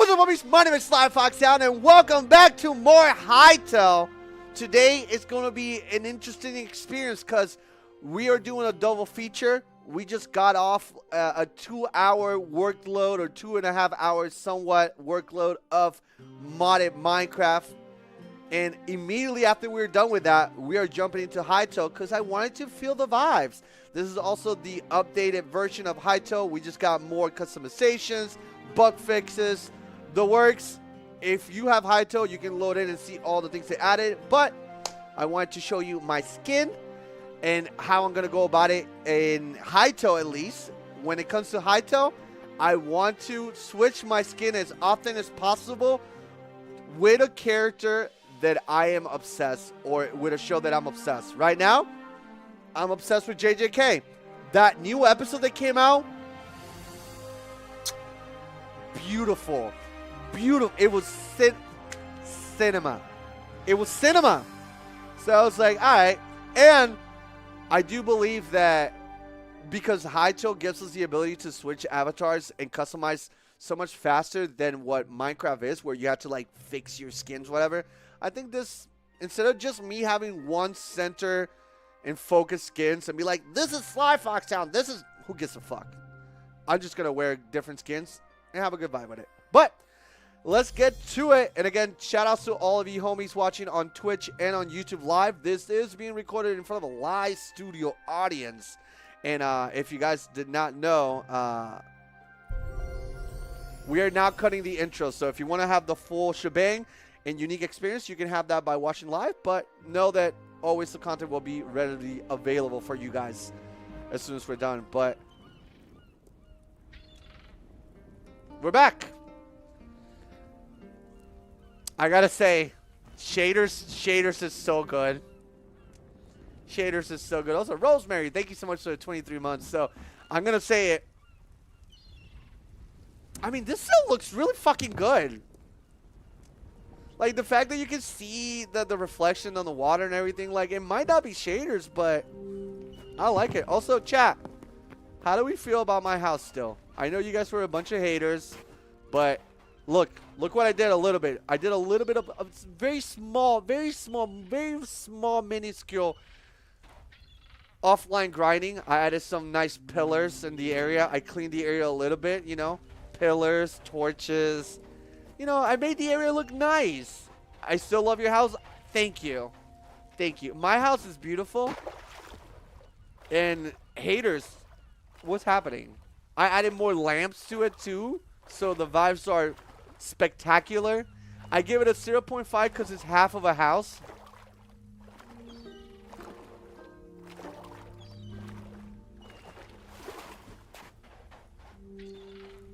What's up, homies? My name is XXSlyFoxHoundXx, and welcome back to more Hytale. Today is going to be an interesting experience because we are doing a double feature. We just got off a 2-hour workload or 2.5 hours somewhat workload of modded Minecraft. And immediately after we were done with that, we are jumping into Hytale because I wanted to feel the vibes. This is also the updated version of Hytale. We just got more customizations, bug fixes, the works. If you have Hytale, you can load in and see all the things they added. But I wanted to show you my skin and how I'm going to go about it in Hytale, at least. When it comes to Hytale, I want to switch my skin as often as possible with a character that I am obsessed, or with a show that I'm obsessed. Right now, I'm obsessed with JJK. That new episode that came out, beautiful. Beautiful. It was cinema. It was cinema. So I was like, all right. And I do believe that because Hytale gives us the ability to switch avatars and customize so much faster than what Minecraft is, where you have to like fix your skins, whatever. I think this, instead of just me having one center and focus skins and be like, this is XXSlyFoxHound, this is, who gives a fuck? I'm just going to wear different skins and have a good vibe with it. But let's get to it. And again, shout outs to all of you homies watching on Twitch and on YouTube Live. This is being recorded in front of a live studio audience. And if you guys did not know, we are now cutting the intro. So if you want to have the full shebang and unique experience, you can have that by watching live. But know that always the content will be readily available for you guys as soon as we're done. But we're back. I gotta say, shaders is so good. Shaders is so good. Also, Rosemary, thank you so much for the 23 months. So I'm gonna say it. I mean, this still looks really fucking good. Like, the fact that you can see the reflection on the water and everything, like, it might not be shaders, but I like it. Also, chat, how do we feel about my house still? I know you guys were a bunch of haters, but look what I did a little bit. I did a little bit of very small, minuscule offline grinding. I added some nice pillars in the area. I cleaned the area a little bit, you know, pillars, torches. You know, I made the area look nice. I still love your house. Thank you. Thank you. My house is beautiful. And haters, what's happening? I added more lamps to it too. So the vibes are spectacular. I give it a 0.5 because it's half of a house.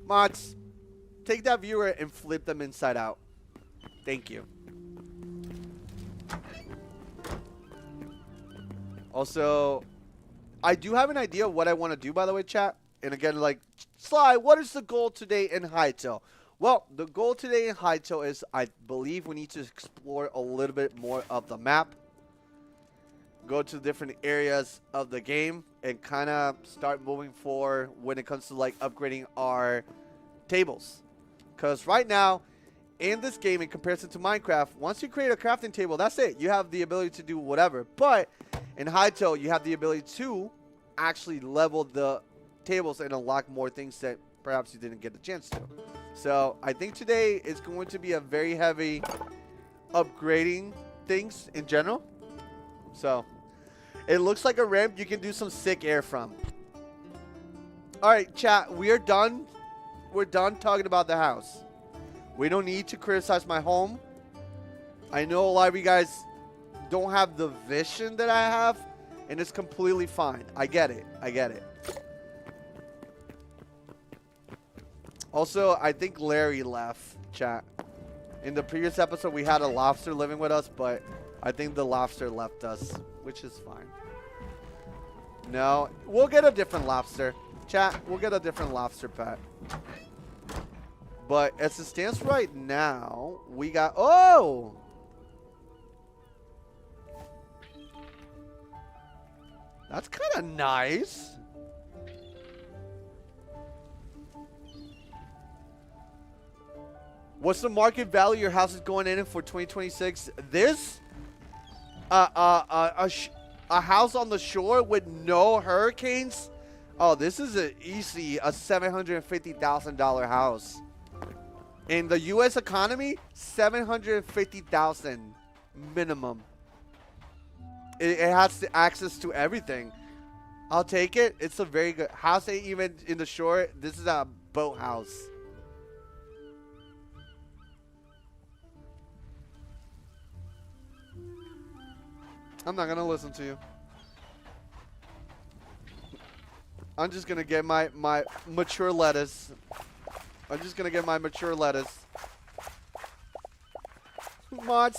Mods, take that viewer and flip them inside out. Thank you. Also, I do have an idea of what I want to do, by the way, chat. And again, like, Sly, what is the goal today in Hytale? Well, the goal today in Hytale is, I believe we need to explore a little bit more of the map. Go to different areas of the game and kind of start moving forward when it comes to like upgrading our tables. Because right now, in this game, in comparison to Minecraft, once you create a crafting table, that's it. You have the ability to do whatever. But in Hytale, you have the ability to actually level the tables and unlock more things that perhaps you didn't get the chance to. So I think today is going to be a very heavy upgrading things in general. So it looks like a ramp you can do some sick air from. All right, chat, we are done. We're done talking about the house. We don't need to criticize my home. I know a lot of you guys don't have the vision that I have, and it's completely fine. I get it. I get it. Also, I think Larry left, chat. In the previous episode, we had a lobster living with us, but I think the lobster left us, which is fine. No, we'll get a different lobster. Chat, we'll get a different lobster pet. But as it stands right now, we got... Oh! That's kind of nice. What's the market value your house is going in for 2026? This a house on the shore with no hurricanes. Oh, this is easily a $750,000 house. In the U.S. economy, $750,000 minimum. It has access to everything. I'll take it. It's a very good house. Ain't even in the shore. This is a boat house. I'm not gonna listen to you. I'm just gonna get my mature lettuce. I'm just gonna get my mature lettuce. Mods,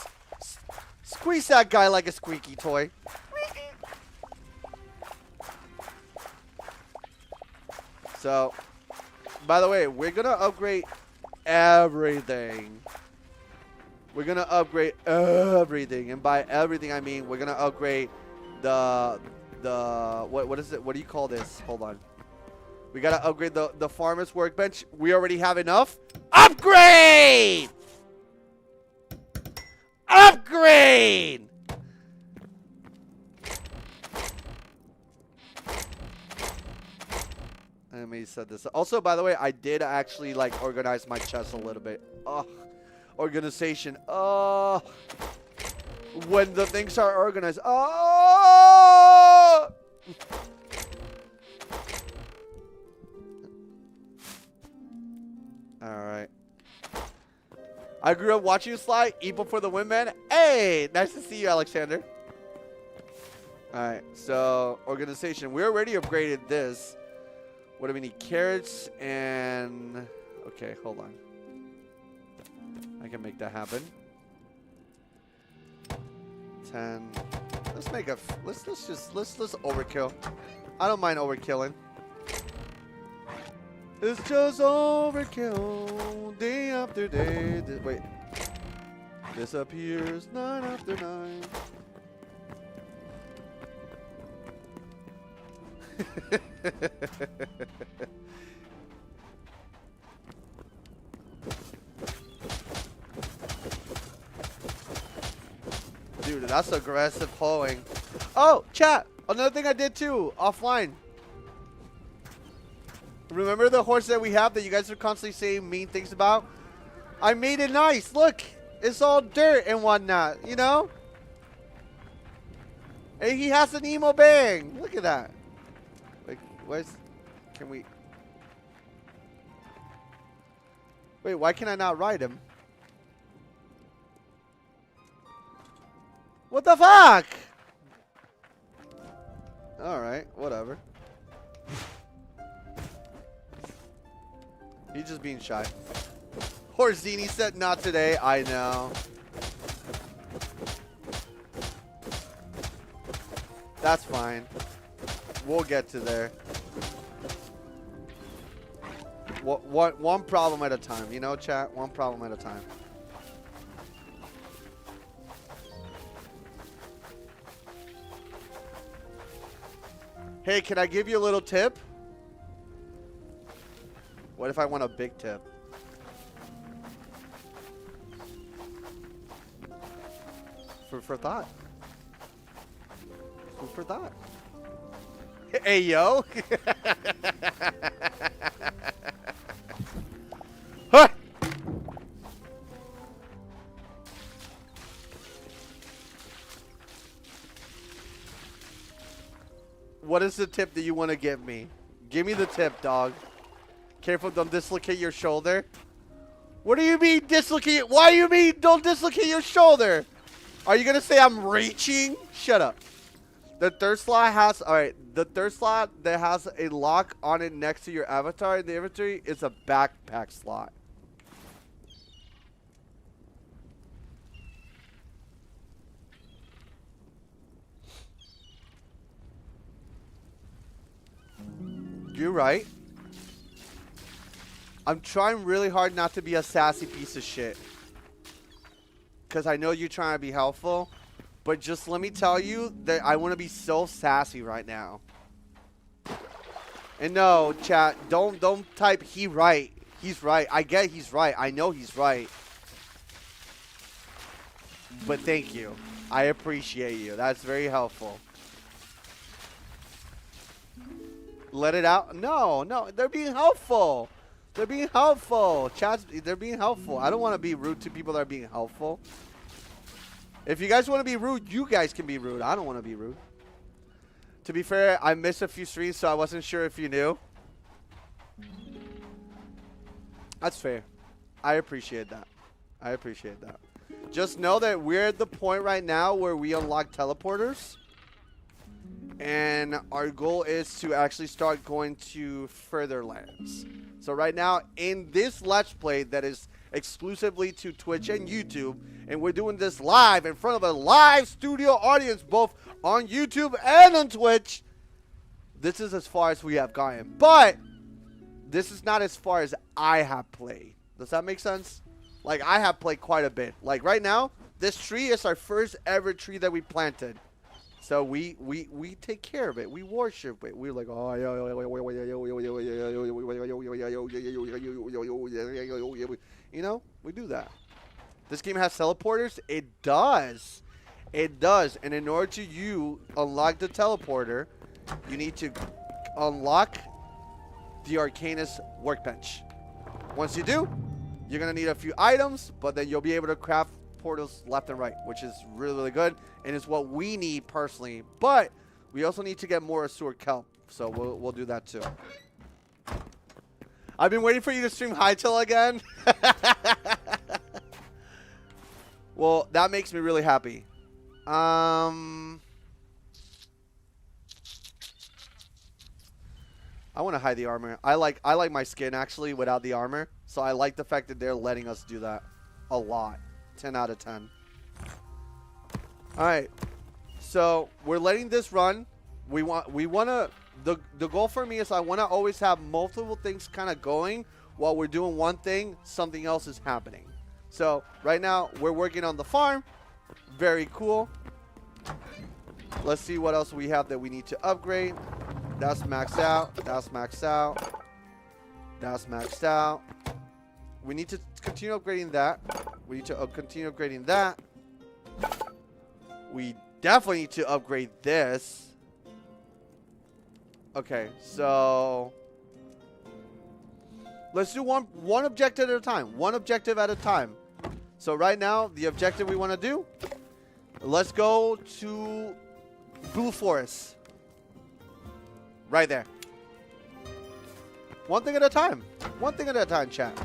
squeeze that guy like a squeaky toy. So, by the way, we're gonna upgrade everything. We're gonna upgrade everything, and by everything I mean we're gonna upgrade the what is it? What do you call this? Hold on. We gotta upgrade the farmer's workbench. We already have enough. Upgrade! Upgrade! Let me set this up. Also, by the way, I did actually like organize my chest a little bit. Ugh. Organization. When the things are organized. Oh! Alright. I grew up watching you slide. Eat before the win, man. Hey! Nice to see you, Alexander. Alright, so organization. We already upgraded this. What do we need? Carrots and... Okay, hold on. I can make that happen. 10. Let's make a... Let's overkill. I don't mind overkilling. It's just overkill. Day after day. Wait. Disappears night after night. Dude, that's aggressive hoeing. Oh, chat. Another thing I did too, offline. Remember the horse that we have that you guys are constantly saying mean things about? I made it nice. Look, it's all dirt and whatnot, you know? And he has an emo bang. Look at that. Like, can we... Wait, why can I not ride him? What the fuck? Alright, whatever. He's just being shy. Horzini said not today. I know. That's fine. We'll get to there. One problem at a time. You know, chat? One problem at a time. Hey, can I give you a little tip? What if I want a big tip? Food for thought. Food for thought. Hey, yo. Huh. What is the tip that you want to give me? Give me the tip, dog. Careful, don't dislocate your shoulder. What do you mean dislocate? Why do you mean don't dislocate your shoulder? Are you going to say I'm reaching? Shut up. The third slot has, alright, the third slot that has a lock on it next to your avatar in the inventory is a backpack slot. You're right. I'm trying really hard not to be a sassy piece of shit. Because I know you're trying to be helpful. But just let me tell you that I want to be so sassy right now. And no, chat, don't type he right. He's right. I get he's right. I know he's right. But thank you. I appreciate you. That's very helpful. Let it out. No, no. They're being helpful. They're being helpful. Chats, they're being helpful. I don't want to be rude to people that are being helpful. If you guys want to be rude, you guys can be rude. I don't want to be rude. To be fair, I missed a few streams, so I wasn't sure if you knew. That's fair. I appreciate that. I appreciate that. Just know that we're at the point right now where we unlock teleporters. And our goal is to actually start going to further lands. So right now, in this Let's Play that is exclusively to Twitch and YouTube, and we're doing this live in front of a live studio audience, both on YouTube and on Twitch, this is as far as we have gotten. But this is not as far as I have played. Does that make sense? Like, I have played quite a bit. Like, right now, this tree is our first ever tree that we planted. So we take care of it. We worship it. We're like, oh, you know, we do that. This game has teleporters. It does. It does. And in order to unlock the teleporter, you need to unlock the Arcanist workbench. Once you do, you're going to need a few items, but then you'll be able to craft portals left and right, which is really, really good, and it's what we need personally. But we also need to get more Azure Kelp, so we'll do that too. I've been waiting for you to stream Hytale again. Well, that makes me really happy. I want to hide the armor. I like my skin actually without the armor, so I like the fact that they're letting us do that a lot. 10 out of 10. All right, so we're letting this run. We want to. The goal for me is I want to always have multiple things kind of going while we're doing one thing. Something else is happening. So right now we're working on the farm. Very cool. Let's see what else we have that we need to upgrade. That's maxed out. That's maxed out. That's maxed out. We need to continue upgrading that. We need to continue upgrading that. We definitely need to upgrade this. Okay, so let's do one objective at a time. One objective at a time. So right now, the objective we want to do, let's go to Blue Forest. Right there. One thing at a time. One thing at a time, chat.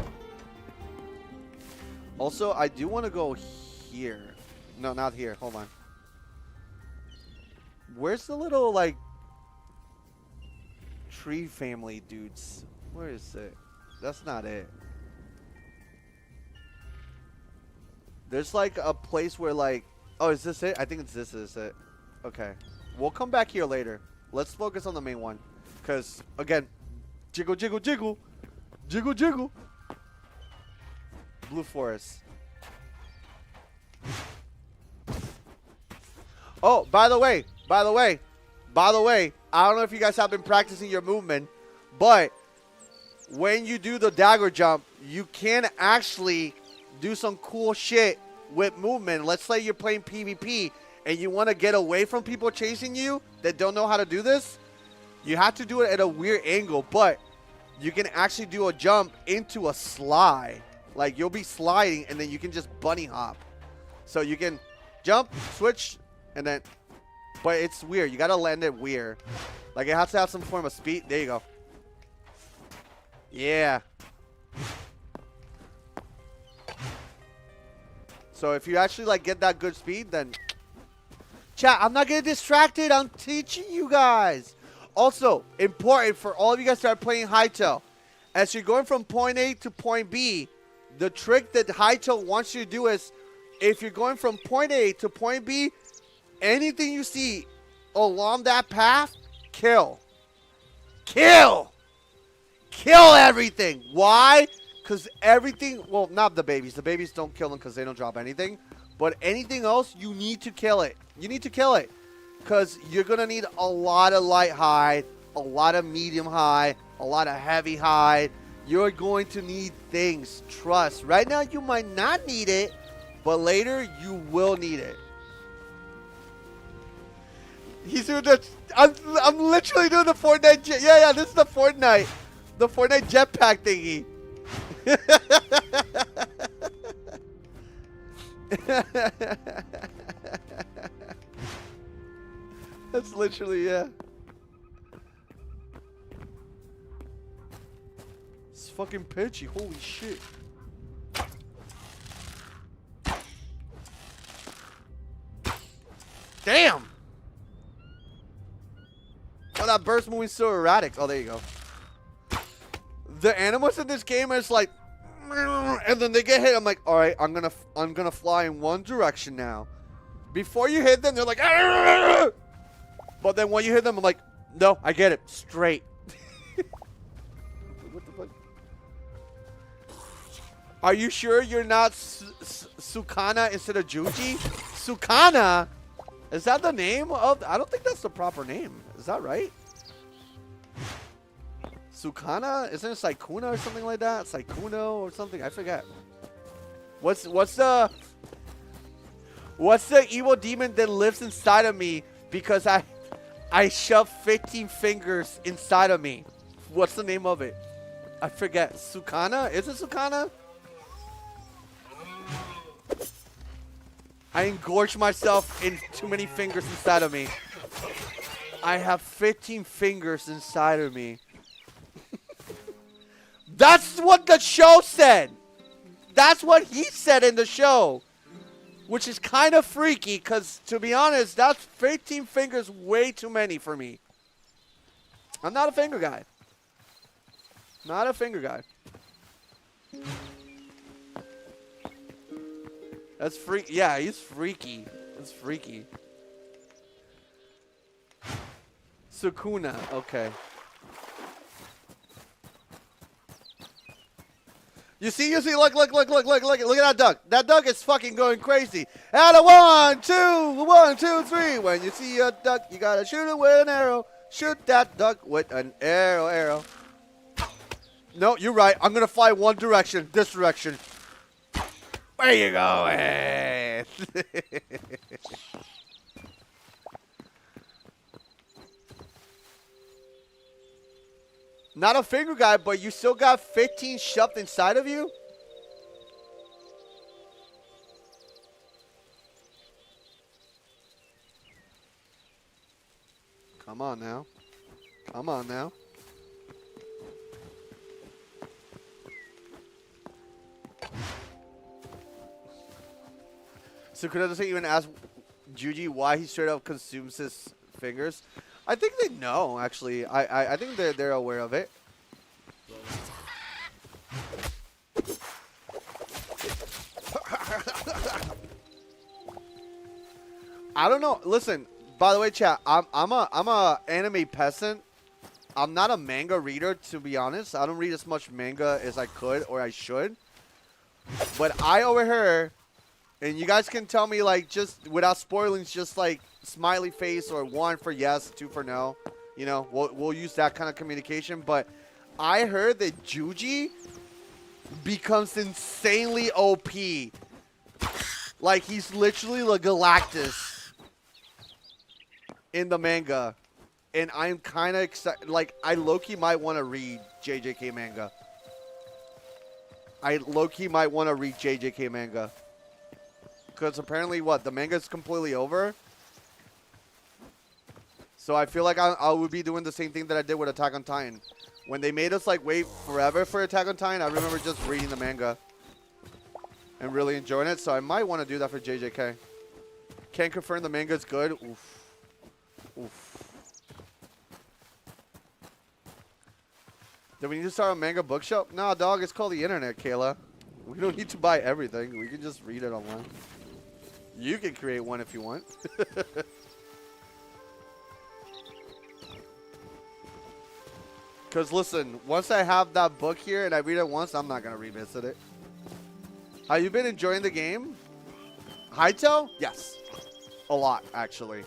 Also, I do want to go here. No, not here. Hold on. Where's the little, like, tree family dudes? Where is it? That's not it. There's, like, a place where, like... Oh, is this it? I think this is it. Okay. We'll come back here later. Let's focus on the main one. Because, again, jiggle, jiggle, jiggle. Jiggle, jiggle. Blue Forest. Oh, by the way, I don't know if you guys have been practicing your movement, but when you do the dagger jump, you can actually do some cool shit with movement. Let's say you're playing PvP and you want to get away from people chasing you that don't know how to do this. You have to do it at a weird angle, but you can actually do a jump into a slide. Like, you'll be sliding, and then you can just bunny hop. So you can jump, switch, and then... But it's weird. You got to land it weird. Like, it has to have some form of speed. There you go. Yeah. So if you actually, like, get that good speed, then... Chat, I'm not getting distracted. I'm teaching you guys. Also, important for all of you guys that are playing Hytale. As you're going from point A to point B... The trick that Hytale wants you to do is, if you're going from point A to point B, anything you see along that path, kill. Kill! Kill everything! Why? Because everything, well, not the babies. The babies don't kill them because they don't drop anything. But anything else, you need to kill it. You need to kill it. Because you're going to need a lot of light hide, a lot of medium hide, a lot of heavy hide. You're going to need things. Trust. Right now, you might not need it, but later, you will need it. He's doing the... I'm literally doing the Fortnite... Yeah, this is the Fortnite. The Fortnite jetpack thingy. That's literally, yeah. It's fucking pitchy. Holy shit. Damn! Oh, that burst moving's so erratic. Oh, there you go. The animals in this game is like, and then they get hit. I'm like, all right, I'm gonna fly in one direction now. Before you hit them, they're like, argh! But then when you hit them, I'm like, no, I get it, straight. What the fuck? Are you sure you're not Sukana instead of Juji? Sukana? Is that the name of? I don't think that's the proper name. Is that right? Sukana? Isn't it Saikuna or something like that? Saikuno or something? I forget. What's the evil demon that lives inside of me because I shoved 15 fingers inside of me? What's the name of it? I forget. Sukana? Is it Sukana? I engorged myself in too many fingers inside of me. I have 15 fingers inside of me. That's what the show said. That's what he said in the show. Which is kind of freaky because, to be honest, that's 15 fingers way too many for me. I'm not a finger guy. Not a finger guy. That's freaky. Yeah, he's freaky. It's freaky. Sukuna. Okay. You see, look at that duck. That duck is fucking going crazy. And a 1, 2, 3. When you see a duck, you gotta shoot it with an arrow. Shoot that duck with an arrow. No, you're right. I'm gonna fly one direction. This direction. Where you going? Not a finger guy, but you still got 15 shoved inside of you? Come on now. Come on now. So could I just even ask Juji why he straight up consumes his fingers? I think they know, actually. I think they're aware of it. I don't know. Listen, by the way, chat, I'm a anime peasant. I'm not a manga reader, to be honest. I don't read as much manga as I could or I should. But I overheard, and you guys can tell me, like, just without spoiling, just like smiley face or 1 for yes, 2 for no. You know, we'll use that kind of communication. But I heard that Juji becomes insanely OP. Like, he's literally like Galactus in the manga. And I'm kind of excited. Like, I low-key might want to read JJK manga. I low-key might want to read JJK manga. Because apparently, what, the manga's completely over? So I feel like I would be doing the same thing that I did with Attack on Titan. When they made us, like, wait forever for Attack on Titan, I remember just reading the manga. And really enjoying it. So I might want to do that for JJK. Can't confirm the manga's good. Oof. Oof. Do we need to start a manga bookshop? Nah, dog, it's called the internet, Kayla. We don't need to buy everything. We can just read it online. You can create one if you want. Because, listen, once I have that book here and I read it once, I'm not going to revisit it. Have you been enjoying the game? Hytale? Yes. A lot, actually.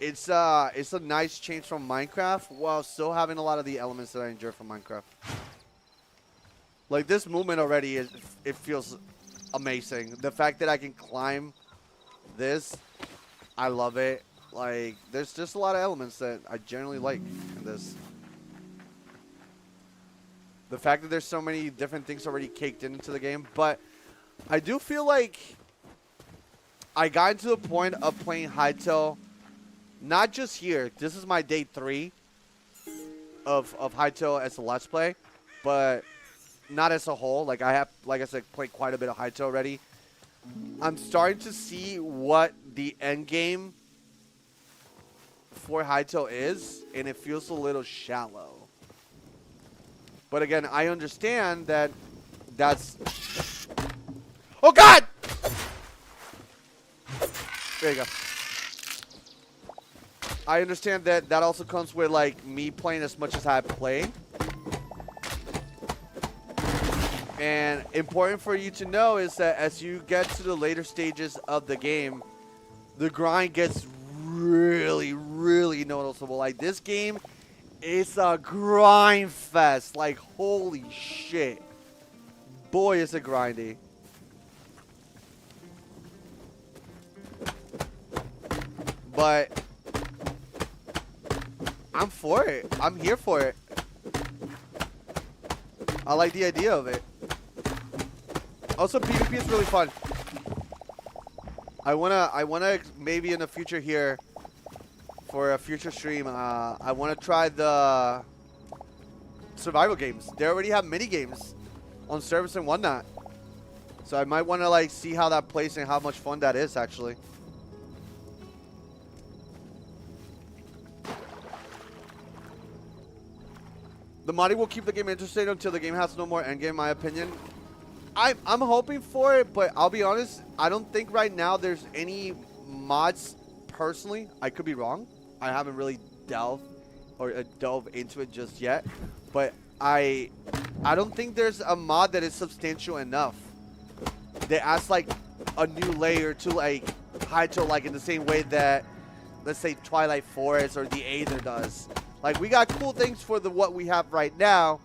it's a nice change from Minecraft while still having a lot of the elements that I enjoy from Minecraft. Like this movement already it feels amazing. The fact that I can climb this, I love it. Like there's just a lot of elements that I generally like in this. The fact that there's so many different things already caked into the game, but I do feel like I got into the point of playing Hytale, not just here. This is my day 3 of Hytale as a Let's Play, but not as a whole. Like I like I said, played quite a bit of Hytale already. I'm starting to see what the end game for Hytale is, and it feels a little shallow. But again, I understand that that's... Oh, God! There you go. I understand that that also comes with, like, me playing as much as I play. And important for you to know is that as you get to the later stages of the game, the grind gets really, really noticeable. Like, this game is a grind fest. Like, holy shit. Boy, is it grindy. But I'm for it. I'm here for it. I like the idea of it. Also, PvP is really fun. I wanna maybe in the future here, for a future stream, I wanna try the survival games. They already have mini games on servers and whatnot, so I might wanna like see how that plays and how much fun that is actually. The modding will keep the game interesting until the game has no more endgame, in my opinion. I'm hoping for it, but I'll be honest, I don't think right now there's any mods personally. I could be wrong. I haven't really delved into it just yet, but I don't think there's a mod that is substantial enough that adds like a new layer to like Hytale, like in the same way that, let's say, Twilight Forest or the Aether does. Like, we got cool things for what we have right now,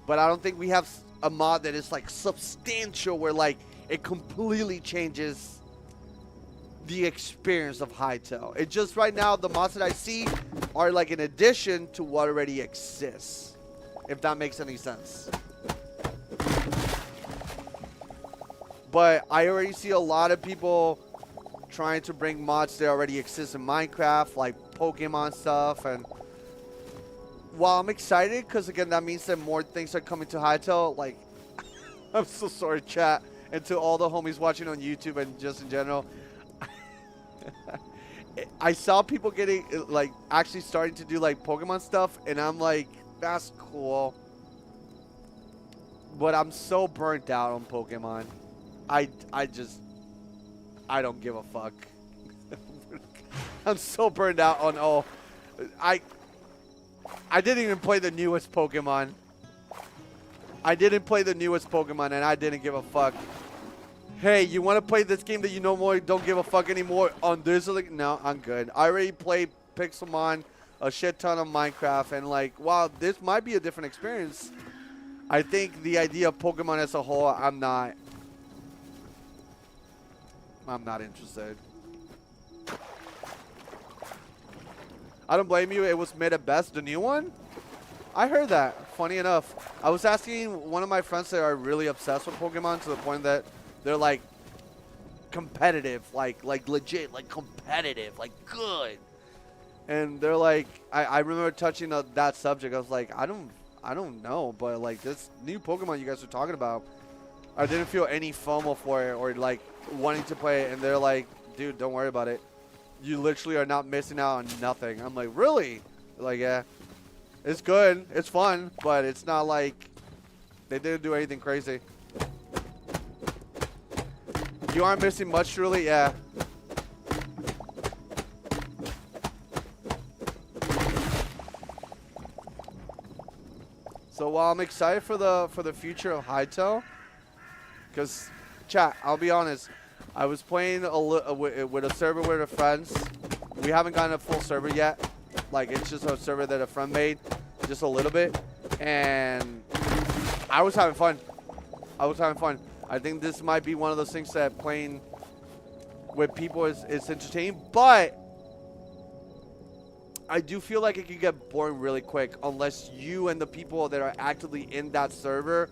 but I don't think we have a mod that is like substantial where like it completely changes the experience of Hytale. It just right now the mods that I see are like an addition to what already exists, if that makes any sense. But I already see a lot of people trying to bring mods that already exist in Minecraft, like Pokemon stuff. And while I'm excited, because again, that means that more things are coming to Hytale, like, I'm so sorry, chat, and to all the homies watching on YouTube and just in general. I saw people getting, like, actually starting to do, like, Pokemon stuff, and I'm like, that's cool. But I'm so burnt out on Pokemon. I don't give a fuck. I'm so burned out on, I didn't even play the newest Pokemon. I didn't play the newest Pokemon, and I didn't give a fuck. Hey, you want to play this game that you know more, don't give a fuck anymore on this? Like, no, I'm good. I already played Pixelmon, a shit ton of Minecraft, and like, while this might be a different experience, I think the idea of Pokemon as a whole, I'm not interested. I don't blame you. It was mid at best. The new one? I heard that. Funny enough. I was asking one of my friends that are really obsessed with Pokemon to the point that they're like competitive, like legit, like competitive, like good. And they're like, I remember touching that subject. I was like, I don't know, but like this new Pokemon you guys are talking about, I didn't feel any FOMO for it or like wanting to play it. And they're like, dude, don't worry about it. You literally are not missing out on nothing. I'm like, really? Like, yeah. It's good. It's fun. But it's not like they didn't do anything crazy. You aren't missing much, truly? Yeah. So while I'm excited for the future of Hytale, because, chat, I'll be honest, I was playing with a server with friends We haven't gotten a full server yet. Like, it's just a server that a friend made, just a little bit. And I was having fun. I think this might be one of those things that playing with people is entertaining, but I do feel like it can get boring really quick unless you and the people that are actively in that server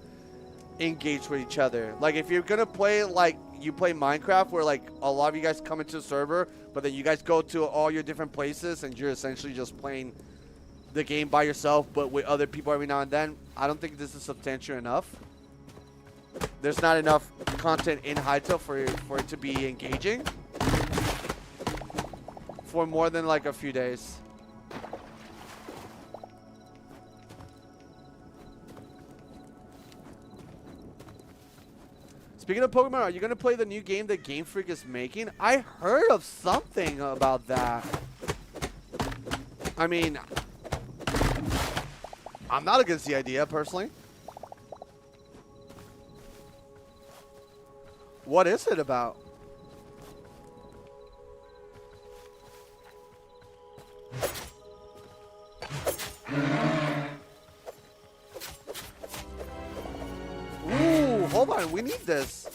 engage with each other. Like, if you're gonna play like you play Minecraft, where like a lot of you guys come into the server, but then you guys go to all your different places and you're essentially just playing the game by yourself, but with other people every now and then, I don't think this is substantial enough. There's not enough content in Hytale for it to be engaging for more than like a few days. Speaking of Pokemon, are you going to play the new game that Game Freak is making? I heard of something about that. I mean, I'm not against the idea, personally. What is it about? Ooh, hold on. We need this.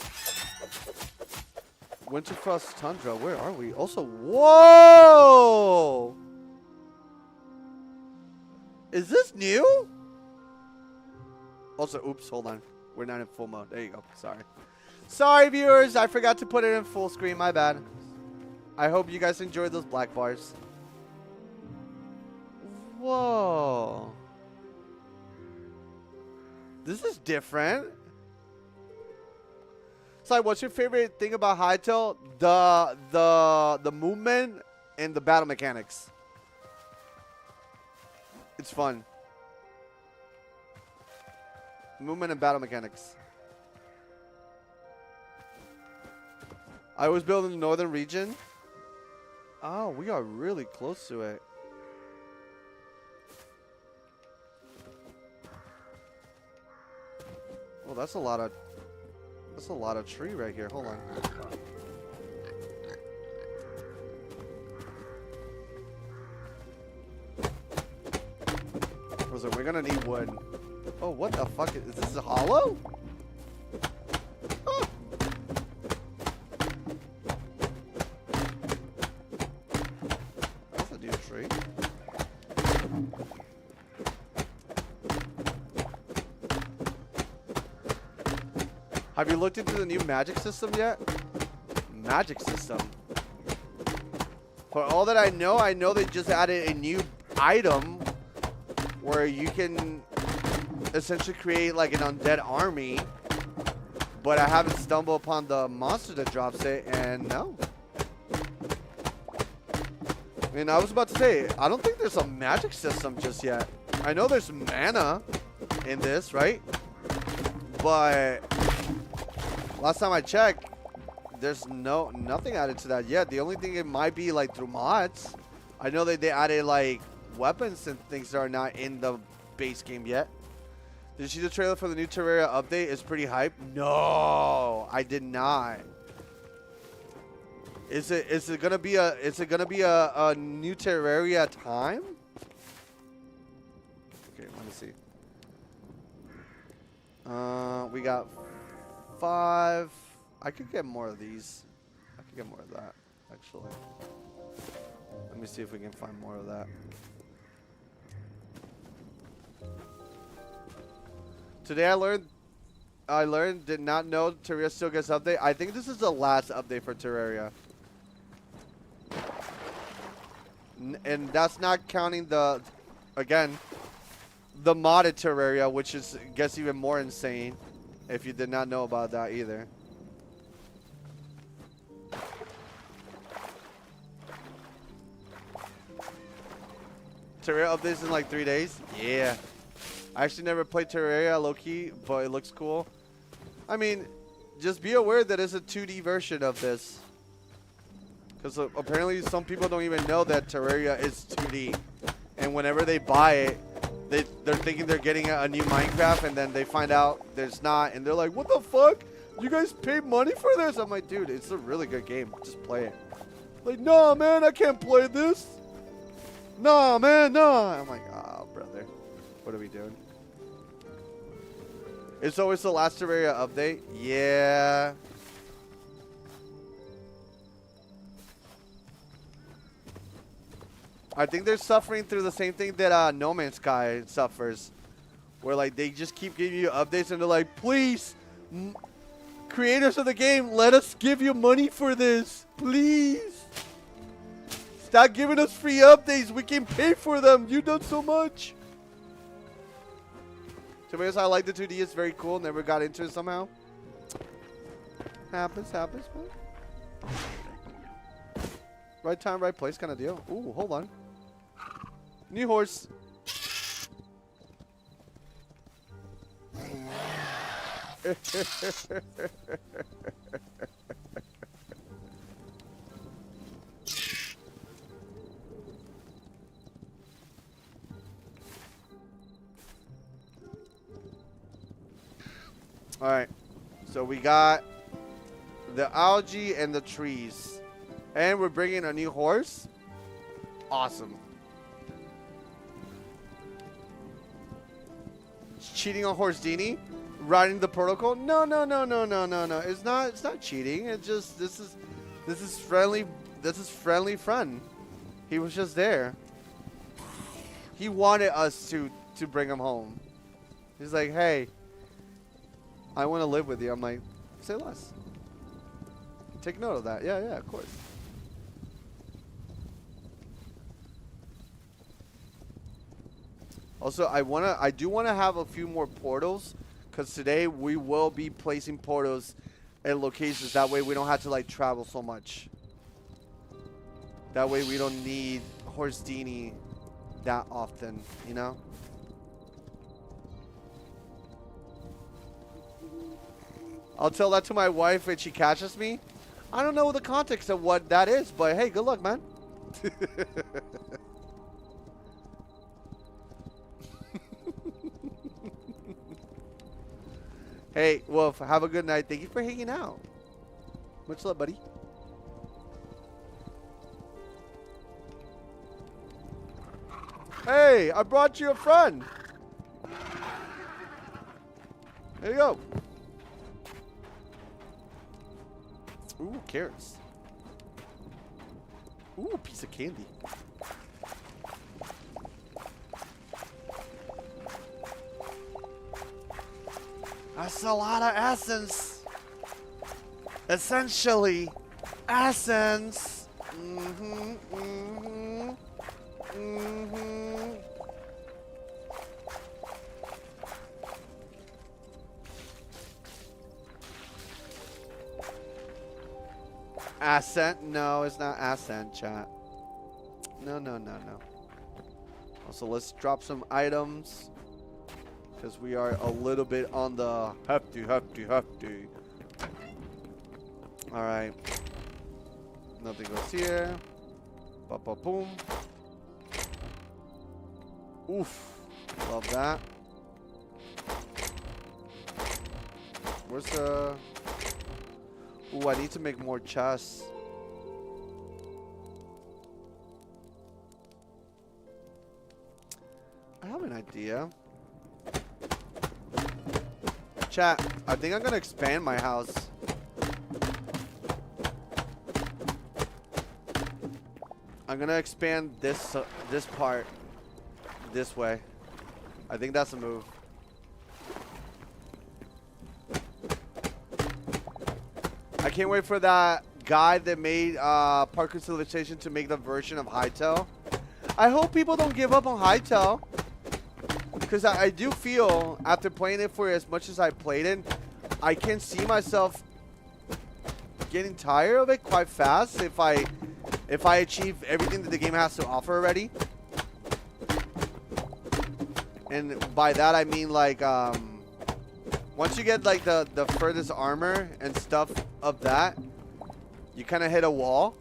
Winterfrost Tundra. Where are we? Also, whoa! Is this new? Also, oops, hold on. We're not in full mode. There you go. Sorry. Sorry, viewers. I forgot to put it in full screen. My bad. I hope you guys enjoyed those black bars. Whoa. This is different. So, what's your favorite thing about Hytale? The movement and the battle mechanics. It's fun. Movement and battle mechanics. I was built in the northern region. Oh, we are really close to it. Well, that's a lot of tree right here. Hold on. So we're gonna need wood. Oh, what the fuck is this? A hollow? Oh. That's a new tree. Have you looked into the new magic system yet? Magic system. For all that I know they just added a new item where you can essentially create like an undead army. But I haven't stumbled upon the monster that drops it, and no. I mean, I was about to say, I don't think there's a magic system just yet. I know there's mana in this, right? But last time I checked, there's nothing added to that yet. The only thing it might be like through mods. I know that they added like weapons and things that are not in the base game yet. Did you see the trailer for the new Terraria update? It's pretty hype. No, I did not. Is it gonna be a new Terraria time? Okay, let me see. We got 5. I could get more of these. I could get more of that, actually. Let me see if we can find more of that. Today I learned, did not know Terraria still gets update. I think this is the last update for Terraria. And that's not counting the, again, the modded Terraria, which is gets even more insane if you did not know about that either. Terraria updates in like 3 days? Yeah. I actually never played Terraria low-key, but it looks cool. I mean, just be aware that it's a 2D version of this. Because apparently some people don't even know that Terraria is 2D. And whenever they buy it, they're thinking they're getting a new Minecraft, and then they find out there's not. And they're like, what the fuck? You guys paid money for this? I'm like, dude, it's a really good game. Just play it. Like, nah, man, I can't play this. Nah, man, nah. I'm like, oh, brother. What are we doing? It's always the last Terraria update. Yeah. I think they're suffering through the same thing that No Man's Sky suffers. Where, like, they just keep giving you updates and they're like, please, creators of the game, let us give you money for this. Please. Stop giving us free updates. We can pay for them. You've done so much. To be honest, I like the 2D. It's very cool. Never got into it somehow. Happens, man. Right time, right place kind of deal. Ooh, hold on. New horse. All right, so we got the algae and the trees, and we're bringing a new horse. Awesome. Cheating on Horse Dini, riding the protocol. No. It's not cheating. It's just this is friendly. This is friendly fun. He was just there. He wanted us to bring him home. He's like, hey, I want to live with you. I'm like, say less. Take note of that. Yeah, of course. Also, I do want to have a few more portals, because today we will be placing portals at locations. That way we don't have to like travel so much. That way we don't need Horse Dini that often, you know? I'll tell that to my wife if she catches me. I don't know the context of what that is, but hey, good luck, man. Hey, Wolf, have a good night. Thank you for hanging out. Much love, buddy. Hey, I brought you a friend. There you go. Ooh, carrots. Ooh, a piece of candy. That's a lot of essence. Essentially, essence. Ascent? No, it's not ascent, chat. No. Also, let's drop some items, because we are a little bit on the hefty. Alright. Nothing goes here. Boom. Oof. Love that. Where's the... Ooh, I need to make more chests. I have an idea. Chat, I think I'm gonna expand my house. I'm gonna expand this part this way. I think that's a move. I can't wait for that guy that made Parkour Civilization to make the version of Hytale. I hope people don't give up on Hytale, because I do feel, after playing it for as much as I played it, I can see myself getting tired of it quite fast if I achieve everything that the game has to offer already. And by that I mean, like, once you get like the furthest armor and stuff of that, you kind of hit a wall.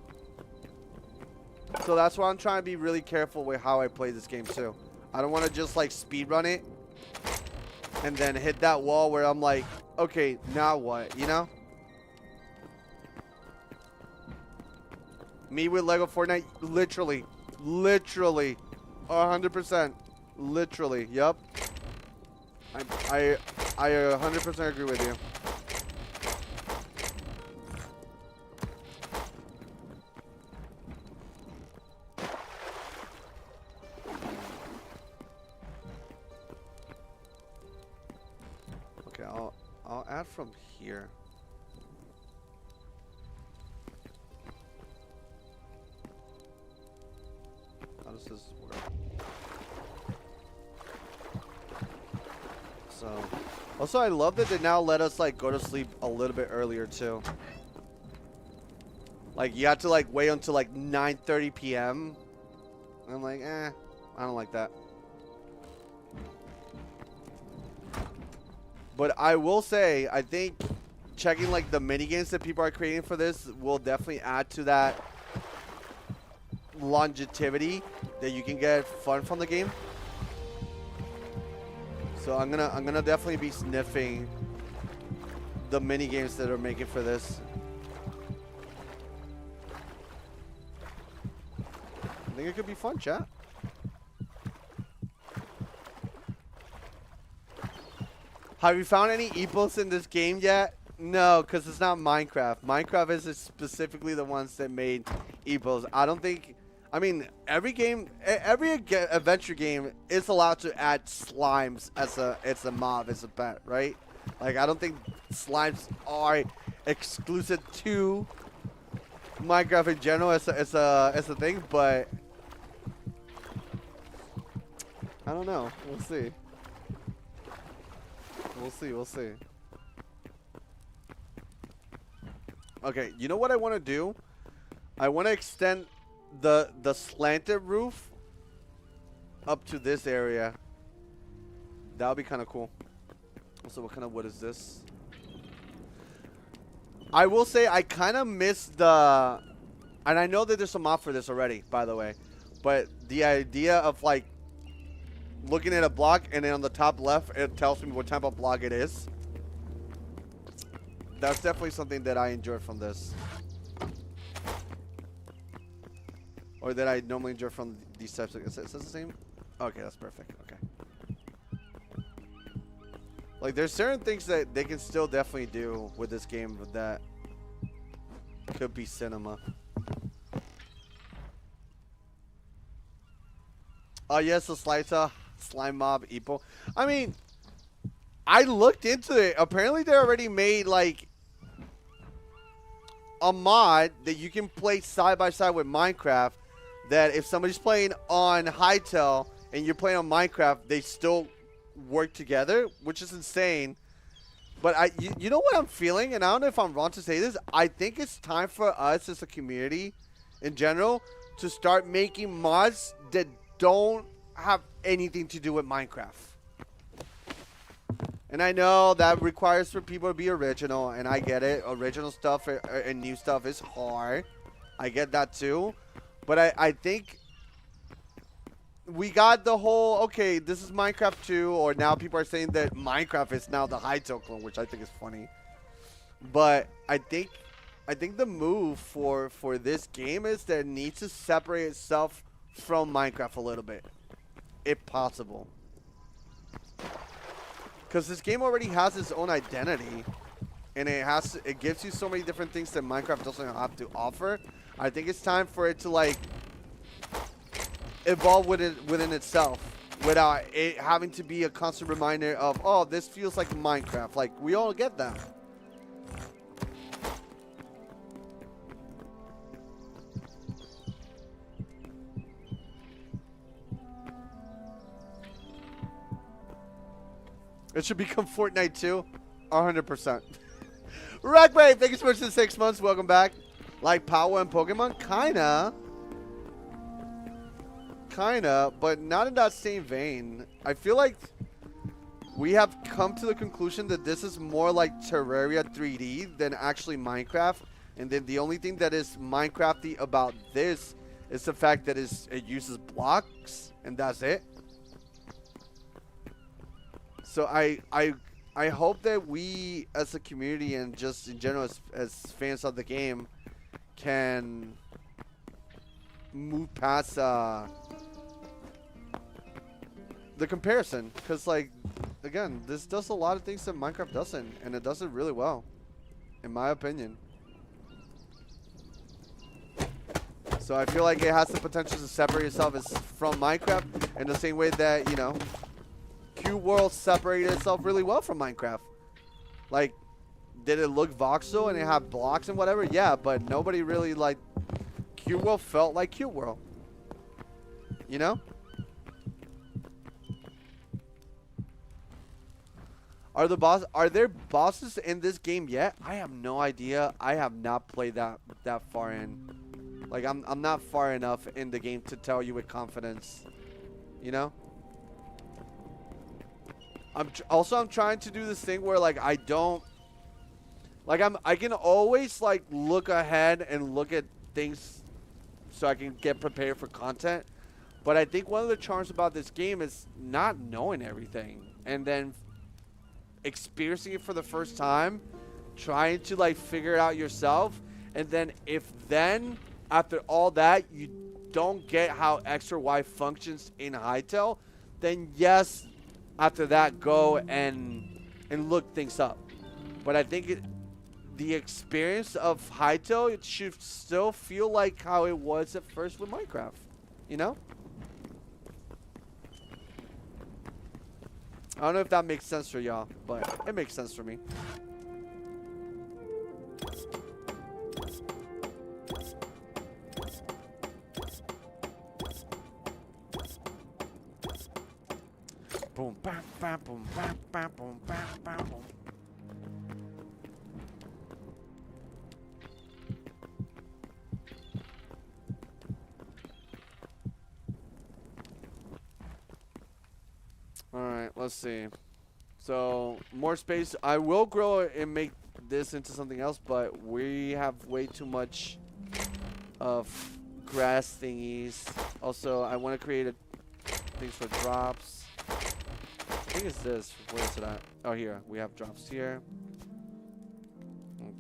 So that's why I'm trying to be really careful with how I play this game too. I don't want to just like speed run it and then hit that wall where I'm like, okay, now what, you know? Me with Lego Fortnite, literally, 100%, literally. Yep. I 100% agree with you. Okay, I'll add from here. How does this work? So, also I love that they now let us like go to sleep a little bit earlier too. Like you have to like wait until like 9:30 p.m. I'm like, I don't like that. But I will say, I think checking like the mini games that people are creating for this will definitely add to that longevity that you can get fun from the game. So I'm gonna definitely be sniffing the mini games that are making for this. I think it could be fun, chat. Have you found any epos in this game yet? No, because it's not Minecraft. Minecraft is specifically the ones that made epos. I don't think... I mean, every game, every adventure game is allowed to add slimes as a mob, as a pet, right? Like, I don't think slimes are exclusive to Minecraft in general as a thing, but... I don't know. We'll see. We'll see. Okay, you know what I want to do? I want to extend the slanted roof up to this area. That would be kind of cool. Also, what kind of wood is this? I will say I kind of missed the... And I know that there's a mod for this already, by the way. But the idea of, like, looking at a block, and then on the top left, it tells me what type of block it is. That's definitely something that I enjoy from this. Or that I normally enjoy from these types of... Is this the same? Okay, that's perfect. Okay. Like, there's certain things that they can still definitely do with this game that could be cinema. Oh, yes, the slime mob Epo. I mean, I looked into it. Apparently, they already made, like, a mod that you can play side by side with Minecraft. That if somebody's playing on Hytale and you're playing on Minecraft, they still work together, which is insane. But you know what I'm feeling, and I don't know if I'm wrong to say this. I think it's time for us as a community, in general, to start making mods that don't have anything to do with Minecraft. And I know that requires for people to be original, and I get it. Original stuff and new stuff is hard. I get that too. But I think we got the whole, okay, this is Minecraft 2, or now people are saying that Minecraft is now the Hytale clone, which I think is funny. But I think the move for this game is that it needs to separate itself from Minecraft a little bit, if possible. Because this game already has its own identity, and it gives you so many different things that Minecraft doesn't have to offer. I think it's time for it to, like, evolve within itself without it having to be a constant reminder of, oh, this feels like Minecraft. Like, we all get that. It should become Fortnite too. 100%. Rackbait, thank you so much for the 6 months. Welcome back. Like Power and Pokemon? Kinda, but not in that same vein. I feel like we have come to the conclusion that this is more like Terraria 3D than actually Minecraft. And then the only thing that is Minecrafty about this is the fact that it uses blocks, and that's it. So I hope that we as a community and just in general as fans of the game can move past the comparison, because like again, this does a lot of things that Minecraft doesn't, and it does it really well, in my opinion. So I feel like it has the potential to separate itself from Minecraft in the same way that, you know, Cube World separated itself really well from Minecraft. Like, did it look voxel and it had blocks and whatever? Yeah, but nobody really, like, Cube World felt like Cube World. You know? Are there bosses in this game yet? I have no idea. I have not played that far in. Like, I'm not far enough in the game to tell you with confidence. You know? I'm trying to do this thing where, like, I don't, like, I can always, like, look ahead and look at things so I can get prepared for content. But I think one of the charms about this game is not knowing everything and then experiencing it for the first time, trying to, like, figure it out yourself. And then after all that, you don't get how X or Y functions in Hytale, then yes, after that, go and look things up. But I think the experience of Hytale, it should still feel like how it was at first with Minecraft. You know? I don't know if that makes sense for y'all, but it makes sense for me. Boom, bam, bam, boom, bam, bam, boom, bam, bam, boom. All right, let's see. So more space. I will grow and make this into something else, but we have way too much of grass thingies. Also, I want to create things for drops. I think it's this. Where is it at? Oh, here. We have drops here.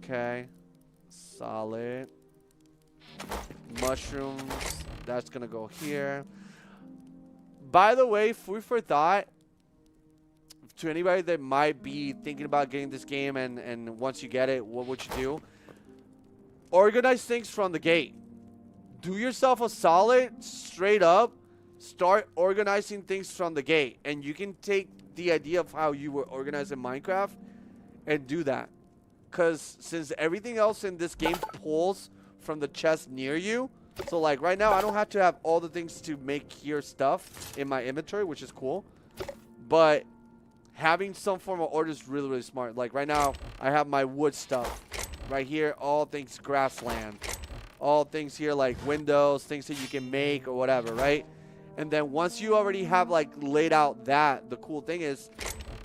Okay. Solid. Mushrooms. That's going to go here. By the way, food for thought. To anybody that might be thinking about getting this game and once you get it, what would you do? Organize things from the gate. Do yourself a solid, straight up. Start organizing things from the gate. And you can take the idea of how you were organized in Minecraft and do that. Because since everything else in this game pulls from the chest near you, so like right now I don't have to have all the things to make here stuff in my inventory, which is cool. But having some form of order is really, really smart. Like right now I have my wood stuff right here, all things grassland, all things here like windows, things that you can make or whatever, right? And then once you already have like laid out that, the cool thing is,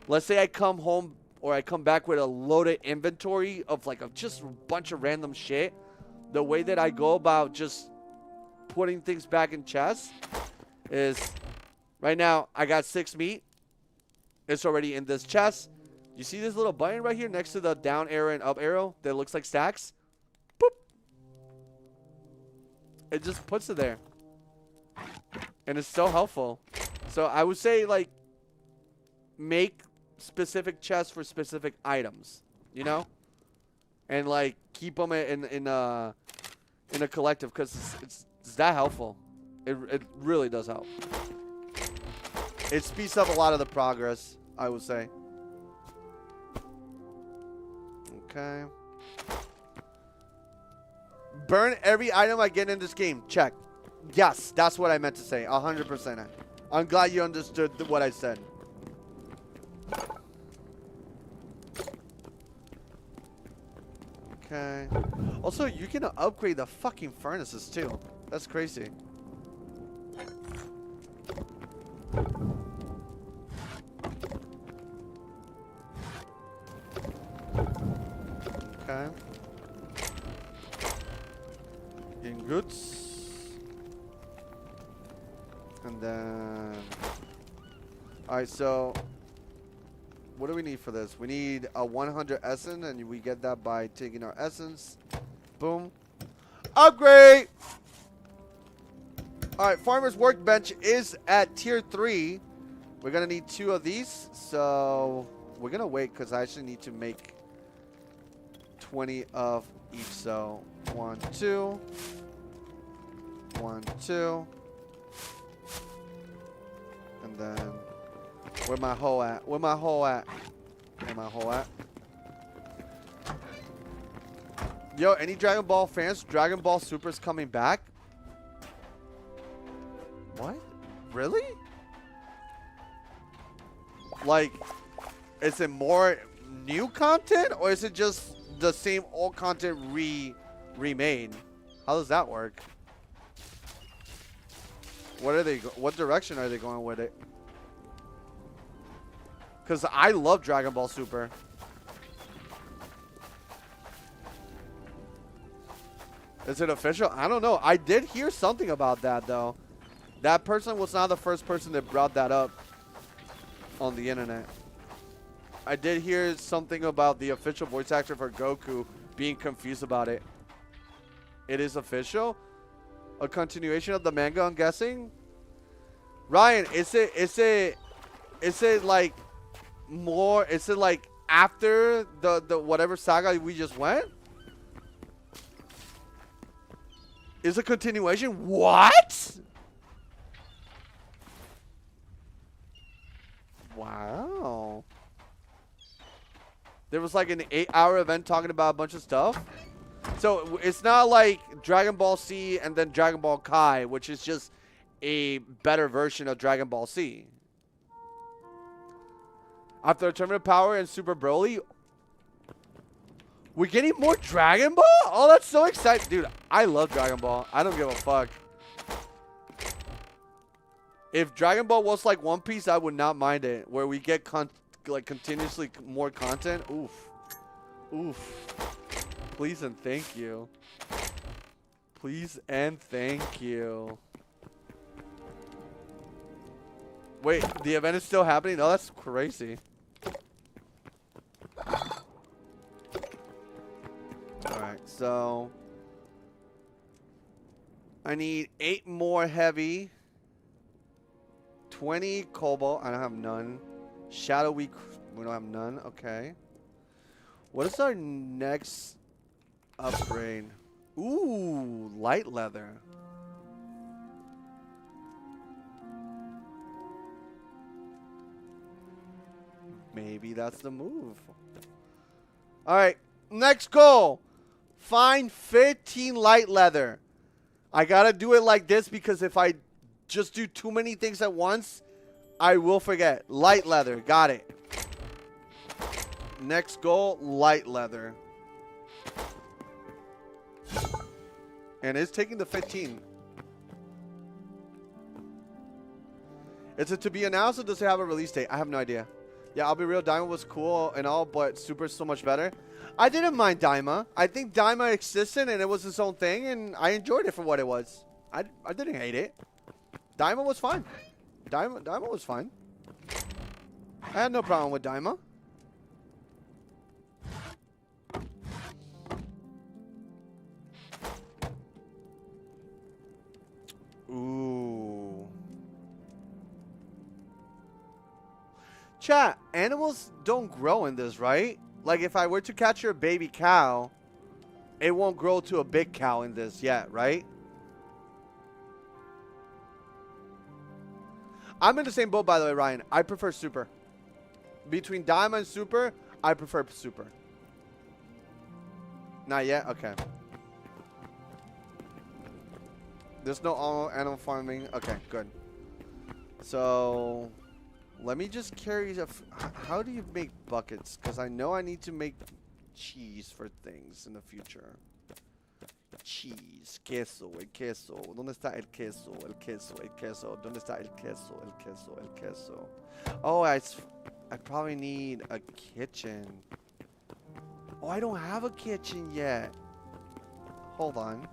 let's say I come home or I come back with a loaded inventory of like just a bunch of random shit. The way that I go about just putting things back in chests is right now I got 6 meat. It's already in this chest. You see this little button right here next to the down arrow and up arrow that looks like stacks? Boop. It just puts it there. And it's so helpful. So I would say, like, make specific chests for specific items, you know? And, like, keep them in a collective because it's that helpful. It really does help. It speeds up a lot of the progress, I would say. Okay. Burn every item I get in this game. Check. Yes, that's what I meant to say. 100%. I'm glad you understood what I said. Okay. Also, you can upgrade the fucking furnaces too. That's crazy. Okay. Ingots. And then, alright, so what do we need for this? We need a 100 essence, and we get that by taking our essence. Boom. Upgrade! All right, Farmer's Workbench is at tier 3. We're going to need 2 of these. So we're going to wait because I actually need to make 20 of each. So 1, 2. 1, 2. And then where my hoe at? Where my hoe at? Where my hoe at? Yo, any Dragon Ball fans? Dragon Ball Super's coming back? What? Really? Like, is it more new content or is it just the same old content remade? How does that work? What are they? What direction are they going with it? Because I love Dragon Ball Super. Is it official? I don't know. I did hear something about that though. That person was not the first person that brought that up on the internet. I did hear something about the official voice actor for Goku being confused about it. It is official? A continuation of the manga, I'm guessing? Ryan, is it like more, is it like after the whatever saga we just went? Is a continuation? What? Wow. There was like an 8-hour event talking about a bunch of stuff. So it's not like Dragon Ball C and then Dragon Ball Kai, which is just a better version of Dragon Ball C. After Tournament Power and Super Broly, we're getting more Dragon Ball? Oh, that's so exciting. Dude, I love Dragon Ball. I don't give a fuck. If Dragon Ball was like One Piece, I would not mind it. Where we get like continuously more content. Oof. Oof. Please and thank you. Please and thank you. Wait, the event is still happening? Oh, that's crazy. Alright, so I need 8 more heavy. 20 cobalt. I don't have none. Shadow we don't have none. Okay. What is our next upgrade? Ooh, light leather. Maybe that's the move. Alright, next goal. Find 15 light leather. I gotta do it like this because if I just do too many things at once, I will forget. Light leather. Got it. Next goal, light leather. And it's taking the 15. Is it to be announced or does it have a release date? I have no idea. Yeah, I'll be real. Daima was cool and all, but Super's so much better. I didn't mind Daima. I think Daima existed and it was its own thing, and I enjoyed it for what it was. I didn't hate it. Daima was fine. Daima was fine. I had no problem with Daima. Ooh. Chat, animals don't grow in this, right? Like if I were to capture a baby cow, it won't grow to a big cow in this yet, right? I'm in the same boat, by the way, Ryan. I prefer Super. Between Daima and Super, I prefer Super. Not yet? Okay. There's no animal farming. Okay, good. So, let me just carry... How do you make buckets? Because I know I need to make cheese for things in the future. Cheese, queso, el queso. ¿Dónde está el queso? El queso, el queso. ¿Dónde está el queso? El queso, el queso. Oh, I probably need a kitchen. Oh, I don't have a kitchen yet. Hold on.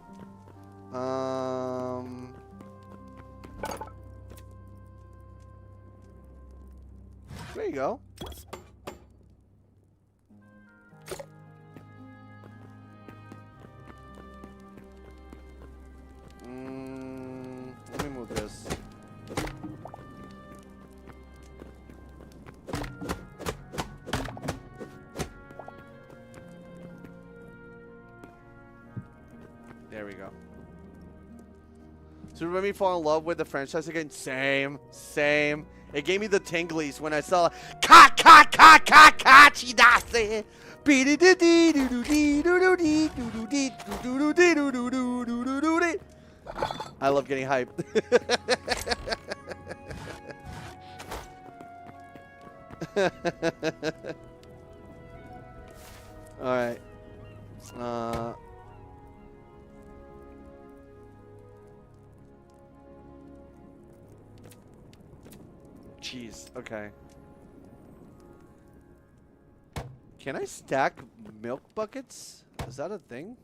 There you go. Let me move There we go. So it made me fall in love with the franchise again. Same. It gave me the tinglies when I saw Chidase. I love getting hyped. All right. Jeez. Okay. Can I stack milk buckets? Is that a thing?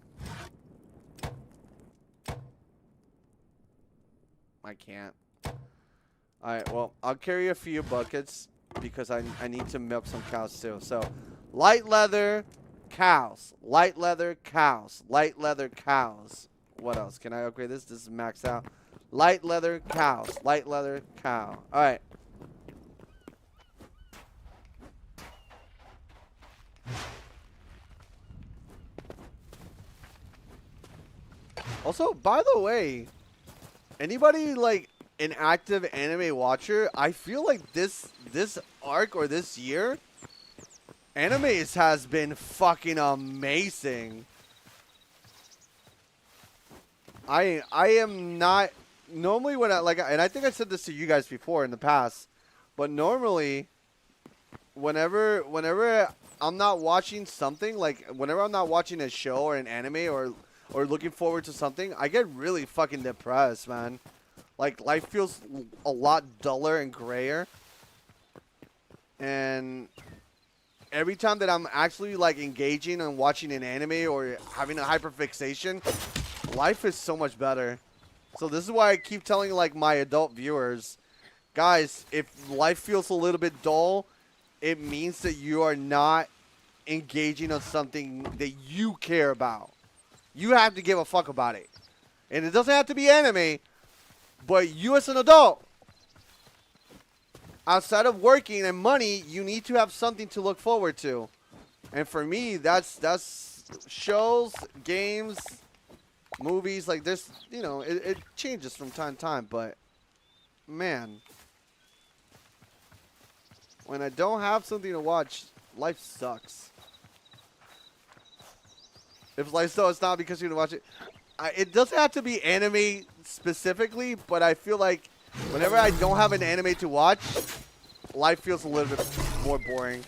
I can't. Alright, well, I'll carry a few buckets because I need to milk some cows too. So, light leather, cows. Light leather, cows. Light leather, cows. What else? Can I upgrade this? This is maxed out. Light leather, cows. Light leather, cow. Alright. Also, by the way, anybody like an active anime watcher, I feel like this arc or this year, animes has been fucking amazing. I am not normally when I like, and I think I said this to you guys before in the past, but normally whenever I'm not watching something, like whenever I'm not watching a show or an anime or looking forward to something, I get really fucking depressed, man. Like, life feels a lot duller and grayer. And every time that I'm actually, like, engaging and watching an anime or having a hyperfixation, life is so much better. So this is why I keep telling, like, my adult viewers, guys, if life feels a little bit dull, it means that you are not engaging on something that you care about. You have to give a fuck about it. And it doesn't have to be anime, but you as an adult, outside of working and money, you need to have something to look forward to. And for me, that's shows, games, movies. Like, there's, you know, it changes from time to time. But, man, when I don't have something to watch, life sucks. If lifestyle is not because you don't watch it. It doesn't have to be anime specifically, but I feel like whenever I don't have an anime to watch, life feels a little bit more boring.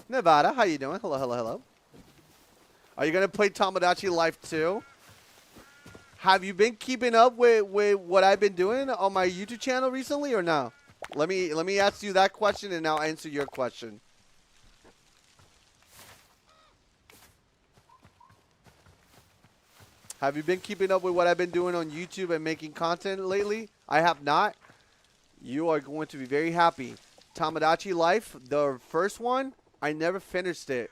Nevada, how you doing? Hello. Are you going to play Tomodachi Life 2? Have you been keeping up with what I've been doing on my YouTube channel recently or no? Let me ask you that question and I'll answer your question. Have you been keeping up with what I've been doing on YouTube and making content lately? I have not. You are going to be very happy. Tomodachi Life, the first one, I never finished it.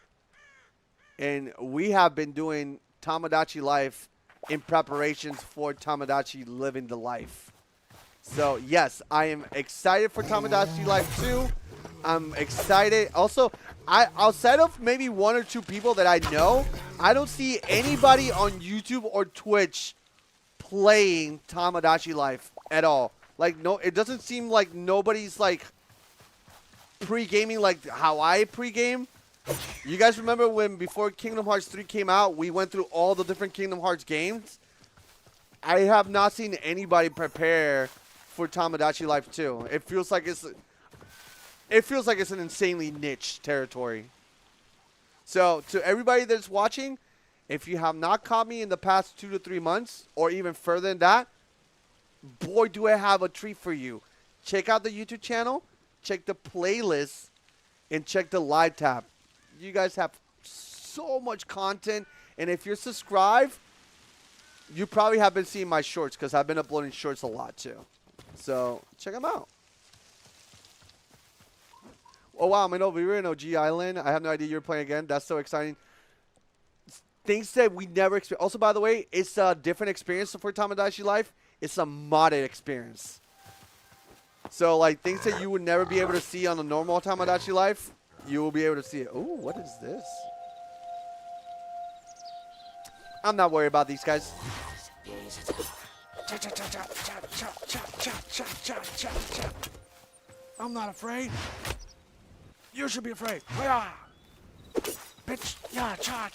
And we have been doing Tomodachi Life in preparations for Tomodachi Living the Life. So, yes, I am excited for Tomodachi Life 2. I'm excited. Also, outside of maybe one or two people that I know, I don't see anybody on YouTube or Twitch playing Tomodachi Life at all. Like, no, it doesn't seem like nobody's like pre-gaming like how I pre-game. You guys remember when before Kingdom Hearts 3 came out, we went through all the different Kingdom Hearts games? I have not seen anybody prepare for Tomodachi Life 2. It feels like it's an insanely niche territory. So, to everybody that's watching, if you have not caught me in the past 2 to 3 months, or even further than that, boy, do I have a treat for you. Check out the YouTube channel, check the playlist, and check the live tab. You guys have so much content, and if you're subscribed, you probably have been seeing my shorts, because I've been uploading shorts a lot, too. So, check them out. Oh, wow, we were in OG Island. I have no idea you're playing again. That's so exciting. Things that we never experienced. Also, by the way, it's a different experience for Tomodachi Life. It's a modded experience. So, like, things that you would never be able to see on a normal Tomodachi Life, you will be able to see it. Ooh, what is this? I'm not worried about these guys. I'm not afraid. You should be afraid. Bitch. Yeah, cha.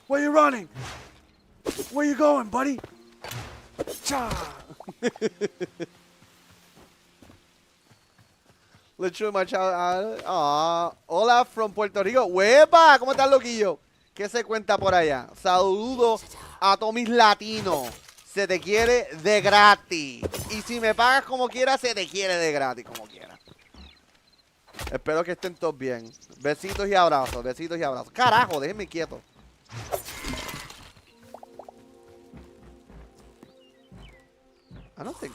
Where you running? Where you going, buddy? Cha. Literally, my child. Hola from Puerto Rico. ¡Huepa! ¿Cómo estás, loquillo? ¿Qué se cuenta por allá? Saludos a todos mis latinos. Se te quiere de gratis. Y si me pagas como quieras, se te quiere de gratis como quieras. Espero que estén todos bien. Besitos y abrazos, besitos y abrazos. Carajo, déjenme quieto. I don't think...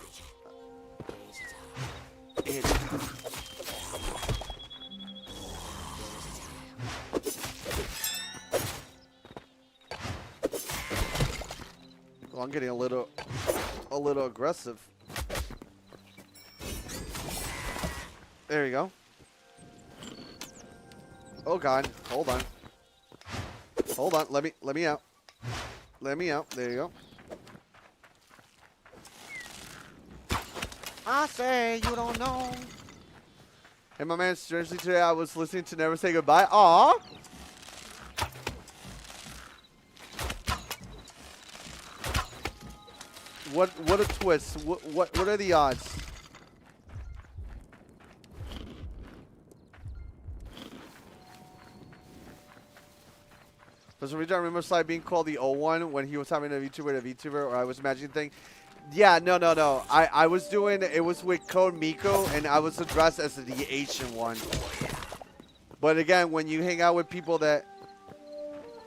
Well, I'm getting a little aggressive. There you go. Oh God, hold on. Hold on, let me out. Let me out. There you go. I say you don't know. Hey, my man, strangely today I was listening to Never Say Goodbye. Aw. What a twist. What are the odds? For some reason I remember Sly being called the O one when he was having a VTuber, or I was imagining thing. Yeah, no. I was doing, it was with Code Miko, and I was addressed as the Asian one. But again, when you hang out with people that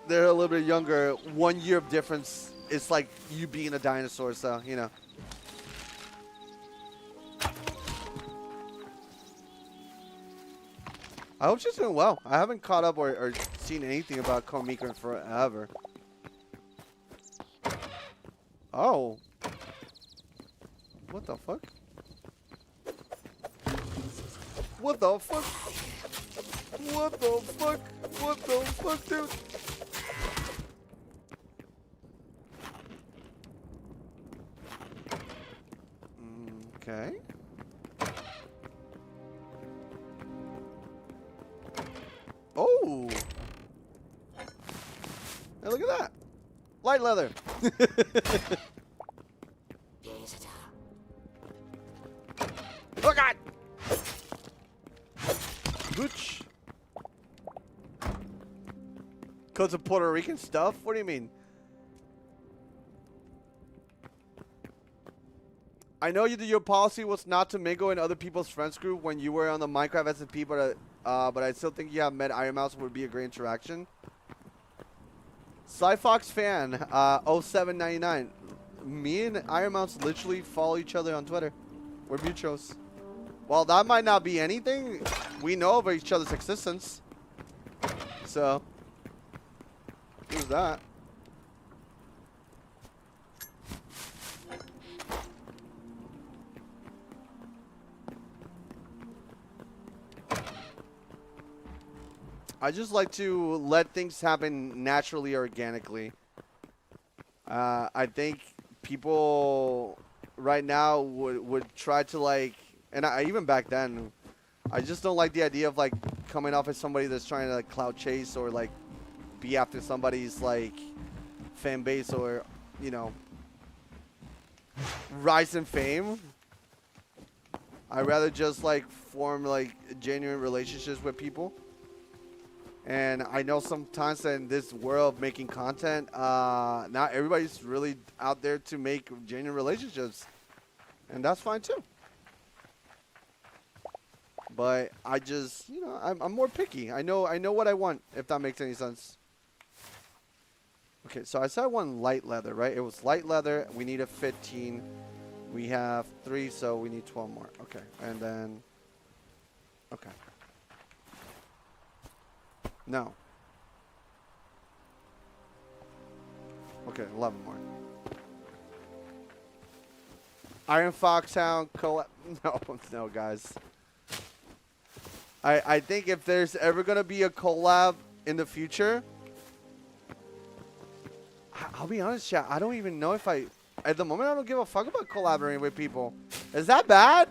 they're a little bit younger, 1 year of difference, it's like you being a dinosaur, so, you know. I hope she's doing well. I haven't caught up or seen anything about Code Miko in forever. Oh. What the fuck? What the fuck? What the fuck? What the fuck, dude? Okay. Oh. Hey, look at that. Light leather. Oh God! Booch. Codes of Puerto Rican stuff? What do you mean? I know your policy was not to mingle in other people's friends group when you were on the Minecraft SMP, but I still think you have met Iron Mouse would be a great interaction. SlyFox fan, 0799. Me and Iron Mouse literally follow each other on Twitter. We're mutuals. Well, that might not be anything. We know of each other's existence. So, who's that? I just like to let things happen naturally, organically. I think people right now would try to like, and even back then, I just don't like the idea of like coming off as somebody that's trying to like clout chase or like be after somebody's like fan base or, you know, rise in fame. I'd rather just like form like genuine relationships with people. And I know sometimes in this world of making content, not everybody's really out there to make genuine relationships. And that's fine too. But I just, you know, I'm more picky. I know what I want, if that makes any sense. Okay, so I said I want light leather, right? It was light leather. We need a 15. We have 3, so we need 12 more. Okay, and then, okay. No. Okay, 11 more. Iron Foxhound collab. No, guys. I think if there's ever going to be a collab in the future, I'll be honest, chat. I don't even know if I... At the moment, I don't give a fuck about collaborating with people. Is that bad?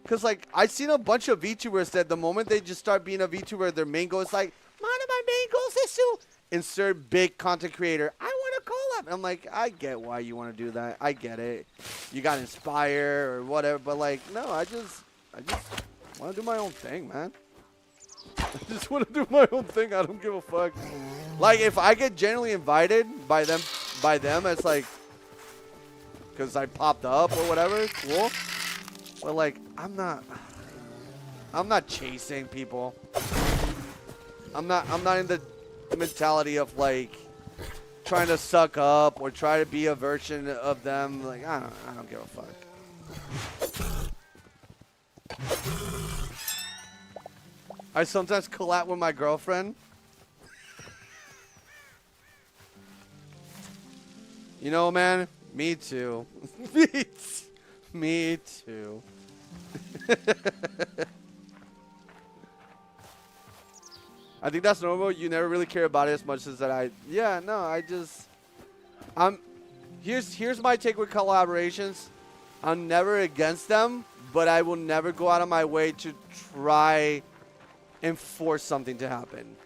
Because, like, I've seen a bunch of VTubers that the moment they just start being a VTuber, their main goal is like, one of my main goals is to insert big content creator. I want to collab. And I'm like, I get why you want to do that. I get it. You got inspired or whatever. But, like, no, I just want to do my own thing, man. I just want to do my own thing. I don't give a fuck. Like, if I get generally invited by them as, like, because I popped up or whatever, it's cool. But, like, I'm not chasing people. I'm not in the mentality of, like, trying to suck up or try to be a version of them. Like, I don't give a fuck. I sometimes collab with my girlfriend. You know, man, me too. Me too. I think that's normal. You never really care about it as much as that I... Yeah, no, I just... Here's my take with collaborations. I'm never against them, but I will never go out of my way to try and force something to happen.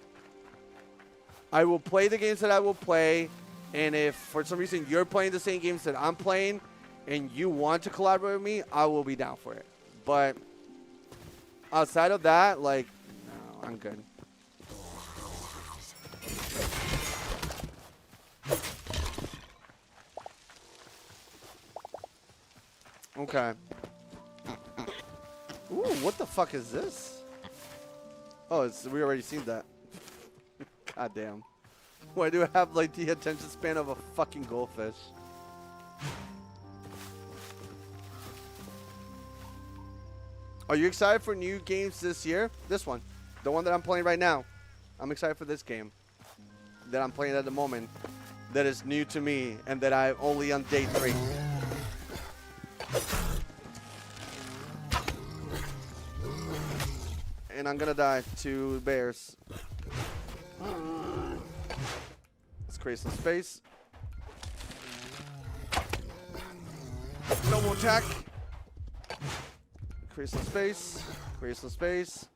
I will play the games that I will play, and if for some reason you're playing the same games that I'm playing and you want to collaborate with me, I will be down for it. But outside of that, like, no, I'm good. Okay. Ooh, what the fuck is this? Oh, we already seen that. God damn. Why do I have like the attention span of a fucking goldfish? Are you excited for new games this year? This one. The one that I'm playing right now. I'm excited for this game. That I'm playing at the moment. That is new to me. And that I'm only on day 3. And I'm gonna die to bears. Let's create some space. Double attack. Create some space. Create some space.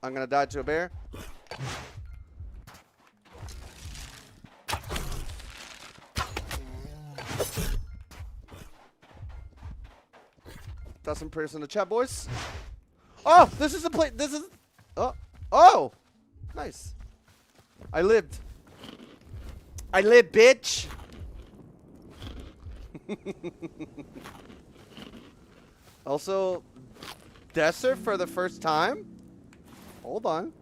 I'm gonna die to a bear. Got some prayers in the chat, boys. Oh, this is the play. This is. Oh, nice. I lived. I lived, bitch. Also, desert for the first time. Hold on.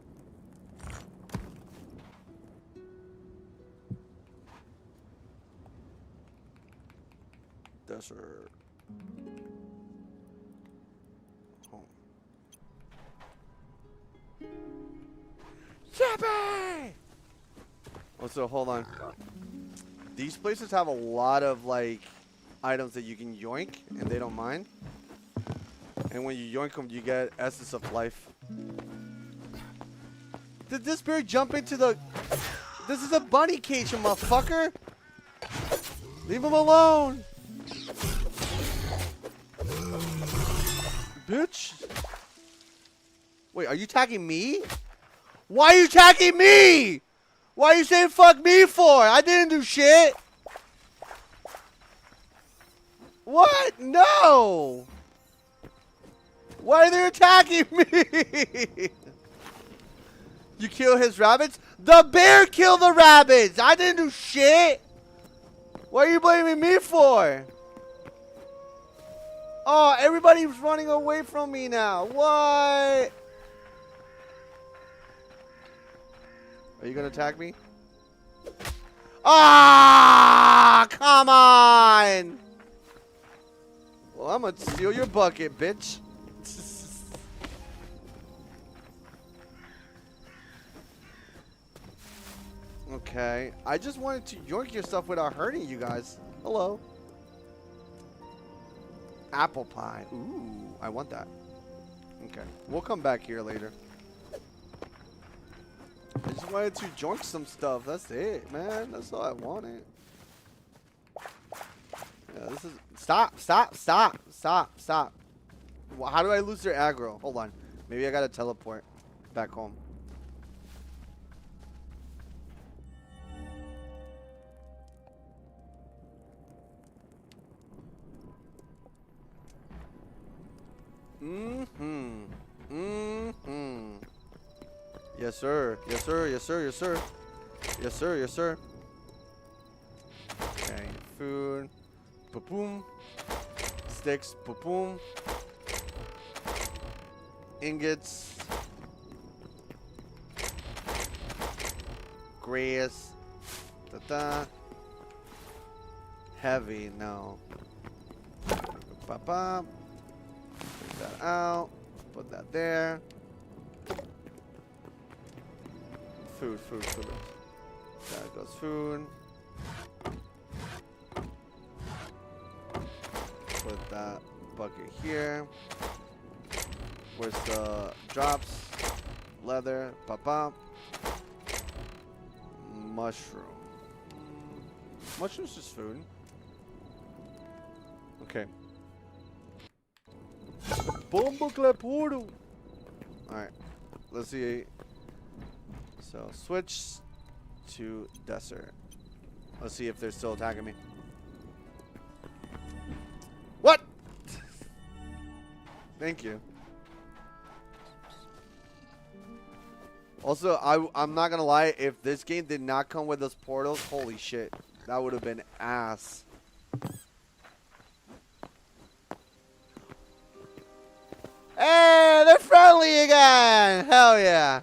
Desert. Yippee! Also, hold on. These places have a lot of like items that you can yoink, and they don't mind. And when you yoink them, you get essence of life. Did this bear jump into the? This is a bunny cage, you motherfucker. Leave him alone, bitch. Wait, are you tagging me? Why are you tagging me? Why are you saying fuck me for? I didn't do shit. What? No. Why are they attacking me? You kill his rabbits? The bear killed the rabbits. I didn't do shit. What are you blaming me for? Oh, everybody's running away from me now. What? Are you gonna attack me? Ah, come on! Well, I'm gonna steal your bucket, bitch. Okay, I just wanted to yoink your stuff without hurting you guys. Hello. Apple pie. Ooh, I want that. Okay, we'll come back here later. I just wanted to joink some stuff. That's it, man. That's all I wanted. Yeah, this is... Stop. How do I lose their aggro? Hold on. Maybe I gotta teleport back home. Yes, sir. Yes, sir. Yes, sir. Yes, sir. Yes, sir. Yes, sir. Okay, food. Boom. Sticks. Boom. Ingots. Grass. Da. Heavy. No. Ba. Take that out. Put that there. Food. That goes food. Put that bucket here. Where's the drops? Leather. Pop. Mushroom. Mushroom's just food. Okay. Bomba portal. Alright. Let's see. So switch to desert. Let's see if they're still attacking me. What? Thank you. Also, I'm not gonna lie, if this game did not come with those portals, holy shit. That would have been ass. Hey, they're friendly again! Hell yeah.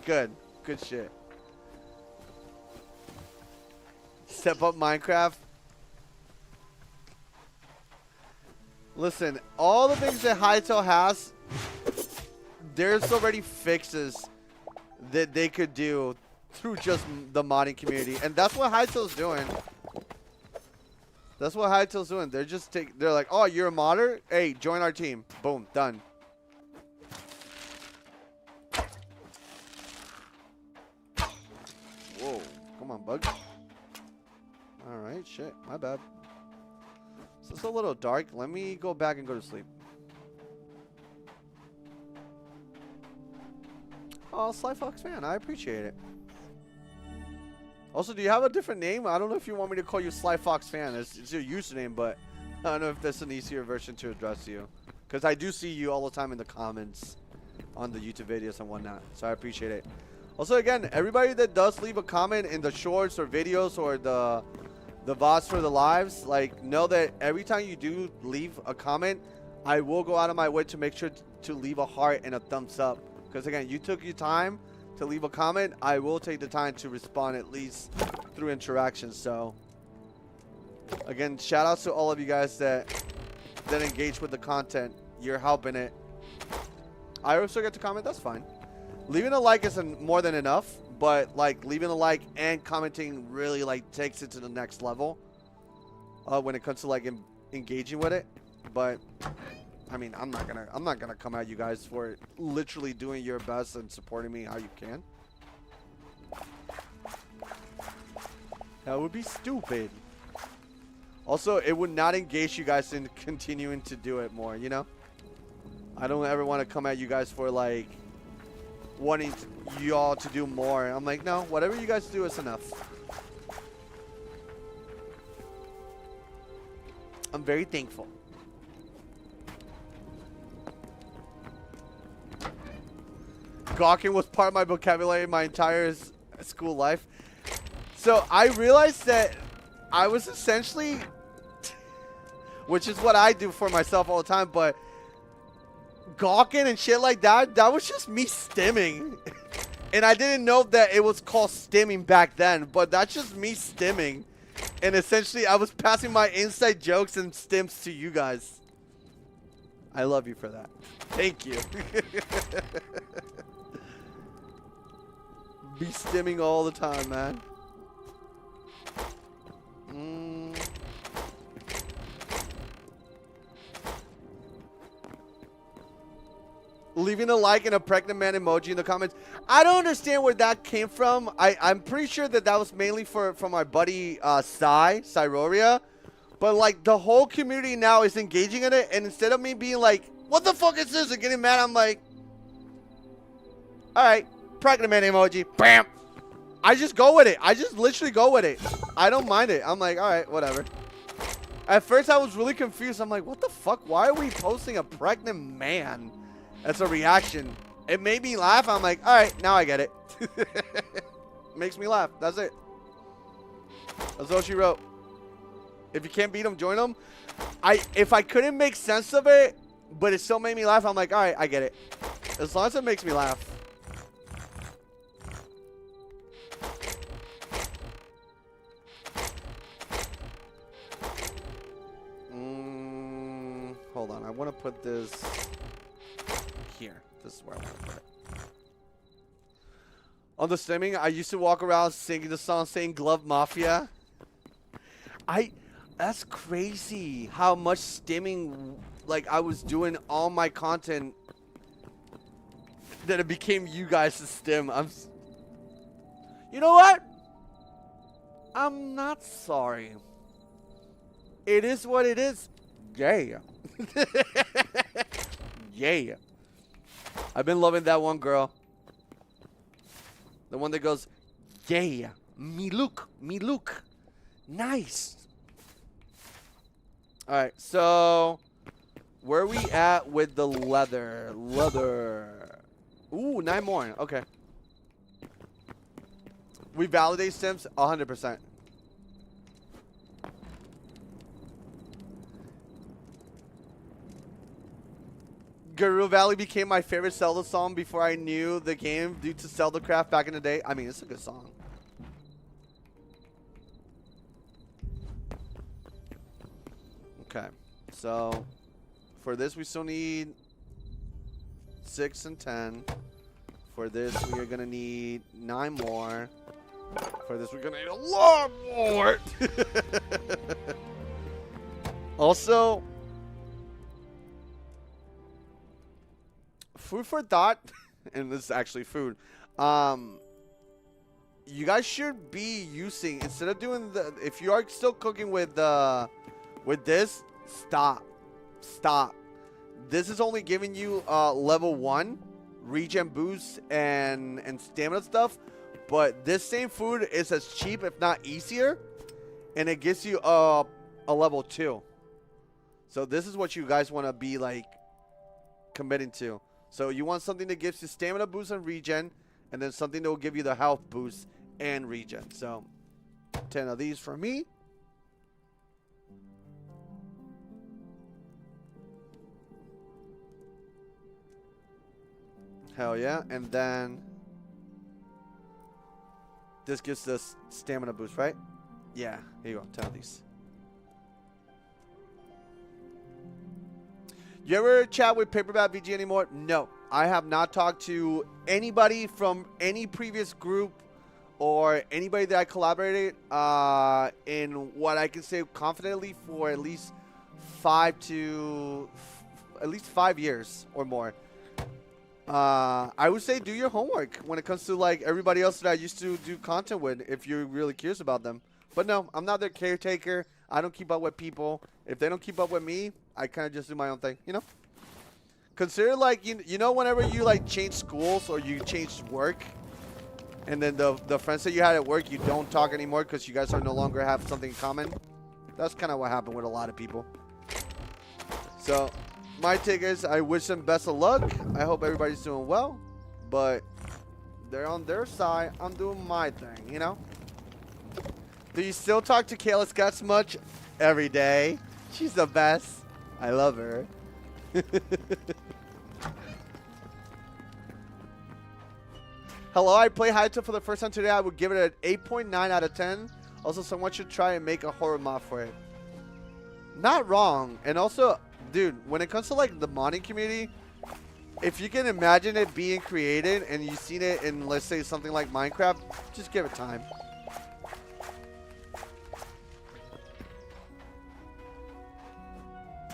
Good shit. Step up Minecraft. Listen, all the things that Hytale has, there's already fixes that they could do through just the modding community, and that's what Hytale's doing. That's what Hytale's doing. They're like, oh, you're a modder? Hey, join our team. Boom, done. Whoa, come on, bug. All right, shit, my bad. So it's a little dark. Let me go back and go to sleep. Oh, XXSlyFox fan, I appreciate it. Also, do you have a different name? I don't know if you want me to call you XXSlyFox fan. It's your username, but I don't know if that's an easier version to address you. Because I do see you all the time in the comments on the YouTube videos and whatnot. So I appreciate it. Also, again, everybody that does leave a comment in the shorts or videos or the VODs for the lives, like, know that every time you do leave a comment, I will go out of my way to make sure to leave a heart and a thumbs up. Because, again, you took your time to leave a comment. I will take the time to respond at least through interaction. So, again, shout outs to all of you guys that engage with the content. You're helping it. I also get to comment. That's fine. Leaving a like isn't more than enough, but like leaving a like and commenting really like takes it to the next level when it comes to like engaging with it. But I mean, I'm not gonna come at you guys for literally doing your best and supporting me how you can. That would be stupid. Also, it would not engage you guys in continuing to do it more, you know? I don't ever want to come at you guys for like wanting y'all to do more. I'm like, no, whatever you guys do is enough. I'm very thankful. Gawking was part of my vocabulary my entire school life. So I realized that I was essentially, which is what I do for myself all the time, but gawking and shit like that, that was just me stimming. And I didn't know that it was called stimming back then, but that's just me stimming. And essentially I was passing my inside jokes and stims to you guys. I love you for that. Thank you. Be stimming all the time, man. leaving a like and a pregnant man emoji in the comments. I don't understand where that came from. I'm pretty sure that was mainly from my buddy Cyroria. But like the whole community now is engaging in it, and instead of me being like, what the fuck is this, and getting mad, I'm like, alright, pregnant man emoji, bam. I just go with it. I just literally go with it. I don't mind it. I'm like, alright, whatever. At first I was really confused. I'm like, what the fuck? Why are we posting a pregnant man as a reaction? It made me laugh. I'm like, alright, now I get it. Makes me laugh. That's it. That's all she wrote. If you can't beat them, join them. If I couldn't make sense of it, but it still made me laugh, I'm like, all right, I get it. As long as it makes me laugh. Hold on, I want to put this here. This is where I want to put it. On the stimming, I used to walk around singing the song, saying "Glove Mafia." That's crazy how much stimming like I was doing all my content that it became you guys to stim. You know what? I'm not sorry. It is what it is. Yeah. Yeah. I've been loving that one girl. The one that goes, yeah, me look. Nice. All right, so where are we at with the leather? Ooh, 9 more. Okay. We validate stims 100%. Guru Valley became my favorite Zelda song before I knew the game due to Zelda Craft back in the day. I mean, it's a good song. Okay, so for this we still need 6 and 10. For this we are gonna need 9 more. For this we're gonna need a lot more. Also, food for thought, and this is actually food. You guys should be using, instead of doing if you are still cooking with this, stop. This is only giving you level 1 regen boost and stamina stuff, but this same food is as cheap, if not easier, and it gives you a level 2. So this is what you guys want to be like committing to. So you want something that gives you stamina boost and regen, and then something that will give you the health boost and regen. So 10 of these for me. Hell yeah. And then this gives us stamina boost, right? Yeah. Here you go. 10 of these. You ever chat with Paperback VG anymore? No. I have not talked to anybody from any previous group or anybody that I collaborated in what I can say confidently for at least 5 years or more. I would say do your homework when it comes to like everybody else that I used to do content with if you're really curious about them. But no, I'm not their caretaker. I don't keep up with people. If they don't keep up with me, I kind of just do my own thing, you know? Consider like, you know, whenever you like change schools or you change work, and then the friends that you had at work, you don't talk anymore because you guys are no longer have something in common. That's kind of what happened with a lot of people. So my take is I wish them best of luck. I hope everybody's doing well, but they're on their side. I'm doing my thing, you know? Do you still talk to Kayla Scotts much? Every day. She's the best. I love her. Hello, I play Hytale for the first time today. I would give it an 8.9 out of 10. Also, someone should try and make a horror mod for it. Not wrong. And also, dude, when it comes to like the modding community, if you can imagine it being created and you've seen it in, let's say, something like Minecraft, just give it time.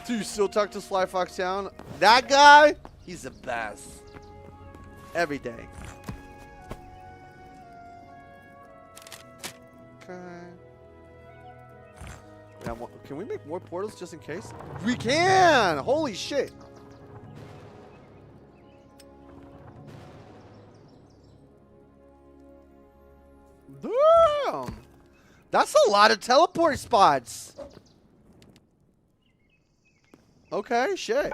Do you still talk to XXSlyFoxHound? That guy? He's the best. Every day. Okay. Yeah, can we make more portals just in case? We can! Holy shit! Damn! That's a lot of teleport spots! Okay, shit.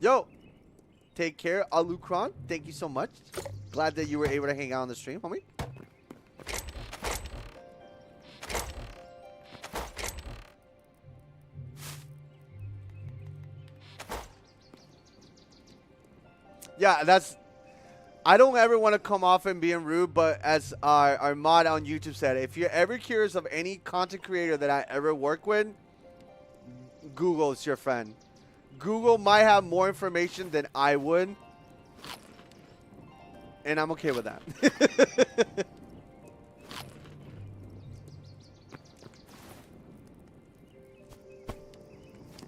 Yo! Take care, Alucron. Thank you so much. Glad that you were able to hang out on the stream, homie. Yeah, that's... I don't ever want to come off and being rude, but as our mod on YouTube said, if you're ever curious of any content creator that I ever work with, Google is your friend. Google might have more information than I would, and I'm okay with that.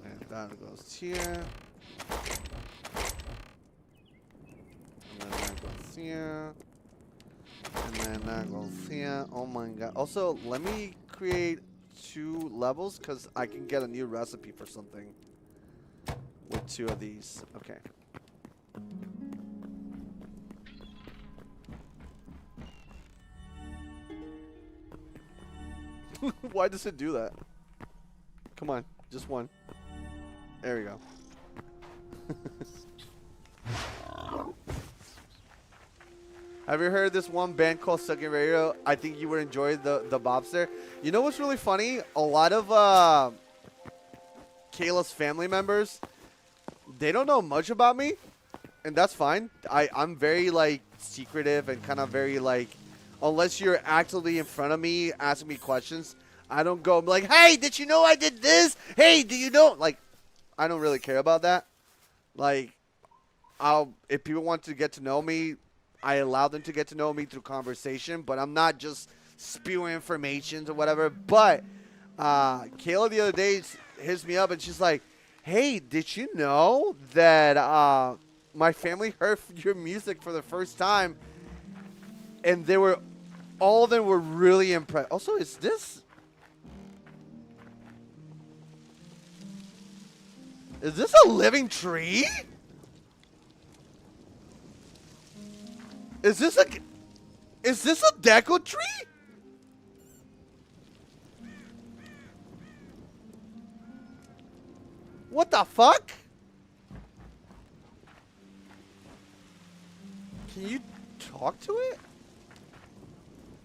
And that goes here. And then that goes here. And then that goes here. Oh my god. Also, let me create 2 levels because I can get a new recipe for something with 2 of these. Okay. Why does it do that? Come on, just one. There we go. Have you heard this one band called Sucking Radio? I think you would enjoy the bops there. You know what's really funny? A lot of Kayla's family members, they don't know much about me, and that's fine. I'm very like secretive and kind of very like, unless you're actively in front of me asking me questions, I don't go like, hey, did you know I did this? Hey, do you know? Like, I don't really care about that. Like, if people want to get to know me, I allow them to get to know me through conversation, but I'm not just spewing information or whatever. But Kayla the other day hits me up and she's like, hey, did you know that my family heard your music for the first time? And all of them were really impressed. Also, is this a living tree? Is this a deco tree? What the fuck? Can you talk to it?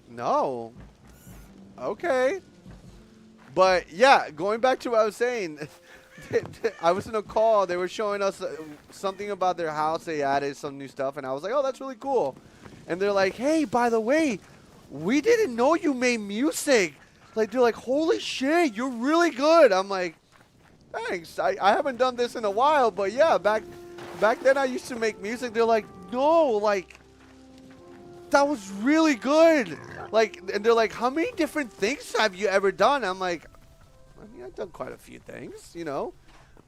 No. Okay. But yeah, going back to what I was saying, I was in a call. They were showing us something about their house. They added some new stuff, and I was like, oh, that's really cool. And they're like, hey, by the way, we didn't know you made music. Like, they're like, holy shit, you're really good. I'm like, thanks. I haven't done this in a while, but yeah, back then I used to make music. They're like, no, like, that was really good. Like, and they're like, how many different things have you ever done? I'm like, I mean, I've done quite a few things, you know.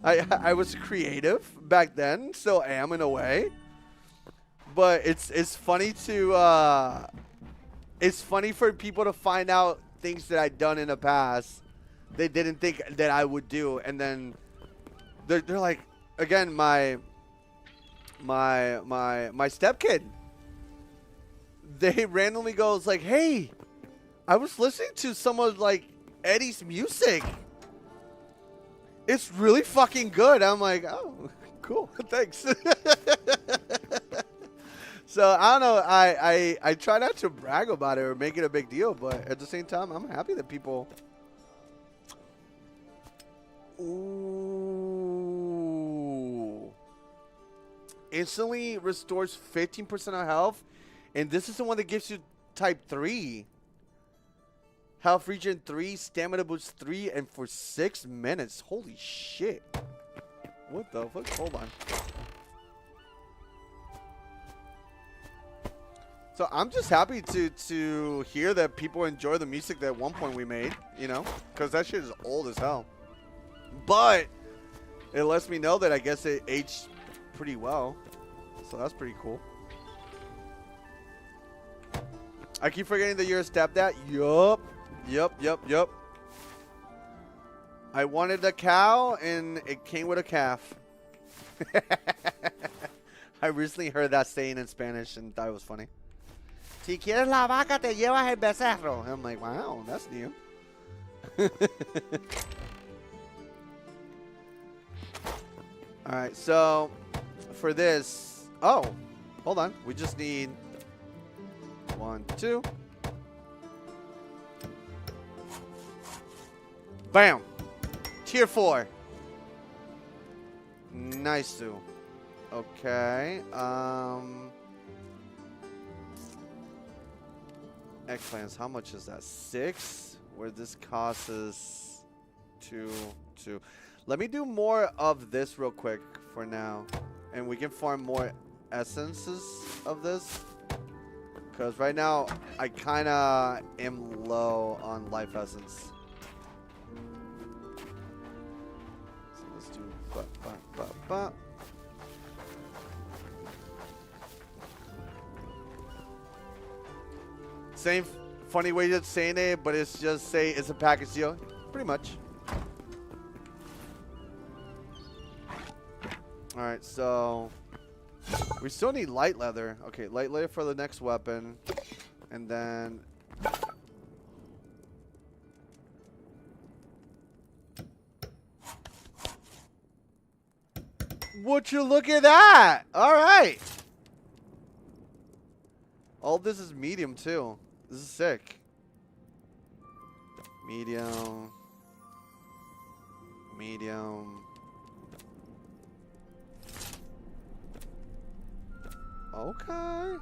I was creative back then, still am in a way. But it's funny to it's funny for people to find out things that I'd done in the past they didn't think that I would do, and then they're like, again, my stepkid, they randomly goes like, hey, I was listening to someone like Eddie's music. It's really fucking good. I'm like, oh, cool, thanks. So I don't know. I try not to brag about it or make it a big deal, but at the same time, I'm happy that people. Ooh. Instantly restores 15% of health, and this is the one that gives you type 3. Health regen 3, stamina boost 3, and for 6 minutes. Holy shit. What the fuck? Hold on. So I'm just happy to hear that people enjoy the music that at one point we made, you know, because that shit is old as hell. But It lets me know that I guess it aged pretty well. So that's pretty cool. I keep forgetting that you're a stepdad. Yup. Yup. I wanted a cow and it came with a calf. I recently heard that saying in Spanish and thought it was funny. Si quieres la vaca, te llevas el becerro. And I'm like, wow, that's new. Alright, so for this. Oh, hold on. We just need 1, 2. Bam. Tier 4. Nice, too. Okay. Eggplants, how much is that? 6? Where this costs us 2. Let me do more of this real quick for now. And we can farm more essences of this. Because right now, I kind of am low on life essence. So let's do ba. Same funny way of saying it, but it's just say it's a package deal. Pretty much. Alright, so we still need light leather. Okay, light leather for the next weapon. And then would you look at that? Alright. All this is medium too. This is sick. Medium. Okay.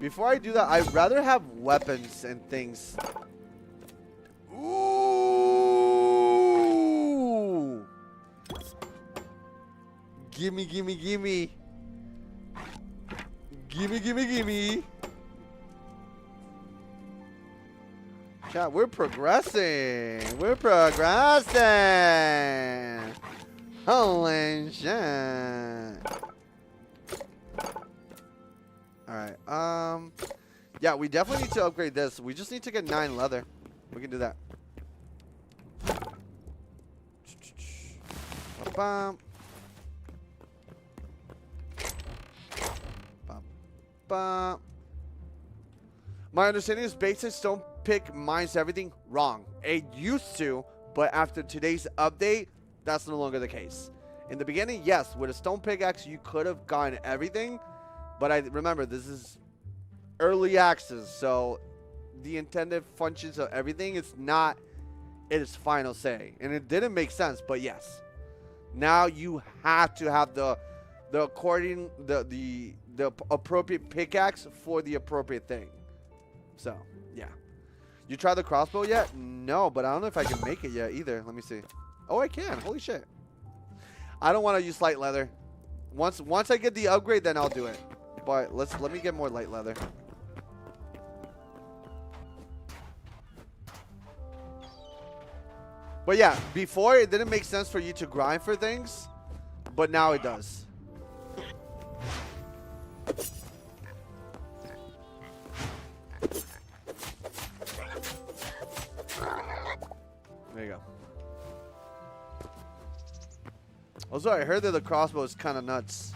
Before I do that, I'd rather have weapons and things. Ooh! Gimme. Gimme. Chat, we're progressing. Holy shit. Alright, yeah, we definitely need to upgrade this. We just need to get 9 leather. We can do that. Ba-bum. Ba-bum. My understanding is basic stone pick mines everything. Wrong. It used to, but after today's update, that's no longer the case. In the beginning, yes, with a stone pickaxe, you could have gotten everything. But I remember, this is early access, so the intended functions of everything is not its final say. And it didn't make sense, but yes. Now you have to have the appropriate pickaxe for the appropriate thing. So, yeah. You tried the crossbow yet? No, but I don't know if I can make it yet either. Let me see. Oh, I can. Holy shit. I don't want to use light leather. Once I get the upgrade, then I'll do it. But let me get more light leather. But yeah, before it didn't make sense for you to grind for things, but now it does. There you go. Also, I heard that the crossbow is kind of nuts,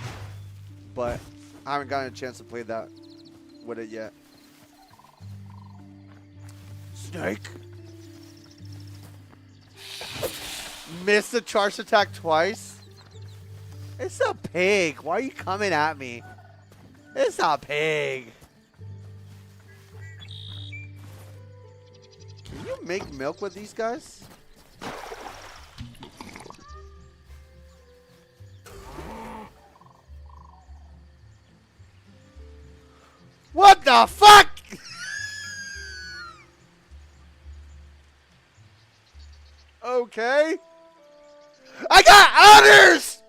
but I haven't gotten a chance to play that with it yet. Snake. Missed the charge attack twice. It's a pig. Why are you coming at me? It's a pig. Can you make milk with these guys? What the fuck? Okay. I got others!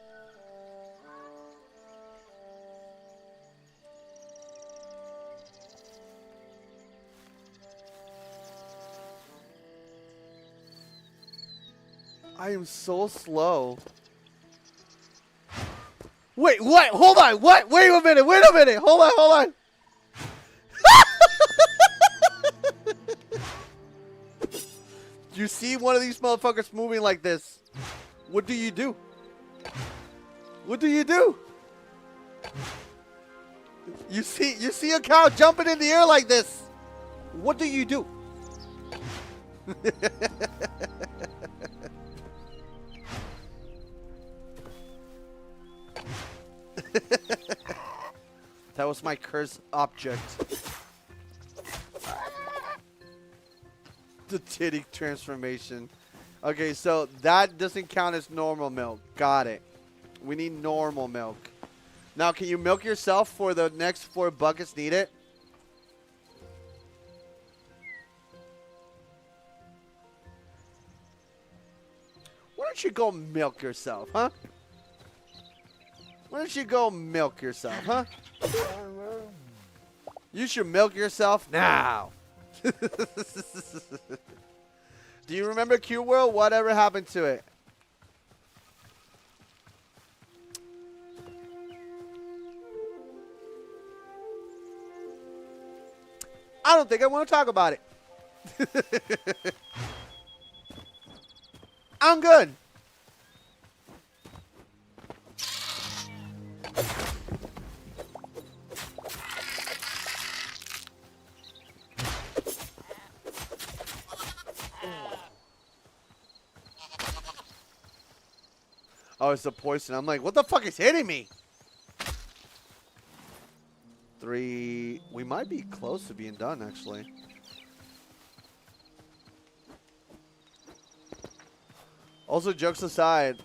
I am so slow. Wait, what? Hold on. What? Wait a minute. Wait a minute. Hold on. Hold on. You see one of these motherfuckers moving like this. What do you do? What do you do? You see a cow jumping in the air like this. What do you do? That was my cursed object. The titty transformation. Okay, so that doesn't count as normal milk. Got it. We need normal milk. Now, can you milk yourself for the next 4 buckets needed? Why don't you go milk yourself, huh? Why don't you go milk yourself, huh? You should milk yourself now. Do you remember Q World? Whatever happened to it? I don't think I want to talk about it. I'm good. Oh, it's the poison. I'm like, what the fuck is hitting me? 3. We might be close to being done, actually. Also, jokes aside,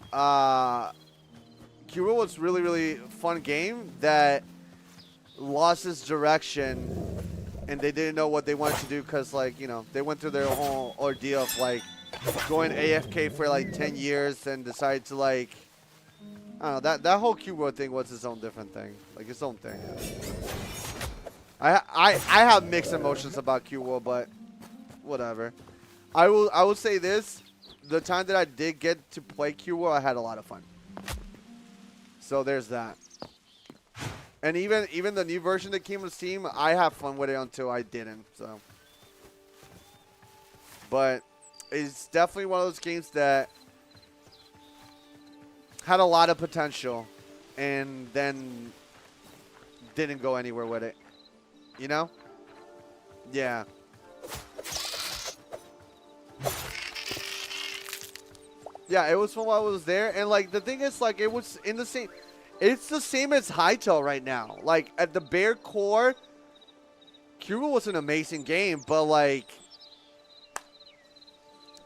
Q was really, really fun game that lost its direction, and they didn't know what they wanted to do because, like, you know, they went through their whole ordeal of, like, going AFK for, like, 10 years and decided to, like, I don't know, that whole Q World thing was its own different thing. Like, its own thing. I have mixed emotions about Q World, but whatever. I will say this. The time that I did get to play Q World, I had a lot of fun. So there's that. And even the new version that came on Steam, I have fun with it until I didn't. So, but it's definitely one of those games that had a lot of potential and then didn't go anywhere with it. You know? Yeah. Yeah, it was fun while I was there. And, like, the thing is, like, it was in the same... It's the same as Hytale right now. Like, at the bare core, Cuba was an amazing game, but, like,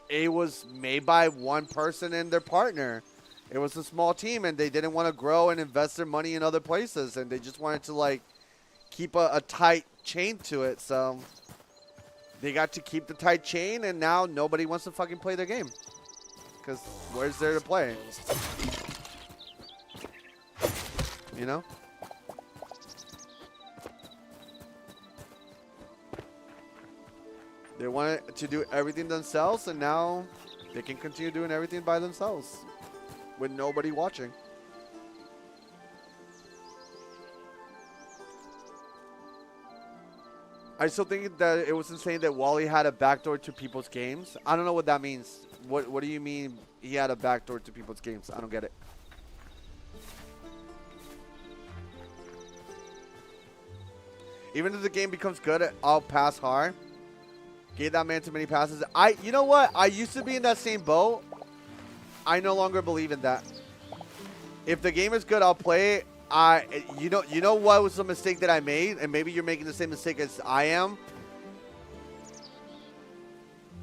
it was made by one person and their partner. It was a small team, and they didn't want to grow and invest their money in other places, and they just wanted to, like, keep a tight chain to it. So they got to keep the tight chain, and now nobody wants to fucking play their game. Because where's there to play? You know? They wanted to do everything themselves, and now they can continue doing everything by themselves with nobody watching. I still think that it was insane that Wally had a backdoor to people's games. I don't know what that means. What do you mean he had a backdoor to people's games? I don't get it. Even if the game becomes good, I'll pass hard. Gave that man too many passes. You know what? I used to be in that same boat. I no longer believe in that. If the game is good, I'll play it. You know what was the mistake that I made, and maybe you're making the same mistake as I am.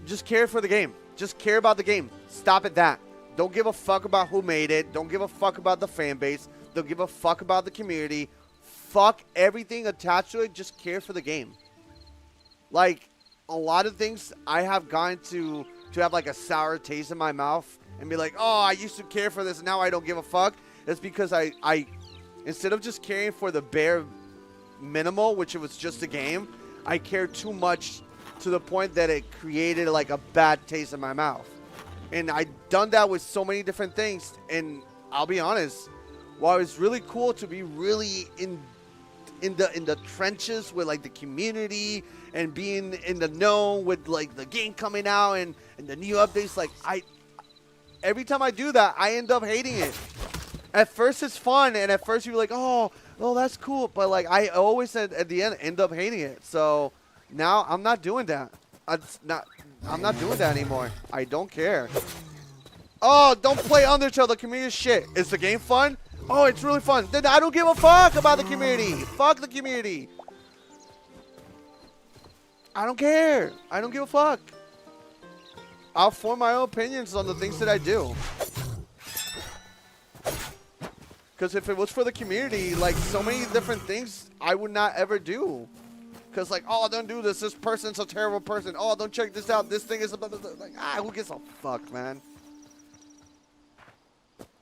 Just care for the game. Just care about the game. Stop at that. Don't give a fuck about who made it. Don't give a fuck about the fan base. Don't give a fuck about the community. Fuck everything attached to it. Just care for the game. Like, a lot of things I have gotten to have like a sour taste in my mouth and be like, oh, I used to care for this, and now I don't give a fuck. It's because I instead of just caring for the bare minimal, which it was just a game, I cared too much to the point that it created like a bad taste in my mouth. And I've done that with so many different things. And I'll be honest, while it's really cool to be really in the trenches with like the community and being in the know with like the game coming out and the new updates, like every time I do that, I end up hating it. At first it's fun, and at first you're like, oh, that's cool, but like I always at the end up hating it. So now I'm not doing that. I'm not doing that anymore. I don't care. Oh, don't play Undertale. The community is shit. Is the game fun? Oh, it's really fun. Then I don't give a fuck about the community. Fuck the community. I don't care. I don't give a fuck. I'll form my own opinions on the things that I do. Because if it was for the community, like so many different things I would not ever do. Because like, oh, don't do this. This person's a terrible person. Oh, don't check this out. This thing is like, who gives a fuck, man?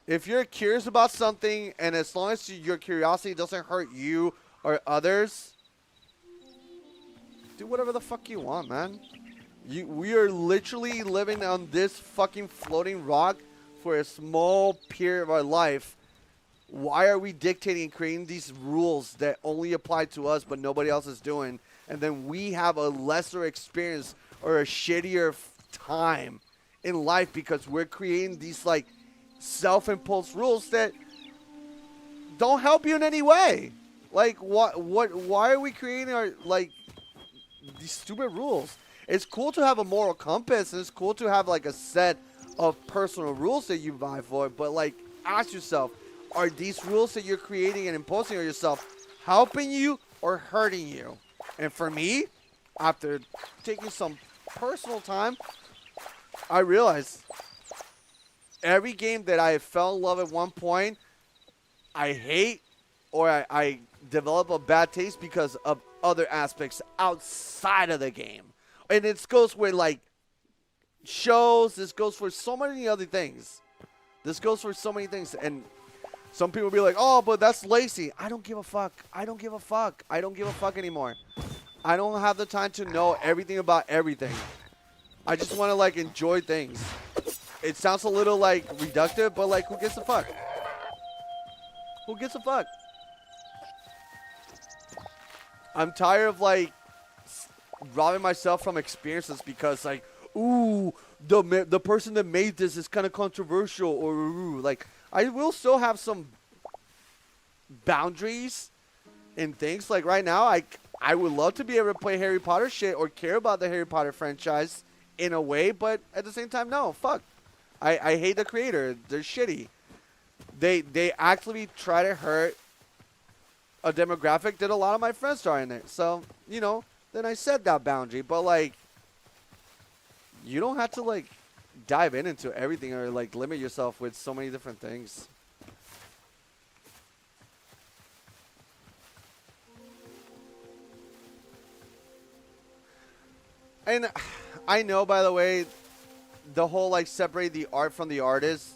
If you're curious about something, and as long as your curiosity doesn't hurt you or others, do whatever the fuck you want, man. We are literally living on this fucking floating rock for a small period of our life. Why are we dictating and creating these rules that only apply to us but nobody else is doing? And then we have a lesser experience or a shittier time in life because we're creating these like self-imposed rules that don't help you in any way. Like why are we creating our like these stupid rules? It's cool to have a moral compass, and it's cool to have like a set of personal rules that you vibe for, but like ask yourself, are these rules that you're creating and imposing on yourself helping you or hurting you? And for me, after taking some personal time, I realized every game that I fell in love at one point, I hate or I develop a bad taste because of other aspects outside of the game. And this goes with like shows. This goes for so many other things. This goes for so many things. And some people be like, oh, but that's lazy. I don't give a fuck. I don't give a fuck. I don't give a fuck anymore. I don't have the time to know everything about everything. I just want to like enjoy things. It sounds a little like reductive, but like who gives a fuck? Who gives a fuck? I'm tired of like robbing myself from experiences because like, ooh, the person that made this is kind of controversial, or ooh, like I will still have some boundaries and things. Like right now, I would love to be able to play Harry Potter shit or care about the Harry Potter franchise in a way, but at the same time, no, fuck. I hate the creator. They're shitty. They actually try to hurt a demographic that a lot of my friends are in it. So, you know, then I set that boundary. But, like, you don't have to, like, dive into everything or, like, limit yourself with so many different things. And I know, by the way, the whole, like, separate the art from the artist,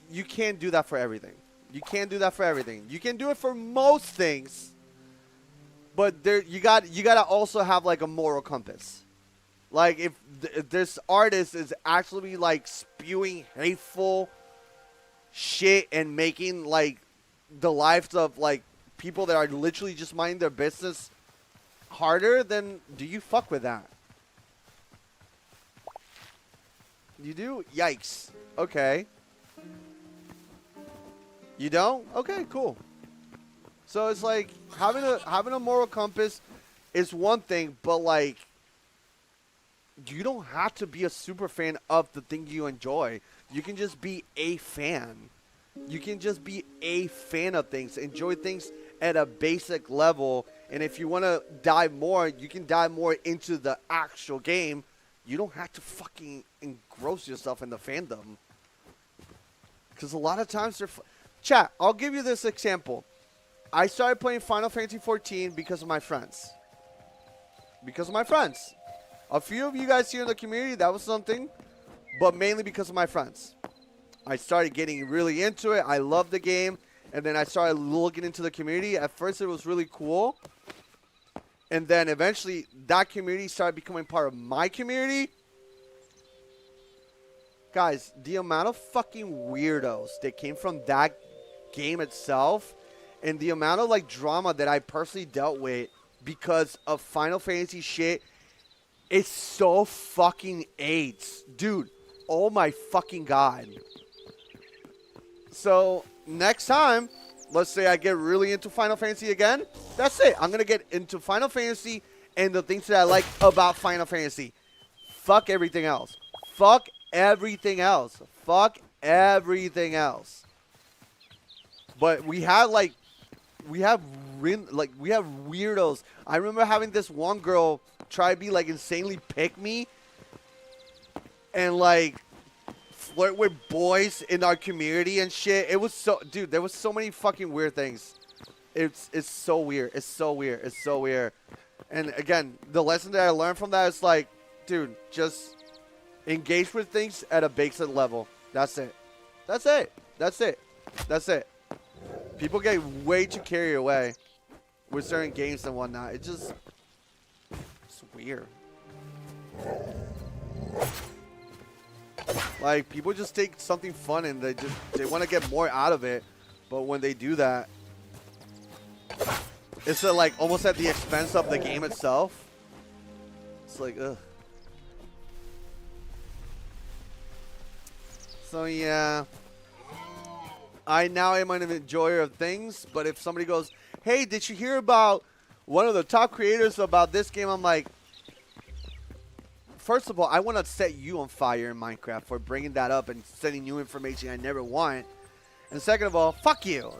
you can't do that for everything. You can't do that for everything. You can do it for most things, but there you gotta also have like a moral compass. Like if this artist is actually like spewing hateful shit and making like the lives of like people that are literally just minding their business harder, then do you fuck with that? You do? Yikes. Okay. You don't? Okay, cool. So it's like having a moral compass is one thing, but like you don't have to be a super fan of the thing you enjoy. You can just be a fan. You can just be a fan of things, enjoy things at a basic level, and if you want to dive more, you can dive more into the actual game. You don't have to fucking engross yourself in the fandom. Because a lot of times they're... Chat, I'll give you this example. I started playing Final Fantasy XIV because of my friends. Because of my friends. A few of you guys here in the community, that was something. But mainly because of my friends. I started getting really into it. I loved the game. And then I started looking into the community. At first, it was really cool. And then eventually, that community started becoming part of my community. Guys, the amount of fucking weirdos that came from that game itself and the amount of like drama that I personally dealt with because of Final Fantasy shit, it's so fucking AIDS. Dude, oh my fucking god. So, next time, let's say I get really into Final Fantasy again, that's it. I'm going to get into Final Fantasy and the things that I like about Final Fantasy. Fuck everything else. Fuck everything else. Fuck everything else. But we have weirdos. I remember having this one girl try to be like insanely pick me and like flirt with boys in our community and shit. It was so, dude, there was so many fucking weird things. It's so weird. It's so weird. It's so weird. And again, the lesson that I learned from that is like, dude, just engage with things at a basic level. That's it. That's it. That's it. That's it. People get way too carried away with certain games and whatnot. It's weird. Like, people just take something fun and they want to get more out of it. But when they do that, it's like almost at the expense of the game itself. It's like, ugh. So yeah, I now am an enjoyer of things. But if somebody goes, hey, did you hear about one of the top creators about this game? I'm like, first of all, I want to set you on fire in Minecraft for bringing that up and sending you information I never want. And second of all, fuck you.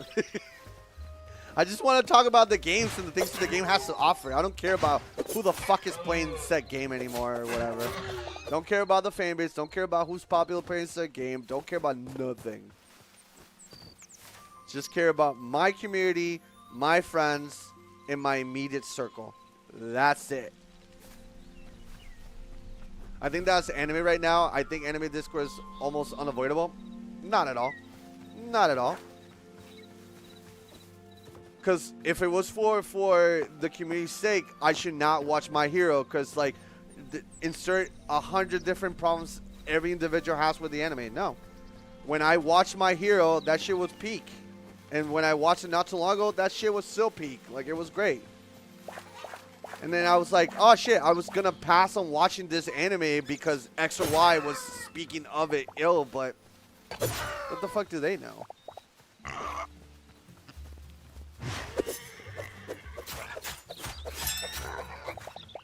I just want to talk about the games and the things that the game has to offer. I don't care about who the fuck is playing said game anymore or whatever. Don't care about the fan base. Don't care about who's popular playing said game. Don't care about nothing. Just care about my community, my friends, and my immediate circle. That's it. I think that's anime right now. I think anime Discord is almost unavoidable. Not at all. Not at all. Because if it was for the community's sake, I should not watch My Hero. Because, like, insert 100 different problems every individual has with the anime. No. When I watched My Hero, that shit was peak. And when I watched it not too long ago, that shit was still peak. Like, it was great. And then I was like, oh, shit, I was going to pass on watching this anime because X or Y was speaking of it ill. But what the fuck do they know?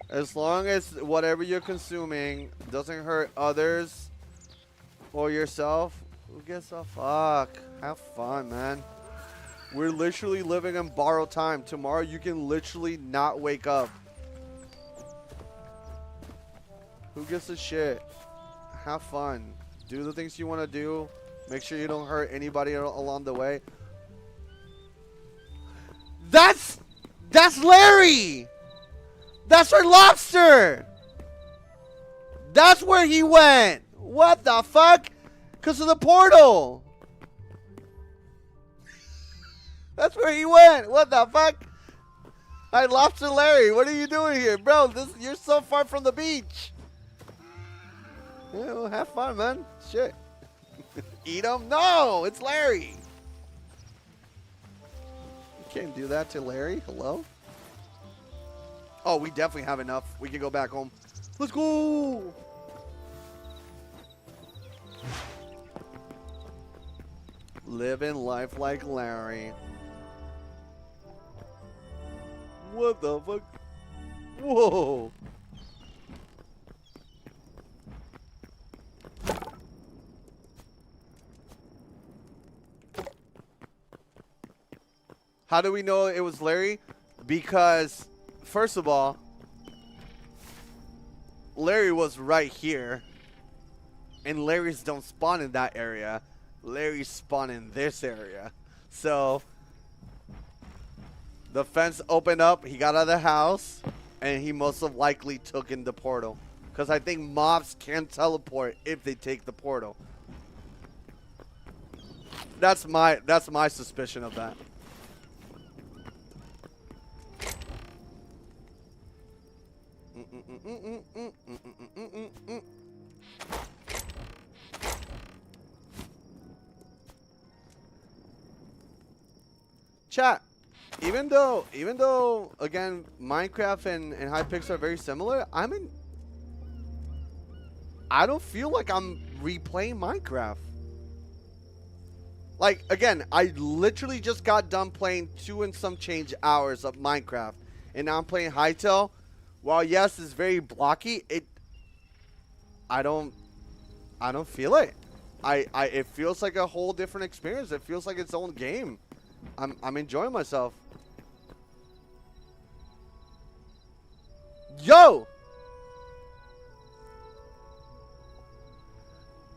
As long as whatever you're consuming doesn't hurt others or yourself, who gives a fuck? Have fun, man. We're literally living in borrowed time. Tomorrow you can literally not wake up. Who gives a shit? Have fun. Do the things you want to do. Make sure you don't hurt anybody along the way. That's Larry! That's our lobster! That's where he went! What the fuck? Because of the portal! That's where he went! What the fuck? Alright, Lobster Larry, what are you doing here? Bro, you're so far from the beach! Yeah, well, have fun, man. Shit. Eat him? No! It's Larry! You can't do that to Larry. Hello? Oh, we definitely have enough. We can go back home. Let's go! Living life like Larry. What the fuck? Whoa! How do we know it was Larry? Because, first of all, Larry was right here. And Larrys don't spawn in that area. Larrys spawn in this area. So, the fence opened up. He got out of the house. And he most likely took in the portal. Because I think mobs can teleport if they take the portal. That's my suspicion of that. Chat. Even though again Minecraft and Hypixel are very similar, I don't feel like I'm replaying Minecraft. Like again, I literally just got done playing 2 and some change hours of Minecraft, and now I'm playing Hytale. While yes, it's very blocky, I don't feel it. It feels like a whole different experience. It feels like its own game. I'm enjoying myself. Yo!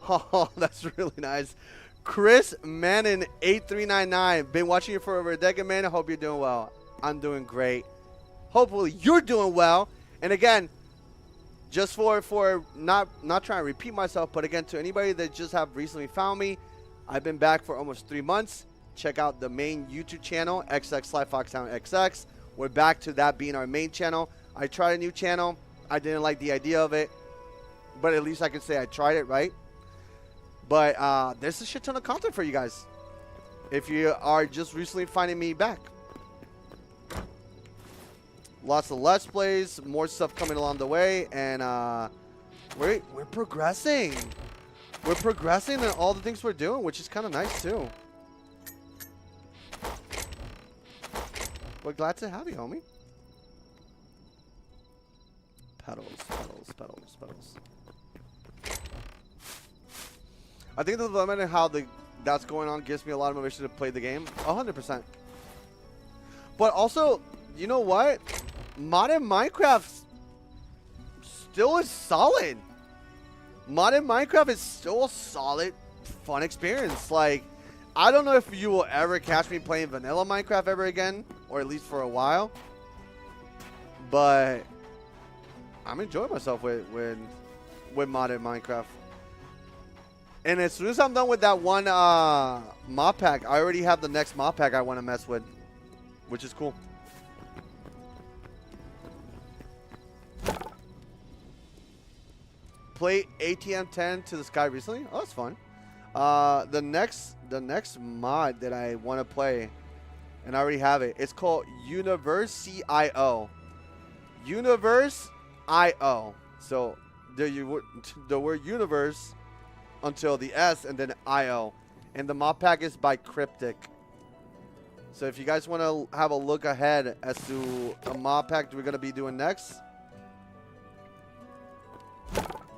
Oh, that's really nice. Chris Mannon 8399. Been watching you for over a decade, man. I hope you're doing well. I'm doing great. Hopefully you're doing well. And again, just for not trying to repeat myself, but again, to anybody that just have recently found me, I've been back for almost 3 months. Check out the main YouTube channel, xXSlyFoxHoundXx. We're back to that being our main channel. I tried a new channel. I didn't like the idea of it, but at least I can say I tried it, right? But there's a shit ton of content for you guys if you are just recently finding me back. Lots of Let's Plays, more stuff coming along the way, and we're progressing. We're progressing in all the things we're doing, which is kind of nice too. We're glad to have you, homie. Pedals, pedals, pedals, pedals. I think the development and how that's going on gives me a lot of motivation to play the game. 100%. But also, you know what? Modern Minecraft still is solid. Modern Minecraft is still a solid, fun experience. Like, I don't know if you will ever catch me playing vanilla Minecraft ever again, or at least for a while. But I'm enjoying myself with modern Minecraft. And as soon as I'm done with that one mod pack, I already have the next mod pack I want to mess with, which is cool. Play ATM 10 to the sky recently. Oh, that's fun. The next mod that I want to play, and I already have it. It's called Universe.io. Universe.io. So the word universe until the S and then IO. And the mod pack is by Cryptic. So if you guys want to have a look ahead as to a mod pack we're going to be doing next,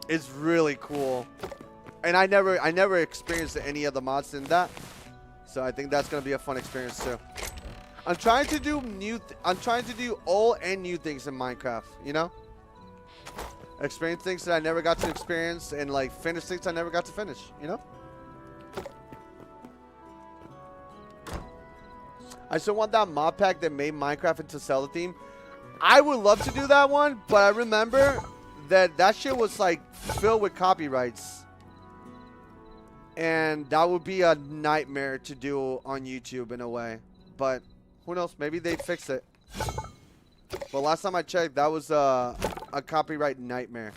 it's really cool. And I never experienced any of the mods in that. So I think that's going to be a fun experience too. I'm trying to do old and new things in Minecraft, you know? Experience things that I never got to experience, and like finish things I never got to finish, you know? I still want that mod pack that made Minecraft into Zelda theme. I would love to do that one, but I remember that shit was like filled with copyrights. And that would be a nightmare to do on YouTube in a way. But who knows? Maybe they fix it. But last time I checked, that was a copyright nightmare.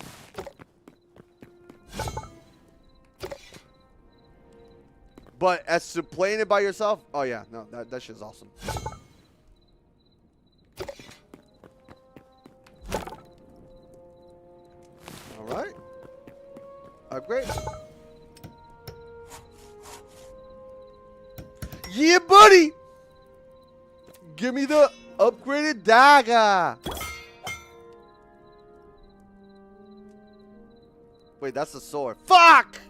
But as to playing it by yourself, oh yeah, no, that shit's awesome. All right. Upgrade. Yeah, buddy. Give me the upgraded dagger. Wait, that's a sword. Fuck!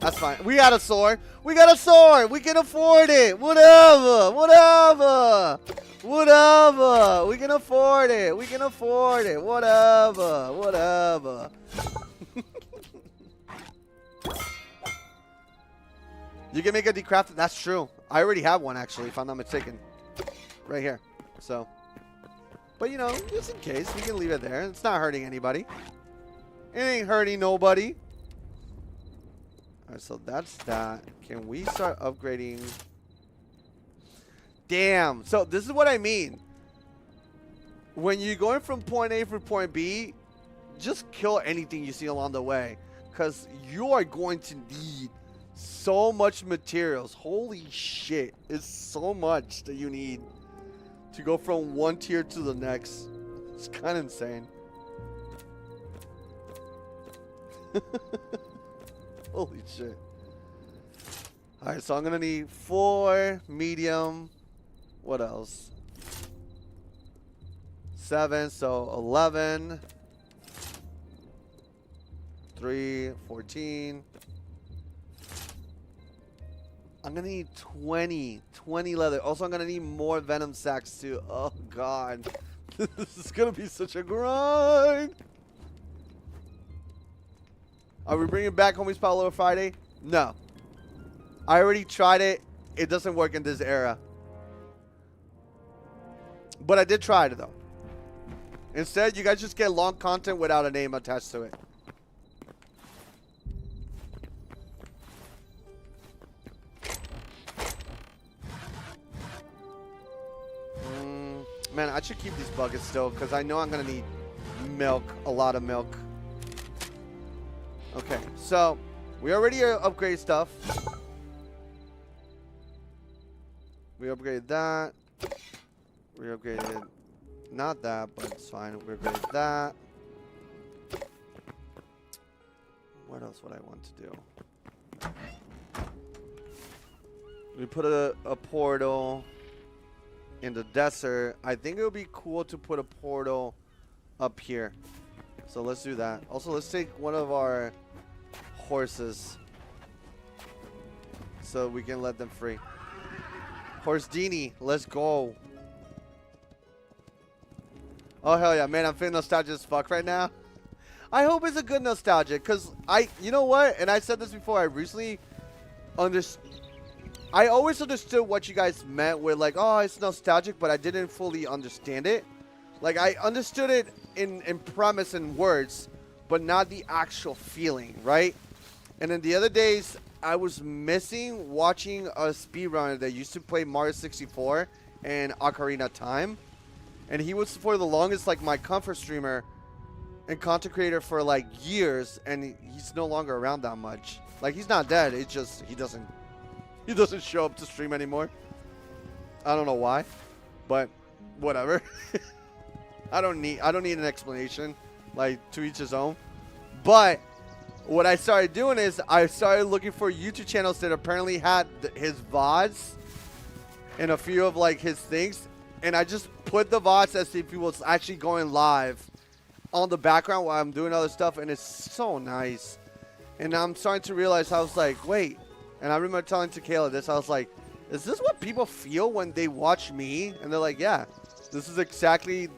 That's fine. We got a sword. We got a sword. We can afford it. Whatever. Whatever. Whatever. We can afford it. We can afford it. Whatever. Whatever. You can make a decrafted. That's true. I already have one, actually, if I'm not mistaken. Right here. So. But, you know, just in case, we can leave it there. It's not hurting anybody. It ain't hurting nobody. Alright, so that's that. Can we start upgrading? Damn. So, this is what I mean. When you're going from point A to point B, just kill anything you see along the way. Because you are going to need so much materials. Holy shit. It's so much that you need to go from one tier to the next. It's kind of insane. Holy shit. Alright, so I'm going to need 4 medium. What else? 7, so 11. 3, 14. I'm going to need 20 leather. Also, I'm going to need more venom sacks too. Oh, God. This is going to be such a grind. Are we bringing back Homies Power Friday? No. I already tried it. It doesn't work in this era. But I did try it, though. Instead, you guys just get long content without a name attached to it. Man, I should keep these buckets still, because I know I'm going to need milk. A lot of milk. Okay, so we already upgraded stuff. We upgraded that. We upgraded not that, but it's fine. We upgraded that. What else would I want to do? We put a portal in the desert. I think it would be cool to put a portal up here. So let's do that. Also, let's take one of our horses so we can let them free. Horse Dini, let's go. Oh, hell yeah, man. I'm feeling nostalgic as fuck right now. I hope it's a good nostalgia, because you know what? And I said this before, I recently I always understood what you guys meant with like, oh, it's nostalgic, but I didn't fully understand it. Like, I understood it in premise and words, but not the actual feeling, right? And then the other days, I was missing watching a speedrunner that used to play Mario 64 and Ocarina of Time. And he was, for the longest, like, my comfort streamer and content creator for, like, years. And he's no longer around that much. Like, he's not dead. It's just, he doesn't show up to stream anymore. I don't know why, but whatever. I don't need an explanation. Like, to each his own. But what I started doing is I started looking for YouTube channels that apparently had his VODs and a few of like his things, and I just put the VODs as if he was actually going live on the background while I'm doing other stuff, and it's so nice. And I'm starting to realize, I was like, wait. And I remember telling to Kayla this, I was like, is this what people feel when they watch me? And they're like, yeah, this is exactly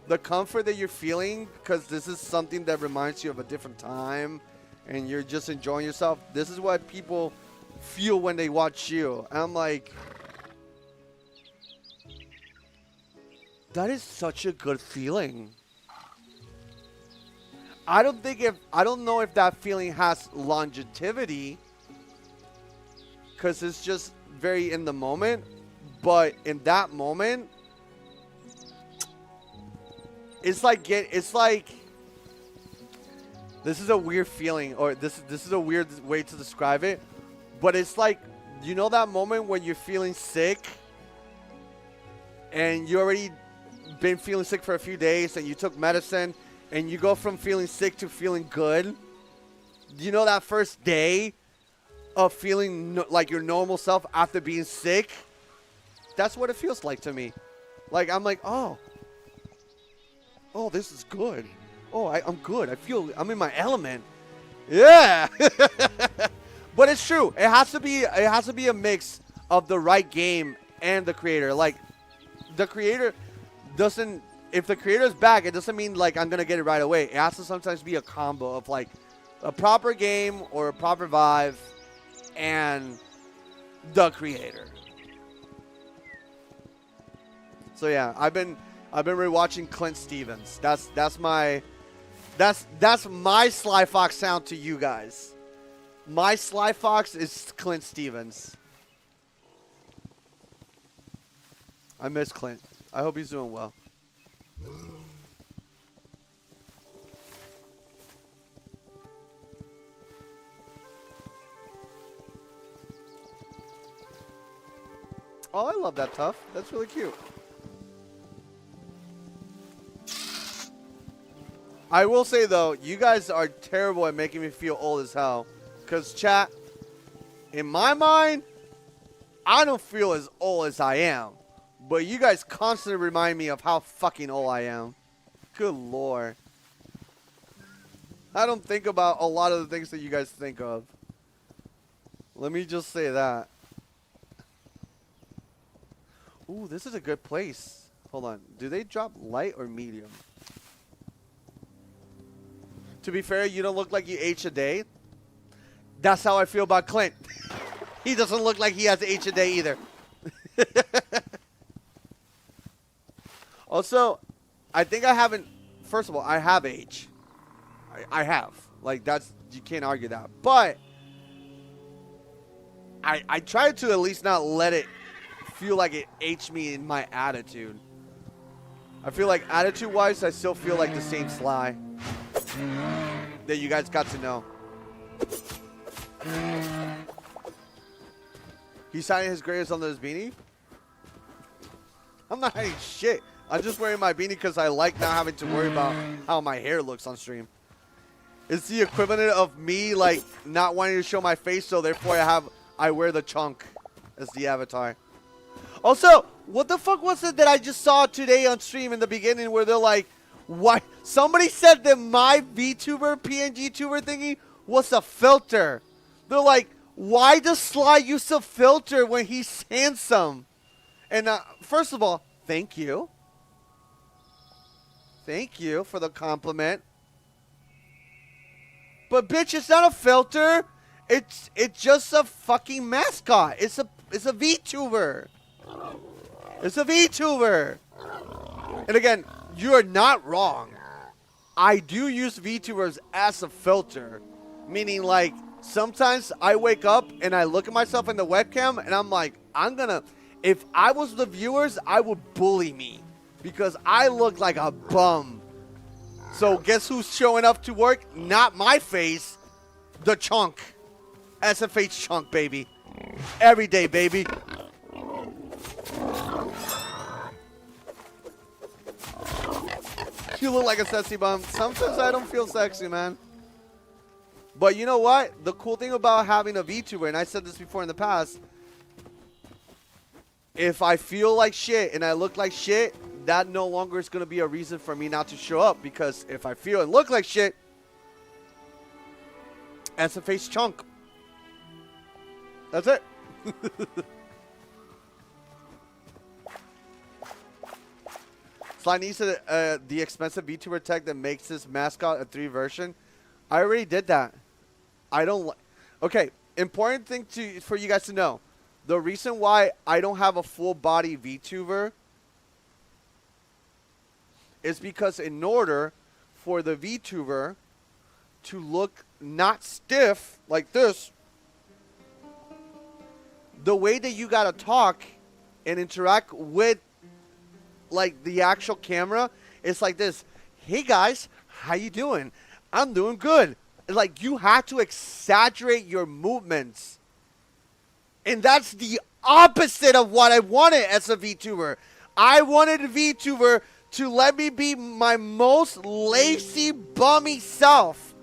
the comfort that you're feeling, because this is something that reminds you of a different time and you're just enjoying yourself. This is what people feel when they watch you. And I'm like, that is such a good feeling. I don't know if that feeling has longevity, because it's just very in the moment. But in that moment, it's like this is a weird feeling, or this is a weird way to describe it, but it's like, you know that moment when you're feeling sick and you already been feeling sick for a few days and you took medicine and you go from feeling sick to feeling good? You know that first day of feeling like your normal self after being sick? That's what it feels like to me. Like, I'm like, oh, this is good. Oh, I'm good. I'm in my element. Yeah. But it's true. It has to be a mix of the right game and the creator. Like, the creator doesn't, if the creator is back, it doesn't mean like I'm going to get it right away. It has to sometimes be a combo of like a proper game or a proper vibe and the creator. So yeah, I've been rewatching Clint Stevens. That's my Sly Fox sound to you guys. My Sly Fox is Clint Stevens. I miss Clint. I hope he's doing well. Oh, I love that Tough. That's really cute. I will say, though, you guys are terrible at making me feel old as hell. Because, chat, in my mind, I don't feel as old as I am. But you guys constantly remind me of how fucking old I am. Good lord. I don't think about a lot of the things that you guys think of. Let me just say that. Ooh, this is a good place. Hold on. Do they drop light or medium? To be fair, you don't look like you ate a day. That's how I feel about Clint. He doesn't look like he has ate a day either. Also, I think I haven't. First of all, I have age. I have. Like, that's, you can't argue that. But I try to at least not let it feel like it aged me in my attitude. I feel like attitude-wise, I still feel like the same Sly that you guys got to know. He's hiding his gray hairs under his beanie? I'm not hiding shit. I'm just wearing my beanie because I like not having to worry about how my hair looks on stream. It's the equivalent of me, like, not wanting to show my face, so therefore I wear the chunk as the avatar. Also, what the fuck was it that I just saw today on stream in the beginning where they're like, why? Somebody said that my VTuber, PNG tuber thingy was a filter. They're like, why does Sly use a filter when he's handsome? And first of all, thank you. Thank you for the compliment. But bitch, it's not a filter. It's just a fucking mascot. It's a VTuber. It's a VTuber. And again, you are not wrong. I do use VTubers as a filter. Meaning, like, sometimes I wake up and I look at myself in the webcam and I'm like, if I was the viewers, I would bully me. Because I look like a bum. So guess who's showing up to work? Not my face. The chunk. SFH chunk, baby. Every day, baby. You look like a sexy bum. Sometimes I don't feel sexy, man. But you know what? The cool thing about having a VTuber, and I said this before in the past, if I feel like shit and I look like shit, that no longer is going to be a reason for me not to show up. Because if I feel and look like shit, SFH chunk. That's it. Sly needs the expensive VTuber tech that makes this mascot a 3 version. I already did that. I don't like. Okay, important thing for you guys to know. The reason why I don't have a full body VTuber is because in order for the VTuber to look not stiff like this, the way that you gotta talk and interact with like the actual camera is like this. Hey guys, how you doing? I'm doing good. Like, you have to exaggerate your movements. And that's the opposite of what I wanted as a VTuber. I wanted a VTuber to let me be my most lazy, bummy self.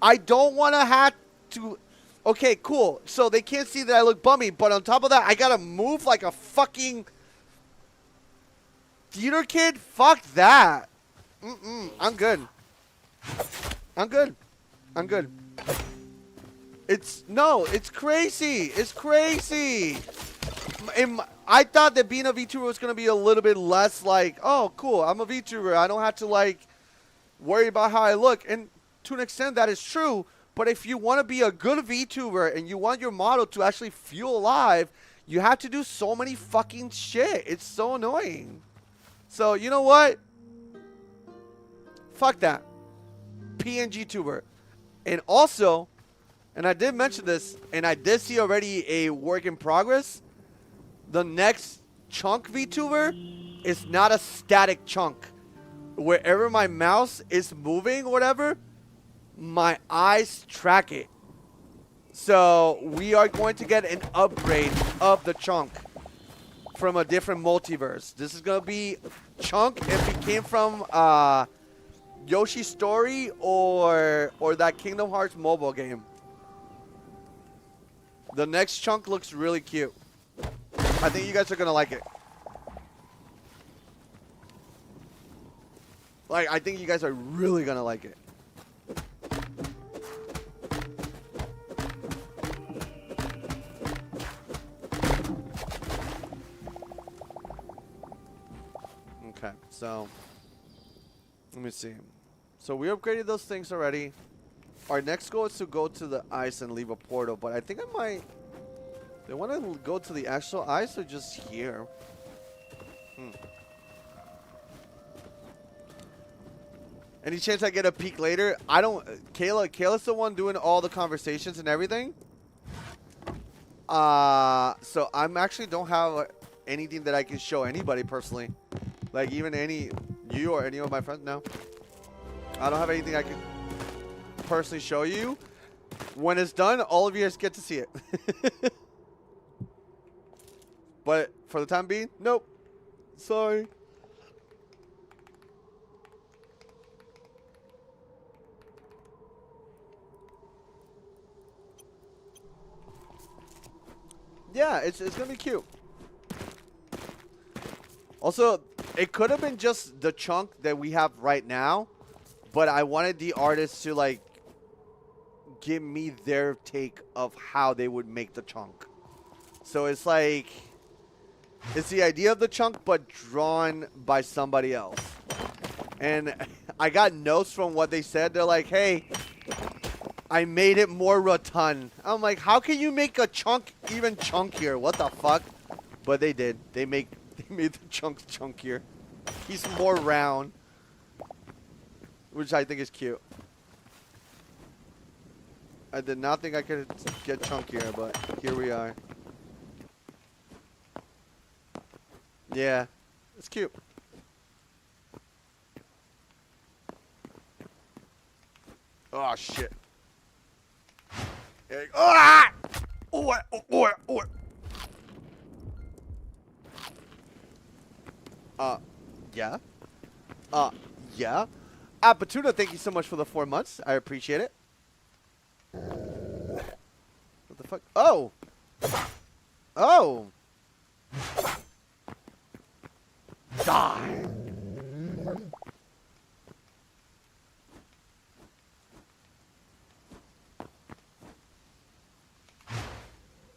I don't want to have to... Okay, cool. So they can't see that I look bummy, but on top of that, I gotta move like a fucking theater kid? Fuck that. I'm good. I'm good. I'm good. It's crazy. It's crazy. I thought that being a VTuber was going to be a little bit less like, oh, cool, I'm a VTuber. I don't have to, like, worry about how I look. And to an extent, that is true. But if you want to be a good VTuber and you want your model to actually feel alive, you have to do so many fucking shit. It's so annoying. So, you know what? Fuck that. PNG tuber. And also, and I did mention this, and I did see already a work in progress. The next chunk VTuber is not a static chunk. Wherever my mouse is moving or whatever, my eyes track it. So we are going to get an upgrade of the chunk. from a different multiverse. This is gonna be Chunk if he came from Yoshi's Story or that Kingdom Hearts mobile game. The next Chunk looks really cute. I think you guys are gonna like it. Like, I think you guys are really gonna like it. Okay, so let me see. So we upgraded those things already. Our next goal is to go to the ice and leave a portal, but I think I might. They want to go to the actual ice or just here? Any chance I get a peek later? I don't. Kayla's the one doing all the conversations and everything. So I'm actually don't have anything that I can show anybody personally. Like even you or any of my friends. No. I don't have anything I can personally show you. When it's done, all of you guys get to see it. But for the time being, nope. Sorry. Yeah, it's gonna be cute. Also, it could have been just the chunk that we have right now, but I wanted the artists to like give me their take of how they would make the chunk. So it's like it's the idea of the chunk but drawn by somebody else. And I got notes from what they said. They're like, "Hey, I made it more rotund." I'm like, how can you make a chunk even chunkier? What the fuck? But they did. They made the chunks chunkier. He's more round, which I think is cute. I did not think I could get chunkier, but here we are. Yeah, it's cute. Oh shit. Ah! Oh, oh, oh. Yeah. Yeah. Patuna, thank you so much for the 4 months. I appreciate it. What the fuck? Oh. Oh. Die.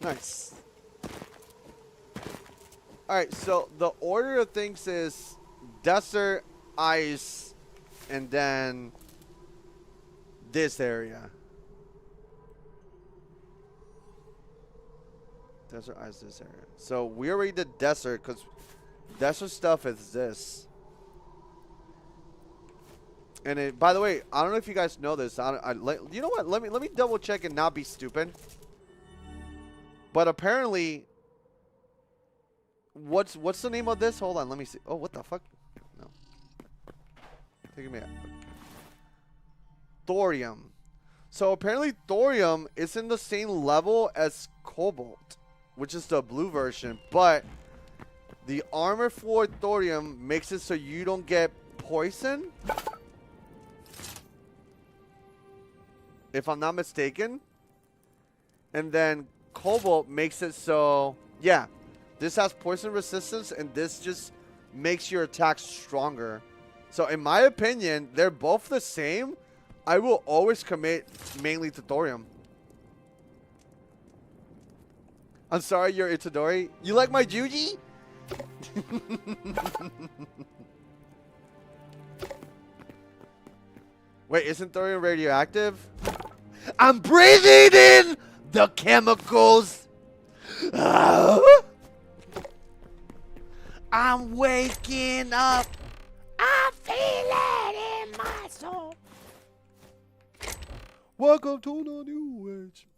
Nice. Alright, so the order of things is desert, ice, and then this area. Desert, ice, this area. So we already did desert because desert stuff is this. And it, by the way, I don't know if you guys know this. You know what? Let me double check and not be stupid. But apparently, what's the name of this? Hold on, let me see. Oh, what the fuck? No. Take me out. Thorium. So apparently thorium is in the same level as cobalt, which is the blue version. But the armor for thorium makes it so you don't get poison. If I'm not mistaken. And then cobalt makes it so, yeah, this has poison resistance and this just makes your attack stronger. So in my opinion, they're both the same. I will always commit mainly to thorium. I'm sorry, you're Itadori. You like my Juji? Wait, isn't thorium radioactive? I'm breathing in the chemicals. I'm waking up. I feel it in my soul. Welcome to the new age.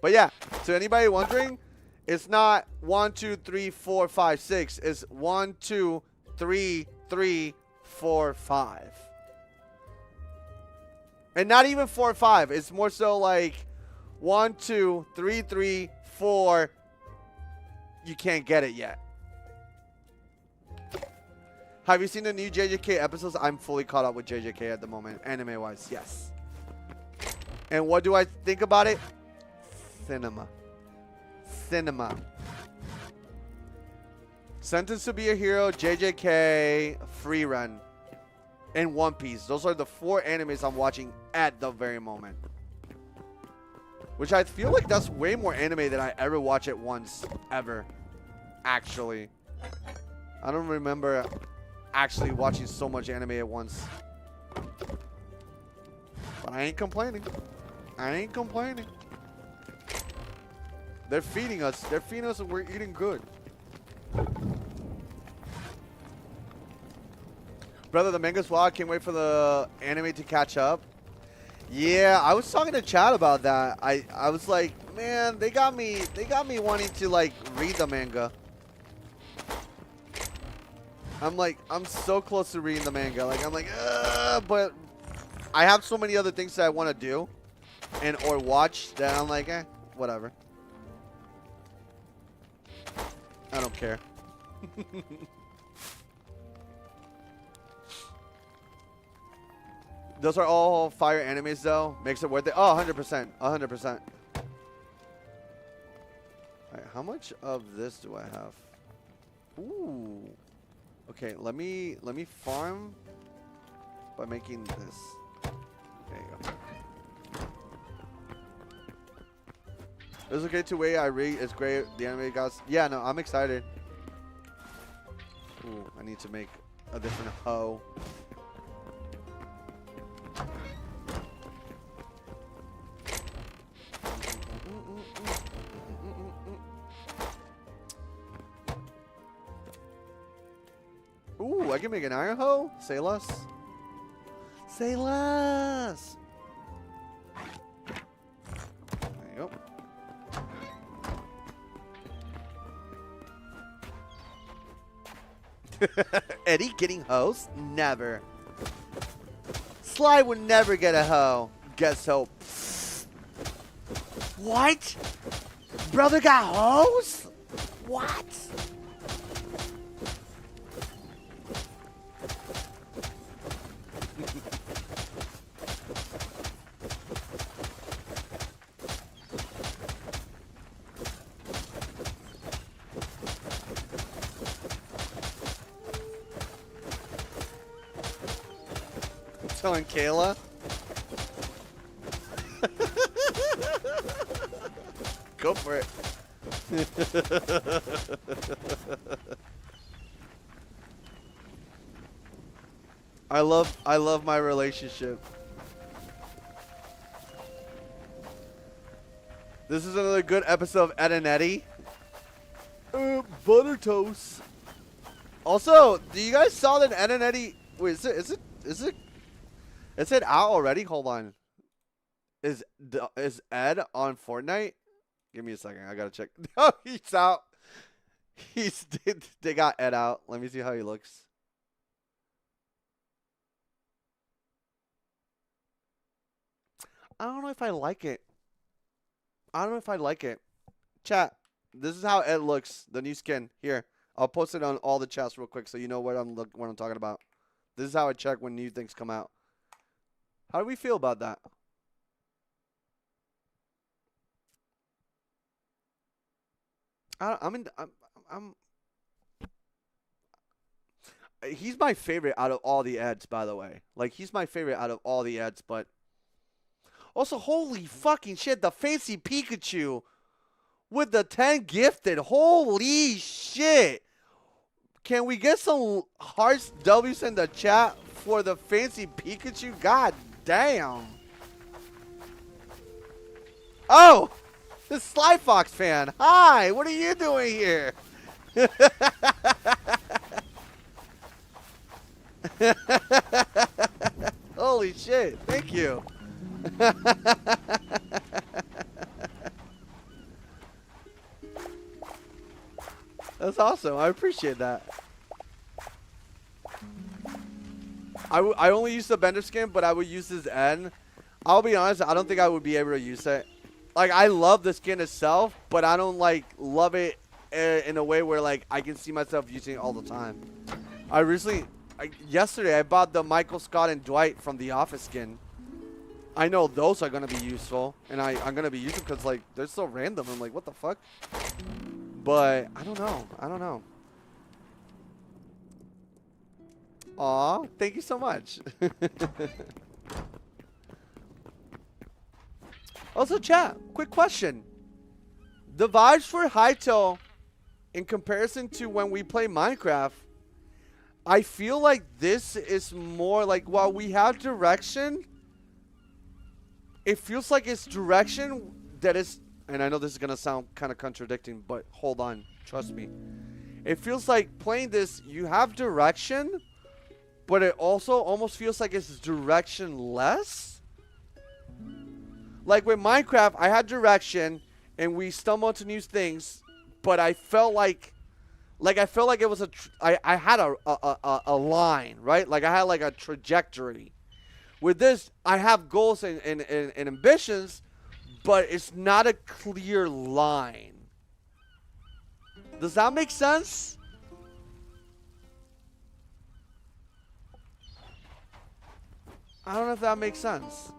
But yeah, so anybody wondering, it's not 1, 2, 3, 4, 5, 6. It's 1, 2, 3, 3, 4, 5. And not even 4, 5. It's more so like 1, 2, 3, 3, 4, you can't get it yet. Have you seen the new JJK episodes? I'm fully caught up with JJK at the moment, anime-wise. Yes. And what do I think about it? Cinema. Cinema. Sentenced to be a Hero, JJK, Free Run, and One Piece. Those are the 4 animes I'm watching at the very moment. Which I feel like that's way more anime than I ever watch at once, ever. Actually. I don't remember actually watching so much anime at once. But I ain't complaining. I ain't complaining. They're feeding us. They're feeding us and we're eating good. Brother, the manga's wild. I can't wait for the anime to catch up. Yeah, I was talking to Chad about that. I was like, man, they got me wanting to like read the manga. I'm like, I'm so close to reading the manga. Like, I'm like, but I have so many other things that I want to do and or watch that I'm like, whatever. I don't care. Those are all fire animes, though. Makes it worth it. Oh, 100%. 100%. All right, how much of this do I have? Ooh. Okay, let me farm by making this. There you go. It's okay to wait. I read. It's great. The anime guys. Yeah, no, I'm excited. Ooh, I need to make a different hoe. Ooh, I can make an iron hoe? Say less. Say less. There you go. Eddie getting hoes? Never. Sly would never get a hoe. Guess so. What? Brother got hoes? What? Telling Kayla. Go for it. I love my relationship. This is another good episode of Ed and Eddie. Butter toast. Also, do you guys saw that Ed and Eddie? Wait, is it out already? Hold on. Is Ed on Fortnite? Give me a second. I gotta check. No, he's out. They got Ed out. Let me see how he looks. I don't know if I like it. Chat. This is how Ed looks. The new skin. Here, I'll post it on all the chats real quick so you know what I'm talking about. This is how I check when new things come out. How do we feel about that? He's my favorite out of all the Eds, by the way. Like, he's my favorite out of all the Eds, but also, holy fucking shit, the fancy Pikachu with the 10 gifted. Holy shit. Can we get some hearts W's in the chat for the fancy Pikachu? God damn. Oh, the Sly Fox fan. Hi, what are you doing here? Holy shit, thank you. That's awesome. I appreciate that. I only use the Bender skin, but I would use his N. I'll be honest, I don't think I would be able to use it. Like, I love the skin itself, but I don't, like, love it in a way where like I can see myself using it all the time. Yesterday I bought the Michael Scott and Dwight from The Office skin. I know those are gonna be useful, and I'm gonna be using because like they're so random. I'm like, what the fuck? But I don't know. I don't know. Aw, thank you so much. Also, chat, quick question. The vibes for Hytale in comparison to when we play Minecraft, I feel like this is more like, while we have direction, it feels like it's direction that is, and I know this is going to sound kind of contradicting, but hold on, trust me. It feels like playing this, you have direction, but it also almost feels like it's directionless. Like with Minecraft, I had direction, and we stumbled into new things, but I felt like I felt like it was I had a line, right? Like I had like a trajectory. With this, I have goals and ambitions, but it's not a clear line. Does that make sense? I don't know if that makes sense.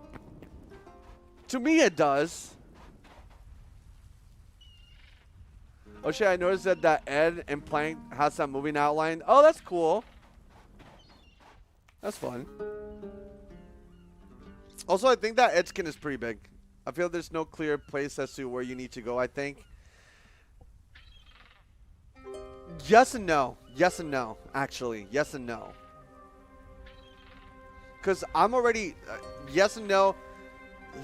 To me, it does. Oh shit, I noticed that Ed and Plank has that moving outline. Oh, that's cool. That's fun. Also, I think that Ed skin is pretty big. I feel there's no clear place as to where you need to go, I think. Yes and no. Yes and no, actually. Yes and no. Because I'm already... yes and no.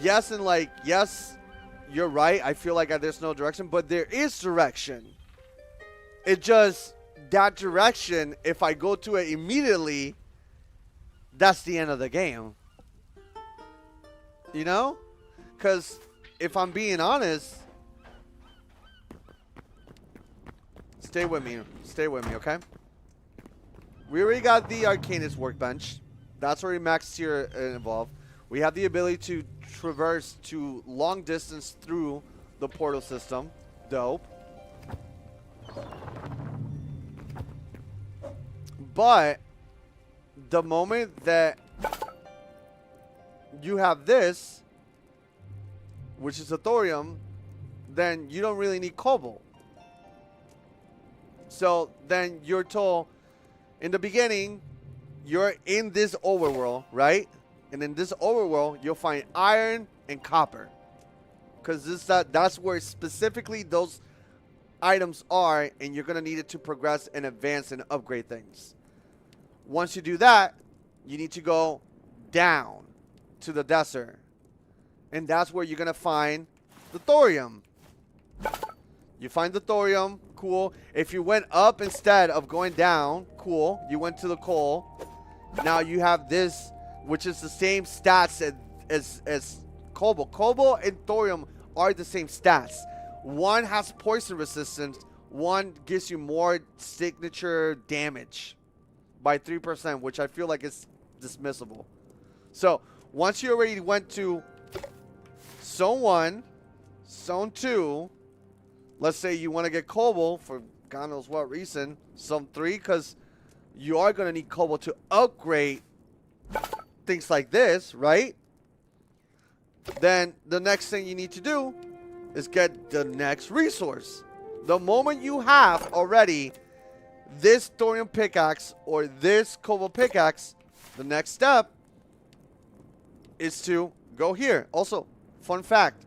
Yes and like, yes... You're right. I feel like there's no direction, but there is direction. It just, that direction, if I go to it immediately, that's the end of the game. You know? Because if I'm being honest, stay with me, okay? We already got the Arcanist workbench. That's already maxed here and involved. We have the ability to traverse to long distance through the portal system. Dope. But the moment that you have this, which is a thorium, then you don't really need cobalt. So then you're told in the beginning, you're in this overworld, right? And in this overworld, you'll find iron and copper. Because that's where specifically those items are, and you're going to need it to progress and advance and upgrade things. Once you do that, you need to go down to the desert. And that's where you're going to find the thorium. You find the thorium, cool. If you went up instead of going down, cool. You went to the coal. Now you have this, which is the same stats as cobalt. Cobalt and thorium are the same stats. One has poison resistance. One gives you more signature damage by 3%, which I feel like is dismissible. So once you already went to Zone 1, Zone 2, let's say you want to get cobalt for God knows what reason, Zone 3, because you are going to need cobalt to upgrade things like this, right? Then the next thing you need to do is get the next resource. The moment you have already this thorium pickaxe or this cobalt pickaxe, the next step is to go here. Also, fun fact,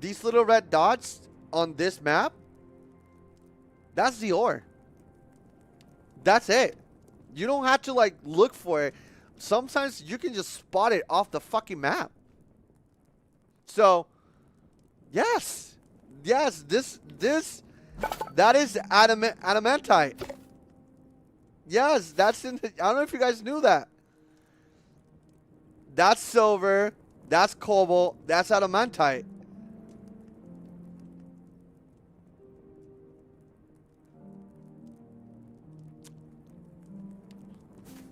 these little red dots on this map, that's the ore. That's it. You don't have to like look for it. Sometimes you can just spot it off the fucking map. So, yes, that is adamantite. Yes, that's in the, I don't know if you guys knew that. That's silver, that's cobalt, that's adamantite.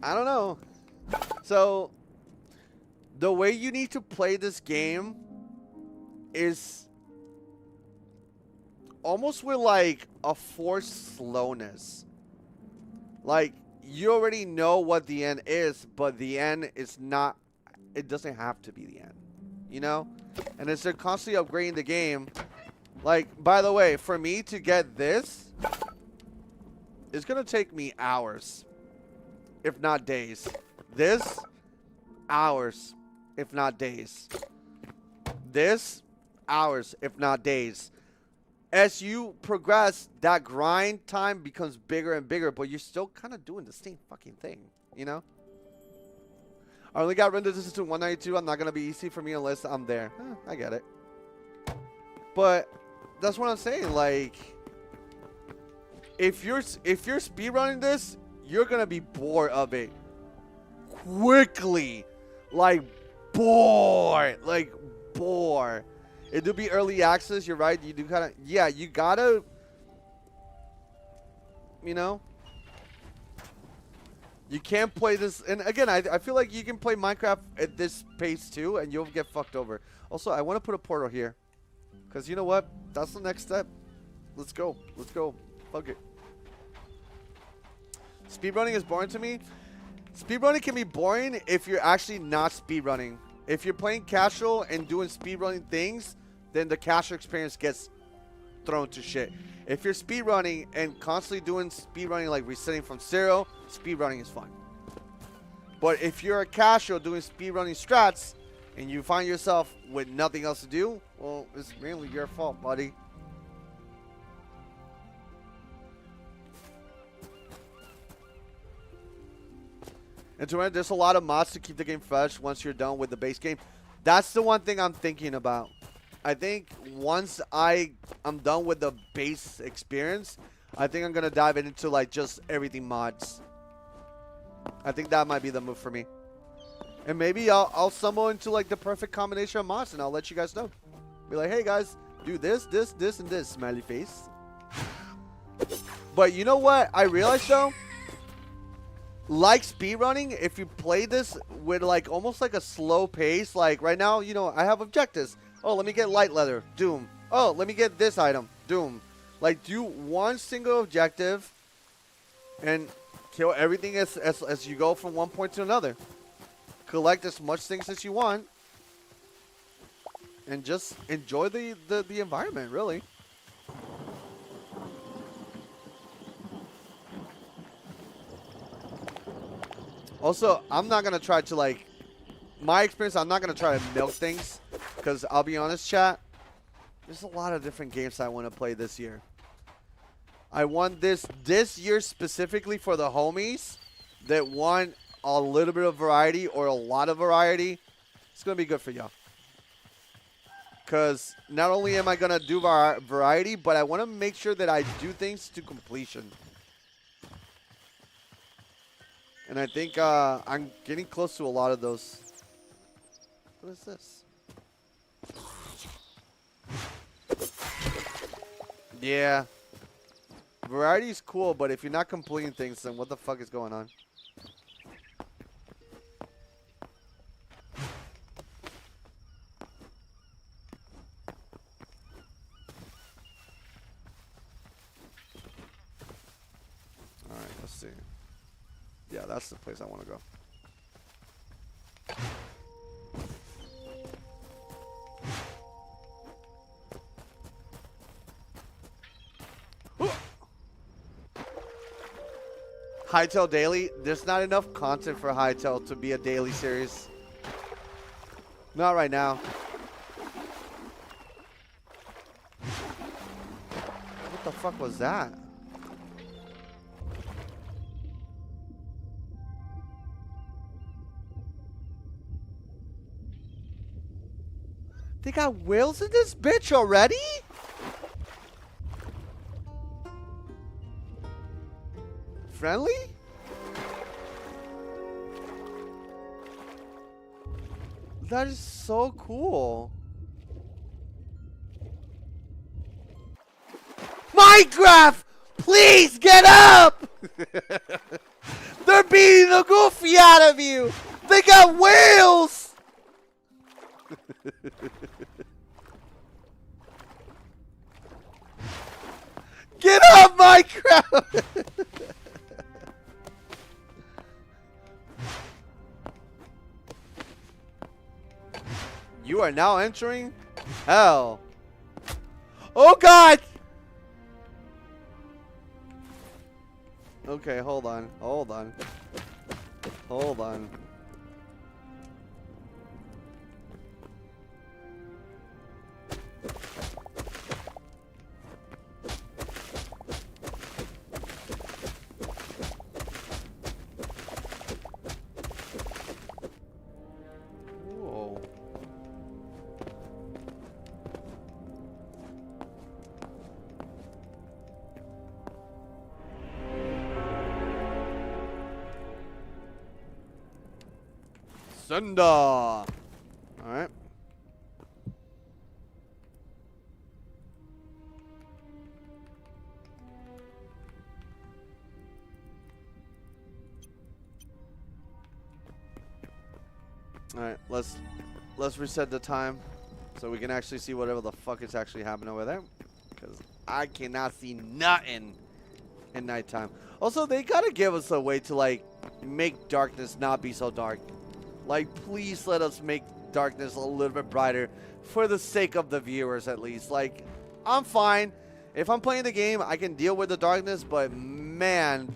I don't know. So, the way you need to play this game is almost with like a forced slowness. Like, you already know what the end is, but the end is not, it doesn't have to be the end, you know? And as they're constantly upgrading the game, like, by the way, for me to get this, it's gonna take me hours, if not days. This, hours, if not days. This, hours, if not days. As you progress, that grind time becomes bigger and bigger, but you're still kind of doing the same fucking thing, you know? I only got rendered this to 192. I'm not going to be easy for me unless I'm there. I get it. But that's what I'm saying. Like, if you're speedrunning this, you're going to be bored of it quickly. Like, bored. Like, bored. It do be early access, you're right. You do kind of, yeah, you gotta, you know, you can't play this. And again, I feel like you can play Minecraft at this pace too, and you'll get fucked over. Also, I want to put a portal here, because you know what? That's the next step. Let's go. Let's go. Fuck it. Speedrunning is boring to me. Speedrunning can be boring if you're actually not speedrunning. If you're playing casual and doing speedrunning things, then the casual experience gets thrown to shit. If you're speedrunning and constantly doing speedrunning, like resetting from 0, speedrunning is fun. But if you're a casual doing speedrunning strats and you find yourself with nothing else to do, well, it's mainly your fault, buddy. And to end, there's a lot of mods to keep the game fresh once you're done with the base game. That's the one thing I'm thinking about. I think once I'm done with the base experience, I think I'm going to dive into like just everything mods. I think that might be the move for me. And maybe I'll stumble into like the perfect combination of mods and I'll let you guys know. Be like, hey guys, do this, this, this, and this, smiley face. But you know what I realized though? Like speedrunning, if you play this with like almost like a slow pace, like right now, you know, I have objectives. Oh, let me get light leather. Doom. Oh, let me get this item. Doom. Like, do one single objective and kill everything as you go from one point to another. Collect as much things as you want. And just enjoy the environment, really. Also, I'm not going to try to, like, my experience, I'm not going to try to milk things. Because I'll be honest, chat, there's a lot of different games I want to play this year. I want this year specifically for the homies that want a little bit of variety or a lot of variety. It's going to be good for y'all. Because not only am I going to do variety, but I want to make sure that I do things to completion. And I think I'm getting close to a lot of those. What is this? Yeah. Variety is cool, but if you're not completing things, then what the fuck is going on? Alright, let's see. Yeah, that's the place I want to go. Hytale Daily, there's not enough content for Hytale to be a daily series. Not right now. What the fuck was that? They got whales in this bitch already? Friendly? That is so cool. Minecraft! Please get up! They're beating the goofy out of you! They got whales! Get up, Minecraft! You are now entering hell. Oh God! Okay, hold on. Hold on. Hold on. Whoa. Sunda. All right. All right. Let's reset the time so we can actually see whatever the fuck is actually happening over there, because I cannot see nothing in nighttime. Also, they gotta give us a way to like make darkness not be so dark. Like, please let us make darkness a little bit brighter for the sake of the viewers, at least. Like, I'm fine. If I'm playing the game, I can deal with the darkness, but man,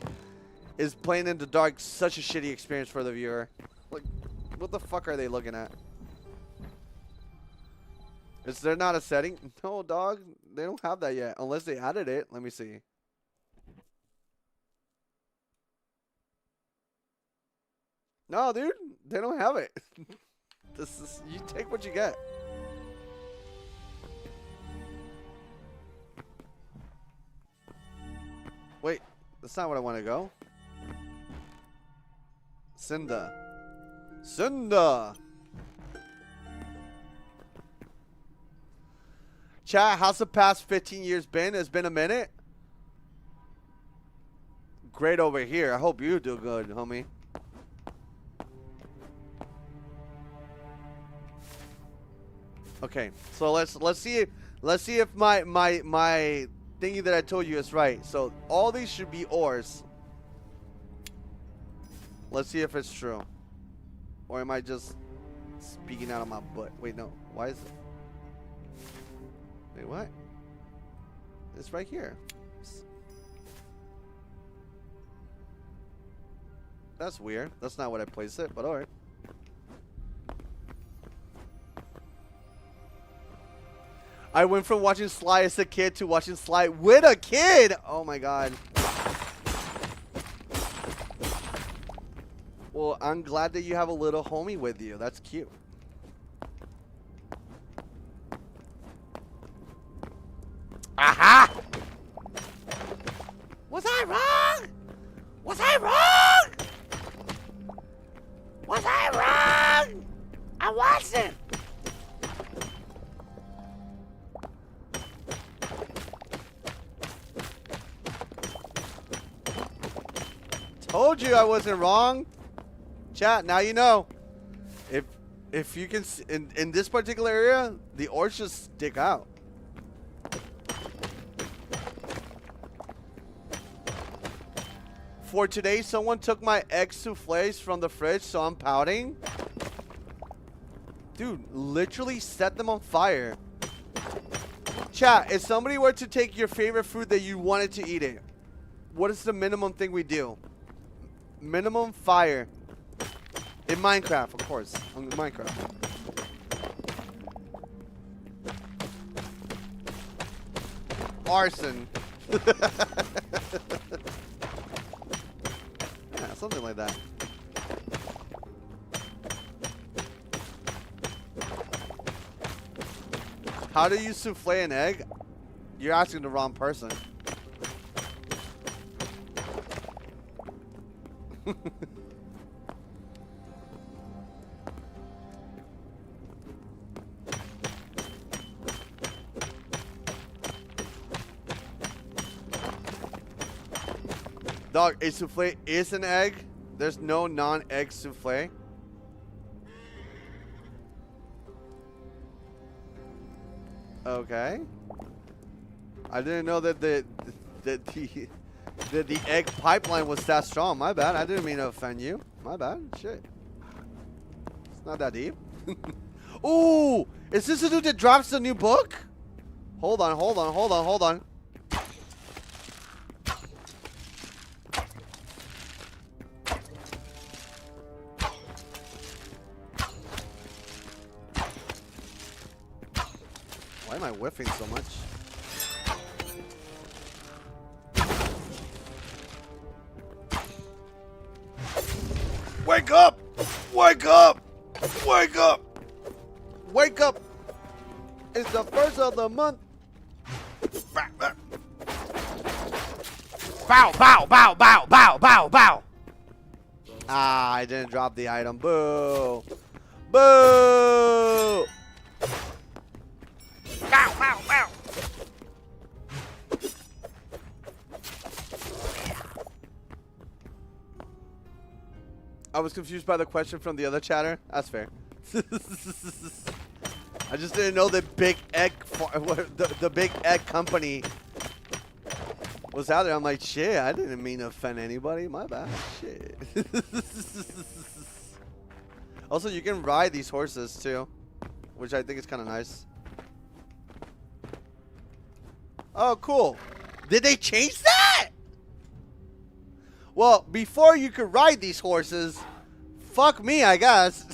is playing in the dark such a shitty experience for the viewer. Like, what the fuck are they looking at? Is there not a setting? No, dog. They don't have that yet. Unless they added it. Let me see. No, dude. They don't have it. This is, you take what you get. Wait, that's not what I want to go. Cinda. Cinda. Chat, how's the past 15 years been? It's been a minute. Great over here. I hope you do good, homie. Okay, so let's see if my thingy that I told you is right. So all these should be ores. Let's see if it's true, or am I just speaking out of my butt? Wait, no. Why is it? Wait, what? It's right here. That's weird. That's not what I placed it, but alright. I went from watching Sly as a kid to watching Sly with a kid. Oh my god. Well, I'm glad that you have a little homie with you. That's cute. Aha! Was I wrong? Was I wrong? Was I wrong? I wasn't. Told you I wasn't wrong. Chat, now you know. If you can in this particular area, the ores just stick out. For today, someone took my egg souffles from the fridge, so I'm pouting. Dude, literally set them on fire. Chat, if somebody were to take your favorite food that you wanted to eat it, what is the minimum thing we do? Minimum fire. In Minecraft, of course. On Minecraft. Arson. Yeah, something like that. How do you souffle an egg? You're asking the wrong person. Dog, a souffle is an egg. There's no non-egg souffle. Okay. I didn't know that the egg pipeline was that strong. My bad. I didn't mean to offend you. My bad. Shit. It's not that deep. Ooh! Is this the dude that drops the new book? Hold on. Why am I whiffing so much? Wake up! Wake up! Wake up! Wake up! It's the first of the month. Bow, bow, bow, bow, bow, bow, bow. Ah, I didn't drop the item. Boo! Boo! Bow, bow, bow. I was confused by the question from the other chatter. That's fair. I just didn't know the big egg, the big egg company was out there. I'm like, shit, I didn't mean to offend anybody. My bad. Shit. Also, you can ride these horses too, which I think is kind of nice. Oh, cool. Did they change that? Well, before you could ride these horses, fuck me, I guess.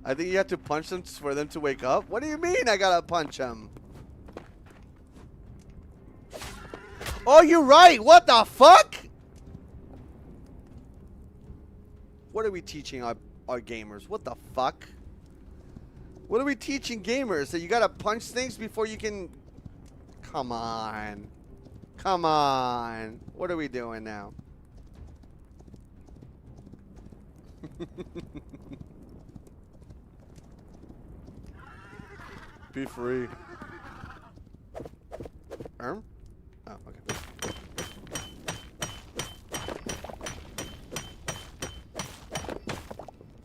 I think you have to punch them for them to wake up. What do you mean I gotta punch them? Oh, you're right. What the fuck? What are we teaching our gamers? What the fuck? What are we teaching gamers? That you gotta punch things before you can... Come on. Come on. What are we doing now? Be free. Oh, okay.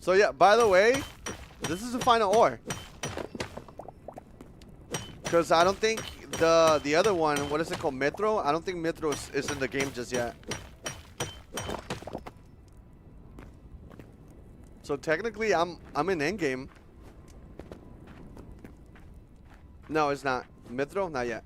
So yeah, by the way, this is the final ore. Because I don't think the other one, what is it called, Metro? I don't think Metro is in the game just yet. So technically, I'm in endgame. No, it's not. Metro? Not yet.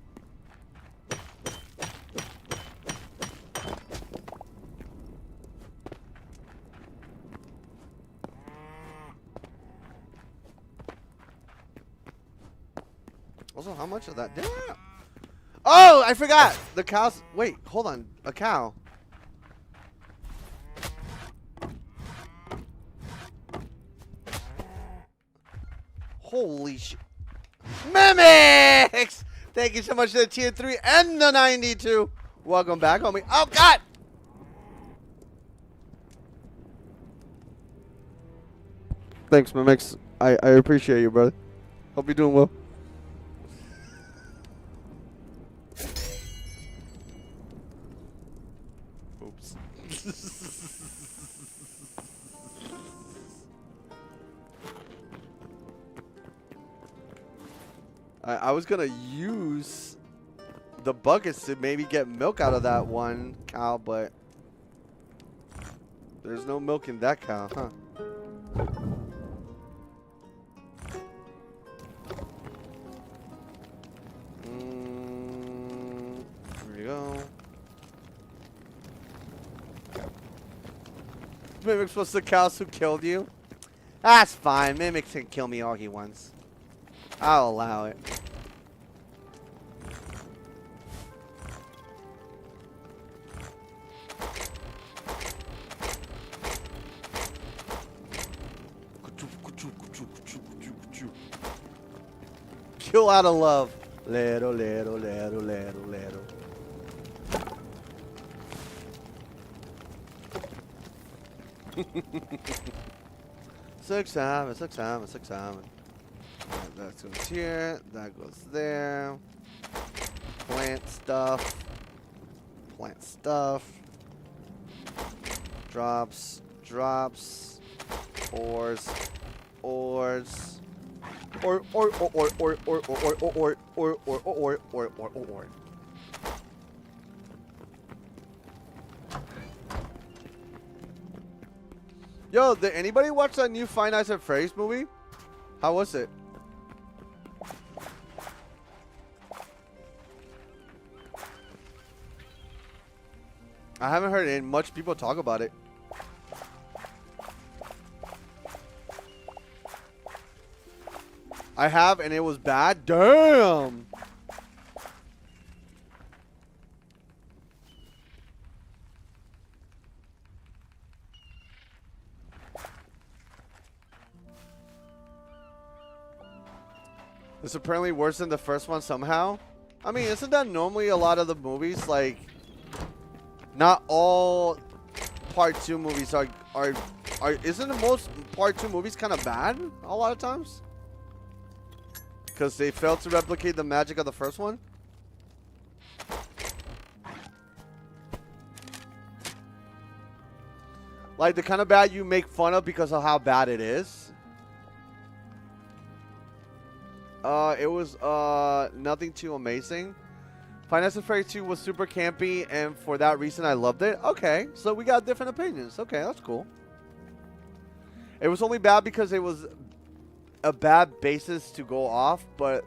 Also, how much of that? Damn. Oh, I forgot. The cows. Wait, hold on. A cow. Holy shit. Mimics! Thank you so much for the tier 3 and the 92. Welcome back, homie. Oh, God! Thanks, Mimics. I appreciate you, brother. Hope you're doing well. Oops. I was gonna use the buckets to maybe get milk out of that one cow, but there's no milk in that cow, huh? There we go. Mimics was the cows who killed you? That's fine. Mimics can kill me all he wants. I'll allow it. Kill out of love. Little, little, little, little, little. Six, seven, 6, 7, 6, 7. That goes here. That goes there. Plant stuff. Plant stuff. Drops. Drops. Ores. Ors. Or. Yo, did anybody watch that new Five Nights at Freddy's movie? How was it? I haven't heard much people talk about it. I have, and it was bad. Damn. It's apparently worse than the first one somehow. I mean, isn't that normally a lot of the movies? Like, not all part 2 movies are isn't the most part 2 movies kind of bad a lot of times? Because they failed to replicate the magic of the first one? Like the kind of bad you make fun of because of how bad it is? It was nothing too amazing. Five Nights at Freddy's 2 was super campy, and for that reason I loved it. Okay, so we got different opinions. Okay, that's cool. It was only bad because it was a bad basis to go off, but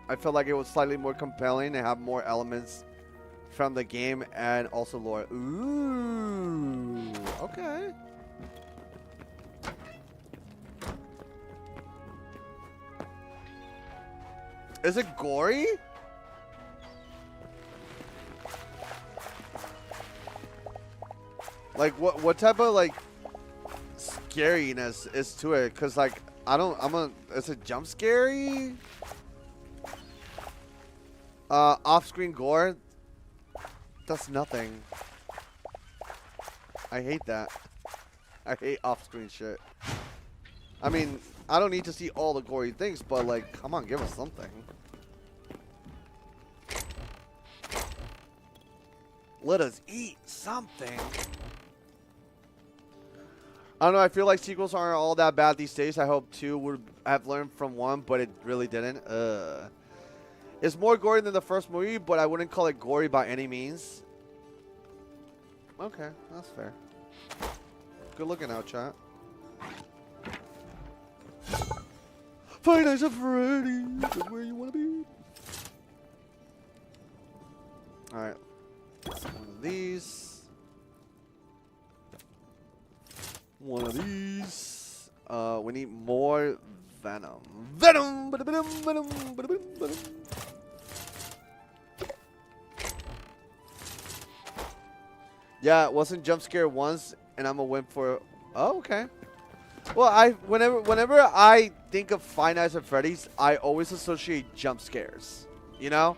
I felt like it was slightly more compelling and have more elements from the game and also lore. Ooh, okay. Is it gory? Like what type of like scariness is to it? Cause like is it jump scary? Off-screen gore? That's nothing. I hate that. I hate off-screen shit. I mean, I don't need to see all the gory things, but like, come on, give us something. Let us eat something. I don't know, I feel like sequels aren't all that bad these days. I hope 2 would have learned from 1, but it really didn't. It's more gory than the first movie, but I wouldn't call it gory by any means. Okay, that's fair. Good looking out, chat. Five Nights at Freddy's is where you want to be. Alright. One of these. One of these. We need more venom. Venom! Venom! Venom! Venom! Yeah, it wasn't jump scare once, and I'm a wimp for. Oh, okay. Well, whenever I think of Five Nights at Freddy's, I always associate jump scares. You know,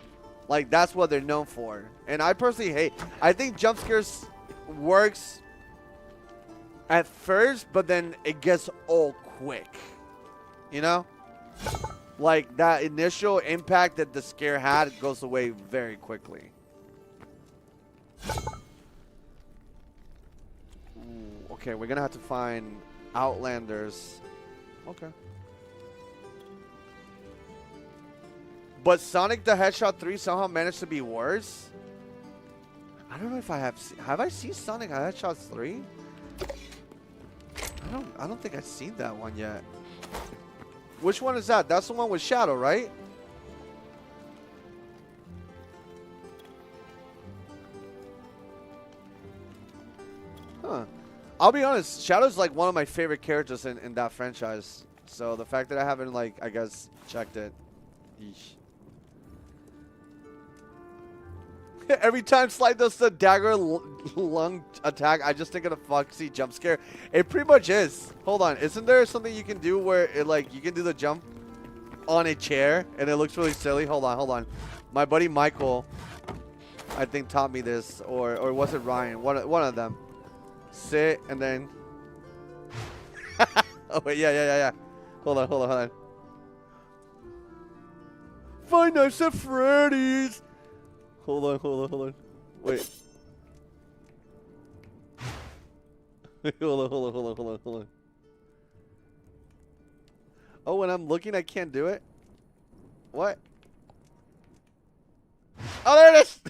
like that's what they're known for. And I personally hate. I think jump scares works at first, but then it gets old quick. You know, like that initial impact that the scare had goes away very quickly. Ooh, okay, we're gonna have to find Outlanders. Okay. But Sonic the Hedgehog 3 somehow managed to be worse? I don't know if I have I seen Sonic the Hedgehog 3? I don't think I've seen that one yet. Which one is that? That's the one with Shadow, right? Huh. I'll be honest, Shadow's like one of my favorite characters in that franchise. So the fact that I haven't, like, I guess, checked it. Yeesh. Every time Sly does the dagger lung attack, I just think of the Foxy jump scare. It pretty much is. Hold on. Isn't there something you can do where it, like, you can do the jump on a chair and it looks really silly? Hold on, hold on. My buddy Michael, I think, taught me this. Or was it Ryan? One of them. Sit and then. Oh, wait. Yeah. Hold on. Five Nights at Freddy's. Hold on. Wait. hold on. Oh, when I'm looking, I can't do it? What? Oh, there it is!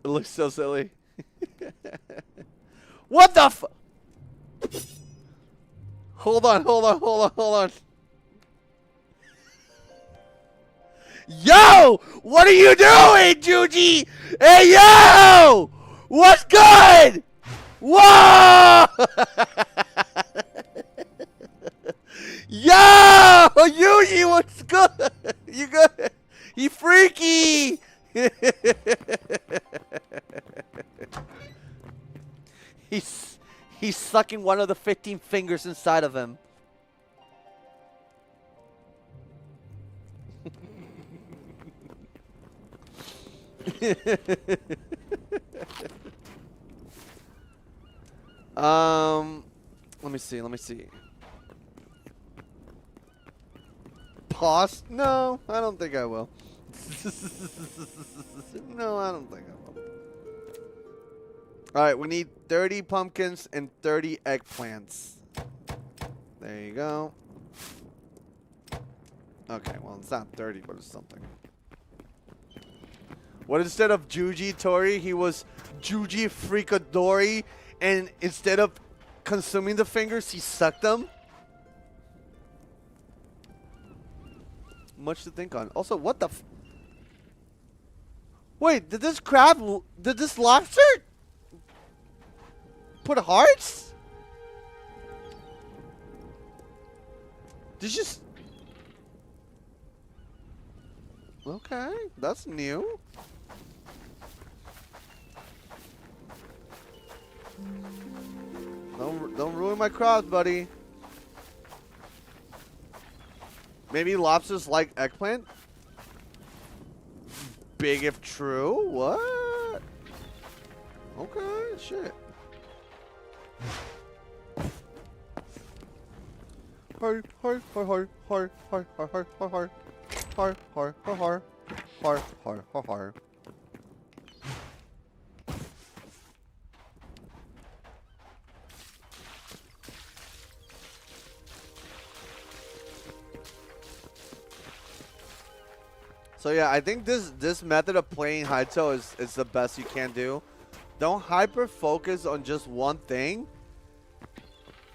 It looks so silly. What the f... Hold on. Yo! What are you doing, Juji? Hey, yo! What's good? Whoa! Yo! Yuji, what's good? You good? You freaky! He's sucking one of the 15 fingers inside of him. Let me see. Pause? No, I don't think I will. No, I don't think I will. Alright, we need 30 pumpkins and 30 eggplants. There you go. Okay, well, it's not 30, but it's something. What, instead of Juji Tori, he was Juji Freakadori, and instead of consuming the fingers, he sucked them? Much to think on. Also, what the f... Wait, did this lobster put hearts? Did you Okay, that's new. Don't ruin my crowd, buddy. Maybe lobsters like eggplant? Big if true? What? Okay, shit. Har har har har har har har har har har har har har har har har. So yeah, I think this method of playing Hytale is the best you can do. Don't hyper focus on just one thing,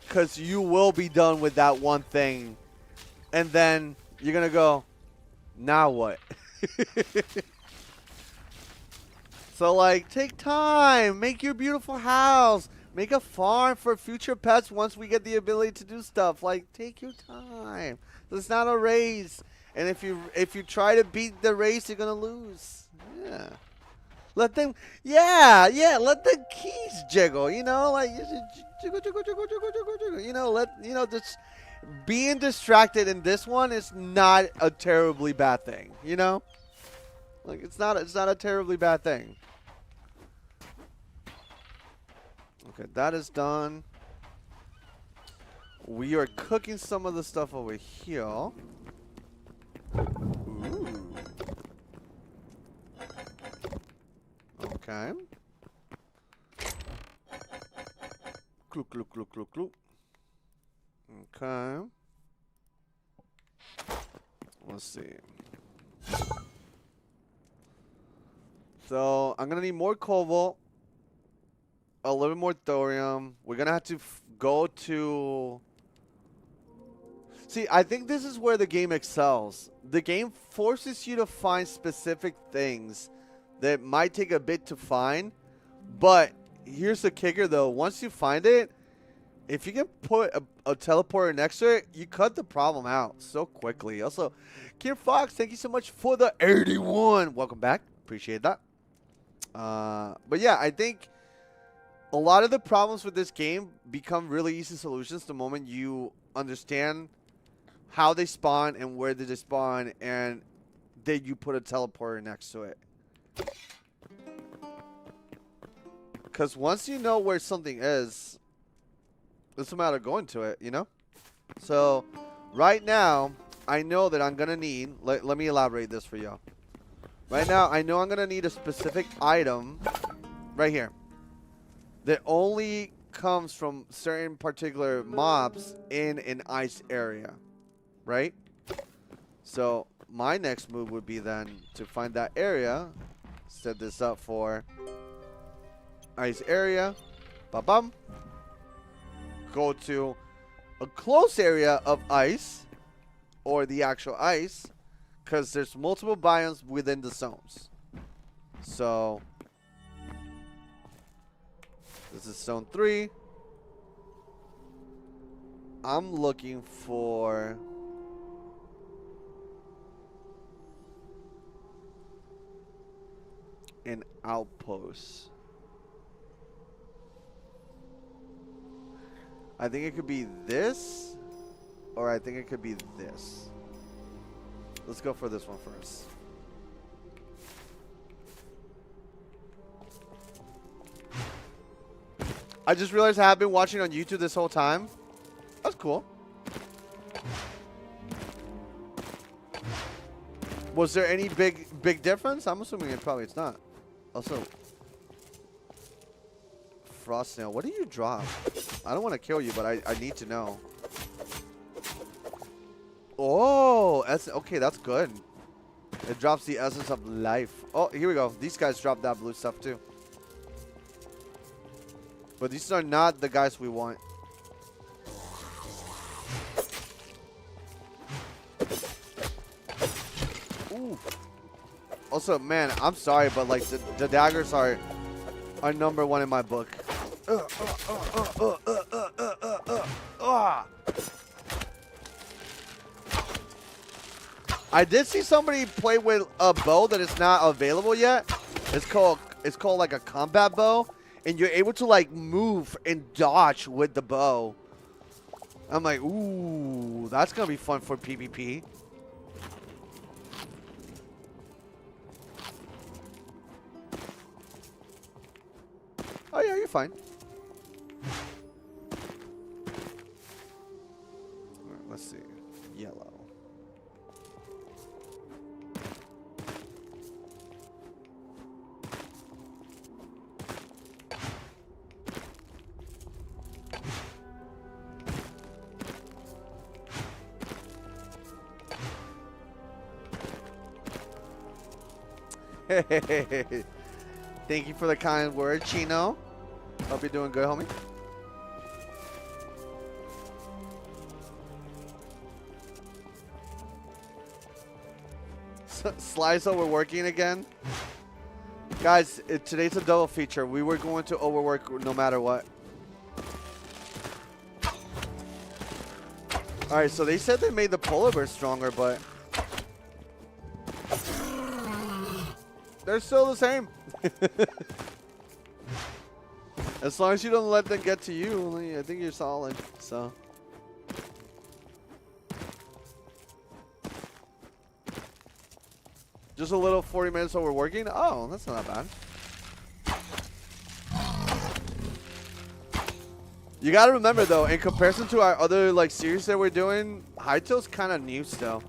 because you will be done with that one thing, and then you're gonna go, now what? So like, take time, make your beautiful house, make a farm for future pets once we get the ability to do stuff. Like, take your time. It's not a race. And if you try to beat the race, you're gonna lose. Yeah. Let them, yeah, let the keys jiggle. You know, like jiggle, jiggle. You know, just being distracted in this one is not a terribly bad thing. You know, like it's not a terribly bad thing. Okay, that is done. We are cooking some of the stuff over here. Ooh. Okay. Clook, clook, clook, clook, clook. Okay. Let's see. So, I'm going to need more cobalt. A little bit more thorium. We're going to have to go to... See, I think this is where the game excels. The game forces you to find specific things that might take a bit to find. But here's the kicker, though. Once you find it, if you can put a teleporter next to it, you cut the problem out so quickly. Also, Kid Fox, thank you so much for the 81. Welcome back. Appreciate that. But yeah, I think a lot of the problems with this game become really easy solutions the moment you understand how they spawn and where they spawn, and then you put a teleporter next to it. Because once you know where something is, it's a matter of going to it, you know? So, right now, I know that I'm going to need... Let me elaborate this for y'all. Right now, I know I'm going to need a specific item right here that only comes from certain particular mobs in an ice area, right? So my next move would be then to find that area, set this up for ice area, ba-bum, go to a close area of ice, or the actual ice, because there's multiple biomes within the zones. So this is zone 3. I'm looking for an outpost. I think it could be this, or I think it could be this. Let's go for this one first. I just realized I have been watching on YouTube this whole time. That's cool. Was there any big difference? I'm assuming it's not. Also, Frost Snail, what do you drop? I don't want to kill you, but I need to know. Oh, okay, that's good. It drops the essence of life. Oh, here we go. These guys drop that blue stuff too. But these are not the guys we want. Ooh. Also, man, I'm sorry, but like the daggers are #1 in my book. I did see somebody play with a bow that is not available yet. It's called like a combat bow, and you're able to like move and dodge with the bow. I'm like, ooh, that's gonna be fun for PvP. Oh yeah, you're fine. All right, let's see. Yellow. Thank you for the kind word, Chino. Hope you're doing good, homie. Slizo, we're working again. Guys, today's a double feature. We were going to overwork no matter what. Alright, so they said they made the polar bear stronger, but they're still the same. As long as you don't let them get to you, I think you're solid. So. Just a little 40 minutes overworking? Oh, that's not bad. You gotta remember though, in comparison to our other like series that we're doing, Hytale's kind of new still.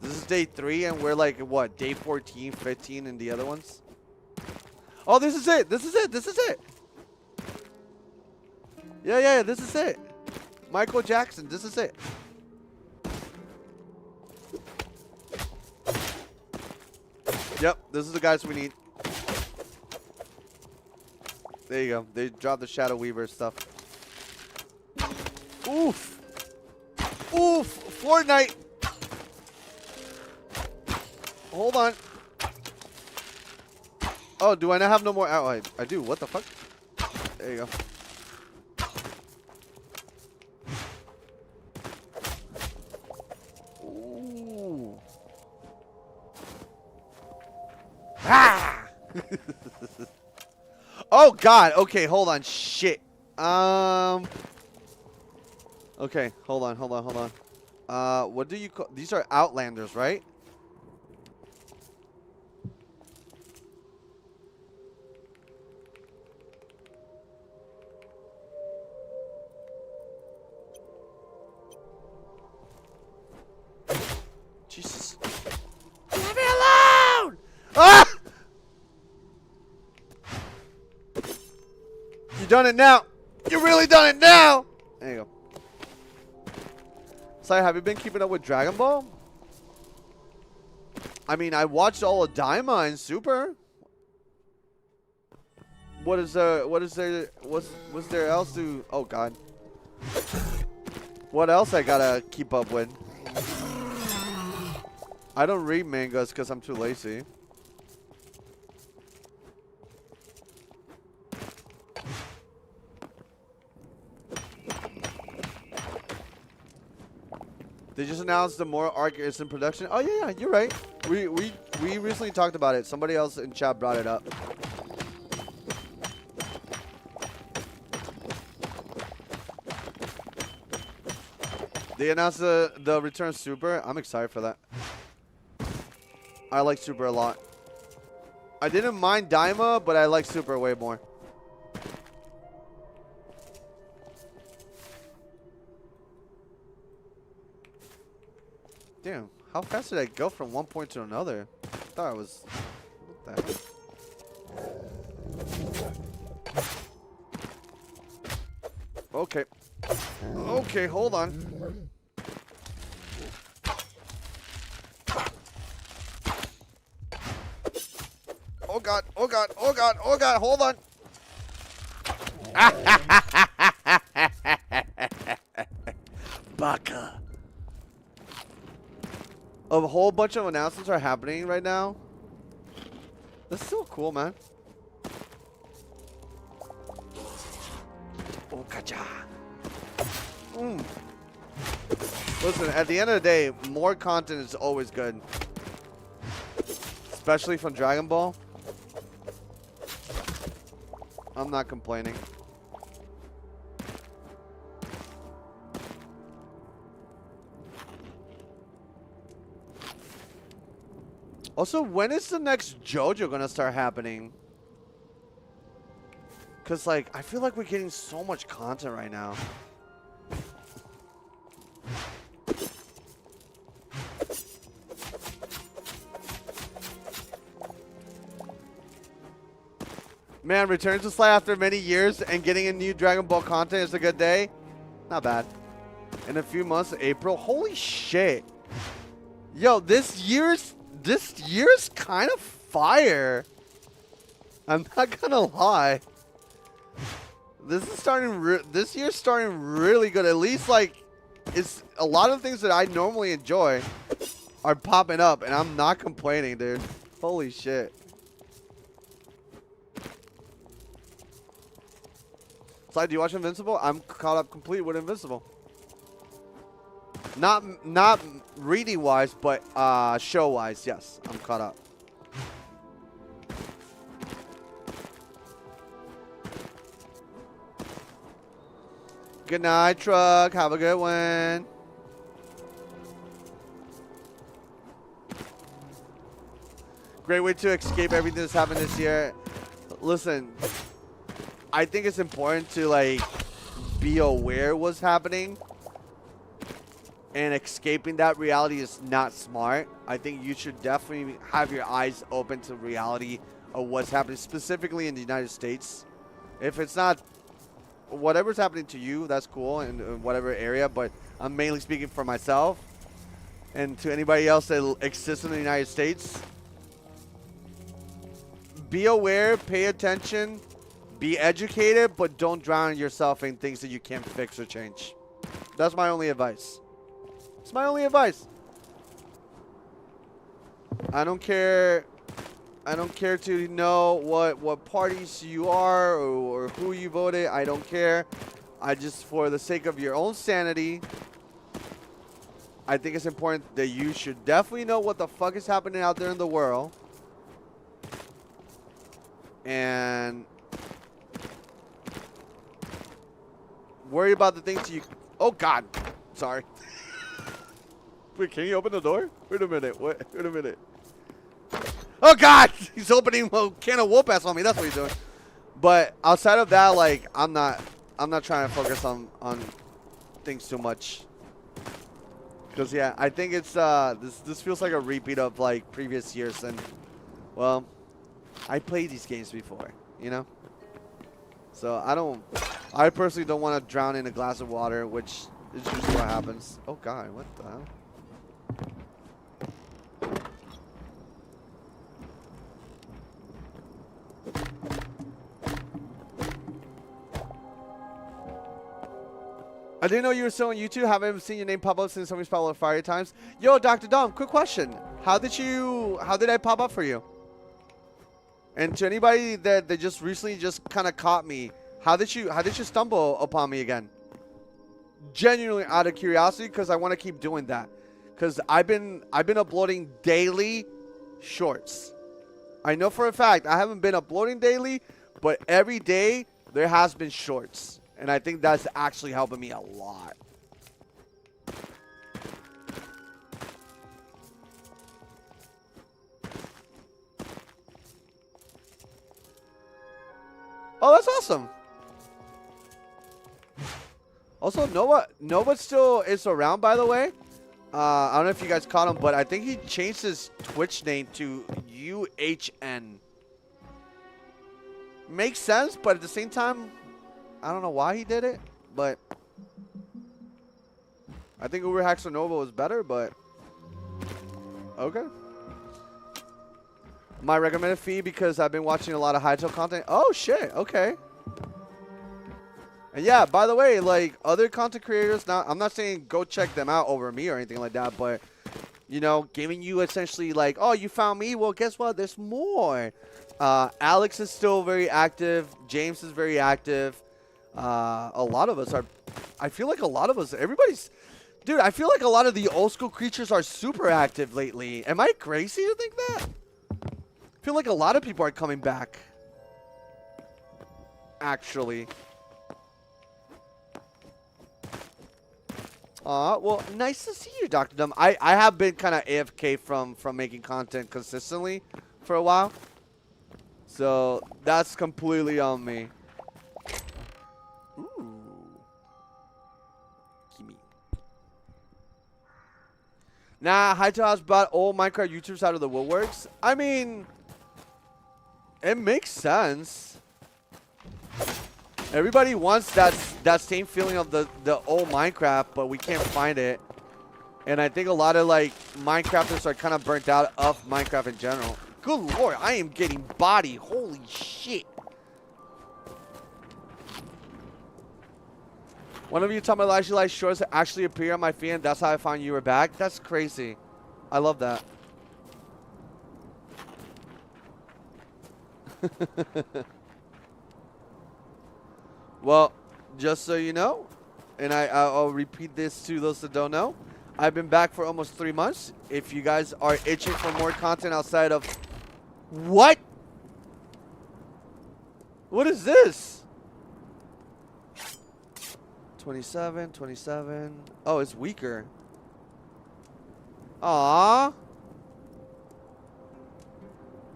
This is day 3 and we're like, what, day 14, 15 in the other ones? Oh, this is it. This is it. This is it. Yeah, this is it. Michael Jackson, this is it. Yep, this is the guys we need. There you go. They dropped the Shadow Weaver stuff. Oof. Oof. Fortnite. Hold on. Oh, do I not have no more? Oh, I do. What the fuck? There you go. Ooh. Ah! Oh God. Okay, hold on. Shit. Okay, hold on. What do you call these? Are Outlanders, right? Jesus. Leave me alone! Ah! You done it now. You really done it now. There you go. So, have you been keeping up with Dragon Ball? I mean, I watched all of Daima and Super. What's there else to? Oh God. What else I gotta keep up with? I don't read mangas because I'm too lazy. They just announced the more arc is in production. Oh yeah, you're right. We recently talked about it. Somebody else in chat brought it up. They announced the return of Super. I'm excited for that. I like Super a lot. I didn't mind Daima, but I like Super way more. Damn, how fast did I go from one point to another? I thought I was... What the heck? Okay. Okay, hold on. Oh God, oh God, oh God, oh God, hold on. Baka. A whole bunch of announcements are happening right now. That's so cool, man. Oh, gotcha. Listen, at the end of the day, more content is always good. Especially from Dragon Ball. I'm not complaining. Also, when is the next JoJo gonna start happening? Cause like, I feel like we're getting so much content right now. Man, Return to Sly after many years and getting a new Dragon Ball content is a good day. Not bad. In a few months, April. Holy shit. Yo, this year's kind of fire. I'm not gonna lie. This year's starting really good. At least like, it's a lot of things that I normally enjoy are popping up, and I'm not complaining, dude. Holy shit. Sly, do you watch Invincible? I'm caught up complete with Invincible. Not reading wise, but show wise, yes, I'm caught up. Good night, truck. Have a good one. Great way to escape everything that's happened this year. Listen, I think it's important to like be aware what's happening. And escaping that reality is not smart. I think you should definitely have your eyes open to reality of what's happening, specifically in the United States. If it's not, whatever's happening to you, that's cool in whatever area, but I'm mainly speaking for myself. And to anybody else that exists in the United States, be aware, pay attention, be educated, but don't drown yourself in things that you can't fix or change. That's my only advice. It's my only advice. I don't care to know what parties you are or who you voted. I don't care. I just, for the sake of your own sanity, I think it's important that you should definitely know what the fuck is happening out there in the world. And worry about the things you... Oh, God. Sorry. Wait, can you open the door? Wait a minute. Wait a minute. Oh, God! He's opening a can of whoop ass on me. That's what he's doing. But outside of that, like, I'm not trying to focus on things too much. Because, yeah, I think it's, this feels like a repeat of, like, previous years. And, well, I played these games before, you know? So, I don't I personally don't want to drown in a glass of water, which is usually what happens. Oh god, what the hell? I didn't know you were still on YouTube. Haven't seen your name pop up since somebody's popped up 5 times. Yo, Dr. Dom, quick question. How did I pop up for you? And to anybody that just recently just kind of caught me, how did you stumble upon me again? Genuinely out of curiosity, because I want to keep doing that. Because I've been uploading daily shorts. I know for a fact I haven't been uploading daily, but every day there has been shorts. And I think that's actually helping me a lot. Oh, that's awesome. Also, Nova still is around, by the way. I don't know if you guys caught him, but I think he changed his Twitch name to UHN. Makes sense, but at the same time, I don't know why he did it, but I think Uber Haxor Nova was better, but okay. My recommended feed because I've been watching a lot of Hytale content. Oh shit, okay. And yeah, by the way, like other content creators, now I'm not saying go check them out over me or anything like that, but you know, giving you essentially like, oh, you found me. Well, guess what? There's more. Alex is still very active. James is very active. A lot of us are. I feel like a lot of us. Everybody's. Dude, I feel like a lot of the old school creatures are super active lately. Am I crazy to think that? I feel like a lot of people are coming back. Actually. Well, nice to see you, Dr. Dumb. I have been kind of AFK from making content consistently for a while. So, that's completely on me. Ooh. Gimme. Nah, Hytale has brought old Minecraft YouTubers out of the woodworks. I mean, it makes sense. Everybody wants that same feeling of the old Minecraft, but we can't find it. And I think a lot of like Minecrafters are kind of burnt out of Minecraft in general. Good lord, I am getting body. Holy shit. One of you told me Elijah Light shorts actually appear on my feed, and that's how I found you were back. That's crazy. I love that. Well, just so you know, and I'll repeat this to those that don't know, I've been back for almost 3 months. If you guys are itching for more content outside of... What? What is this? 27, 27. Oh, it's weaker. Aww.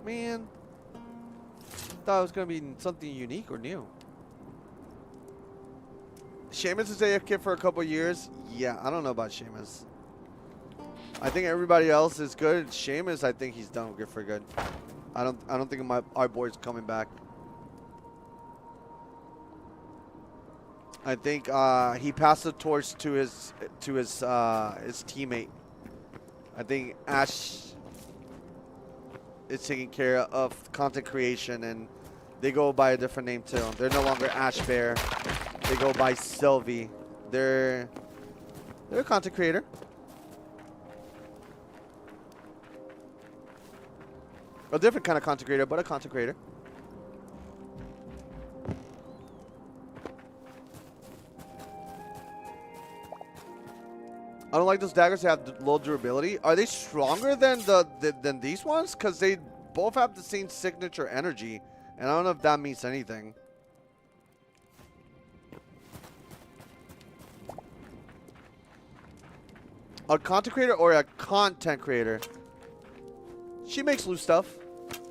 Man. Thought it was going to be something unique or new. Seamus is AFK for a couple years. Yeah, I don't know about Seamus. I think everybody else is good. Seamus, I think he's done good for good. I don't think our boy's coming back. I think he passed the torch to his teammate. I think Ash is taking care of content creation, and they go by a different name too. They're no longer Ash Bear. They go by Sylvie. They're a content creator. A different kind of content creator, but a content creator. I don't like those daggers that have low durability. Are they stronger than than these ones? Because they both have the same signature energy, and I don't know if that means anything. A content creator or a content creator? She makes loose stuff.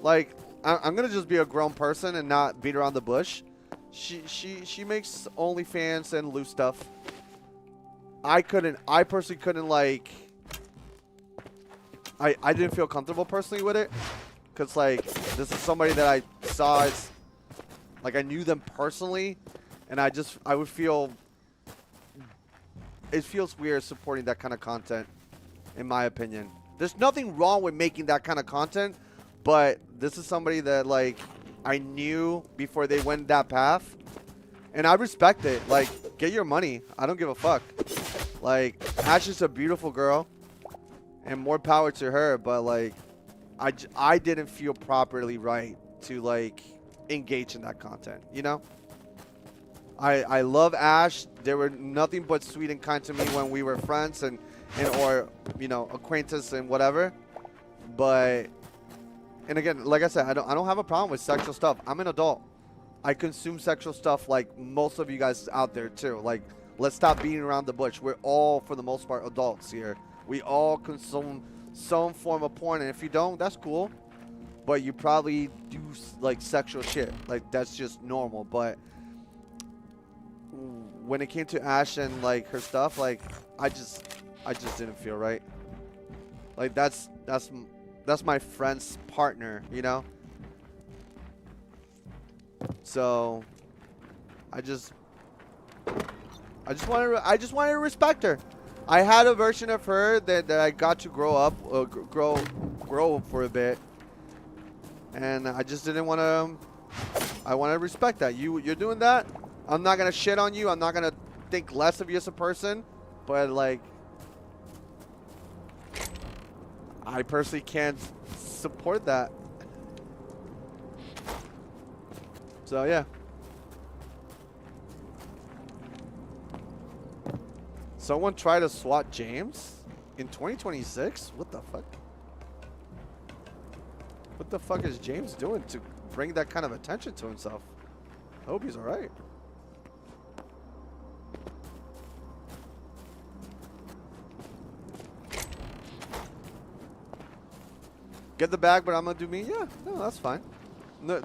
Like, I'm gonna just be a grown person and not beat around the bush. She makes OnlyFans and loose stuff. I personally couldn't, like, I didn't feel comfortable personally with it. Because, like, this is somebody that I saw as, like, I knew them personally. And I would feel, it feels weird supporting that kind of content, in my opinion. There's nothing wrong with making that kind of content, but this is somebody that, like, I knew before they went that path, and I respect it. Like, get your money. I don't give a fuck. Like, Ash is a beautiful girl, and more power to her, but, like, I didn't feel properly right to, like, engage in that content, you know? I love Ash. They were nothing but sweet and kind to me when we were friends and or, you know, acquaintances and whatever. But, and again, like I said, I don't have a problem with sexual stuff. I'm an adult. I consume sexual stuff like most of you guys out there too. Like, let's stop beating around the bush. We're all, for the most part, adults here. We all consume some form of porn, and if you don't, that's cool. But you probably do, like, sexual shit. Like, that's just normal. But when it came to Ash and, like, her stuff, like, I just didn't feel right. Like, that's my friend's partner, you know? So I just wanted to respect her. I had a version of her that I got to grow up, grow for a bit, and I just didn't want to. I want to respect that. You're doing that. I'm not gonna shit on you. I'm not gonna think less of you as a person, but, like, I personally can't support that. So yeah. Someone try to swat James in 2026? What the fuck? What the fuck is James doing to bring that kind of attention to himself? I hope he's alright. Get the bag, but I'm gonna do me? Yeah, no, that's fine. No,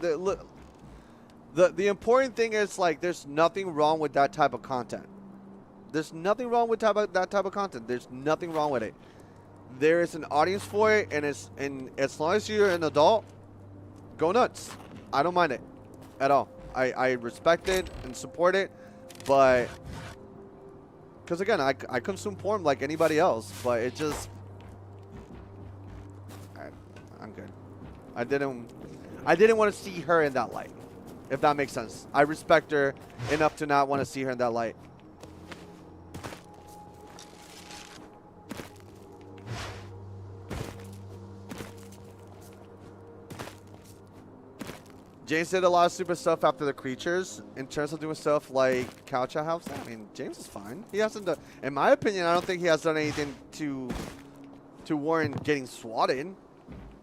the important thing is, like, there's nothing wrong with that type of content. There's nothing wrong with that type of content. There's nothing wrong with it. There is an audience for it, and as long as you're an adult, go nuts. I don't mind it at all. I respect it and support it, but because, again, I consume porn like anybody else, but it just, I'm good. I didn't want to see her in that light, if that makes sense. I respect her enough to not want to see her in that light. James did a lot of stupid stuff after the creatures. In terms of doing stuff like Couch House, I mean, James is fine. He hasn't done, in my opinion, I don't think he has done anything to warrant getting swatted.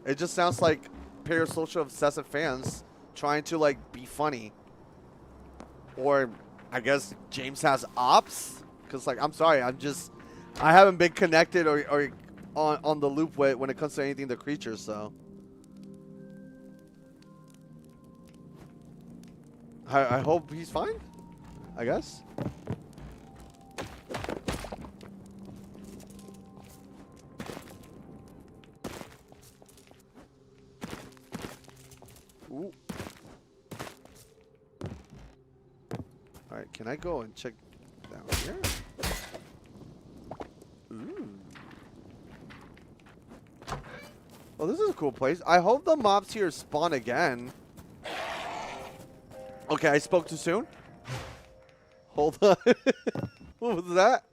It just sounds like parasocial obsessive fans trying to, like, be funny. Or I guess James has ops, because, like, I'm sorry, I haven't been connected or on the loop with when it comes to anything the creatures, so I hope he's fine, I guess. Ooh. Alright, can I go and check down here? Ooh. Oh, this is a cool place. I hope the mobs here spawn again. Okay, I spoke too soon. Hold on. What was that?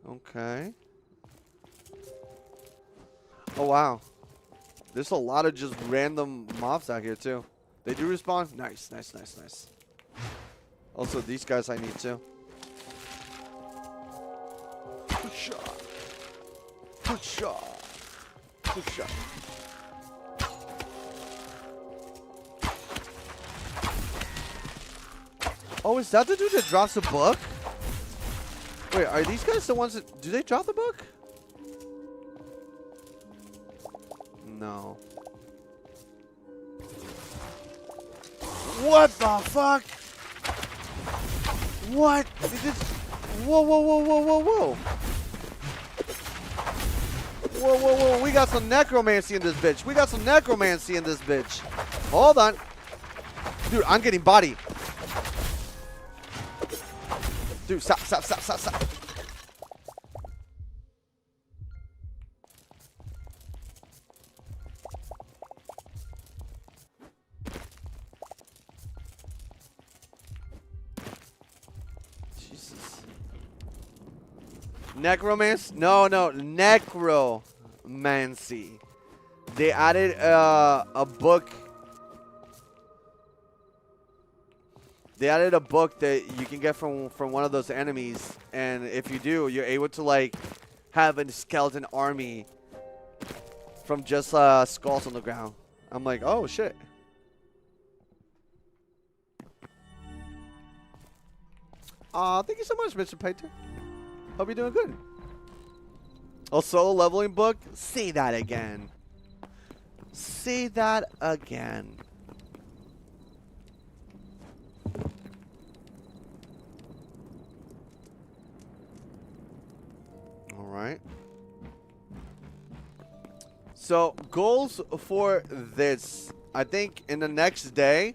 Okay. Oh, wow. There's a lot of just random mobs out here, too. They do respawn? Nice, nice, nice, nice. Also, these guys I need, too. Good shot. Good shot. Good shot. Oh, is that the dude that drops the book? Wait, are these guys the ones that... Do they drop the book? No. What the fuck? What? Whoa, whoa, whoa, whoa, whoa, whoa. Whoa, whoa, whoa. We got some necromancy in this bitch. We got some necromancy in this bitch. Hold on. Dude, I'm getting body. Dude, stop, stop, stop, stop, stop. Jesus. Necromancy? No, no. Necromancy. They added a book. They added a book that you can get from one of those enemies, and if you do, you're able to like have a skeleton army from just skulls on the ground. I'm like, oh shit. Thank you so much, Mr. Painter. Hope you're doing good. A solo leveling book? Say that again. Say that again. All right. So, goals for this. I think in the next day,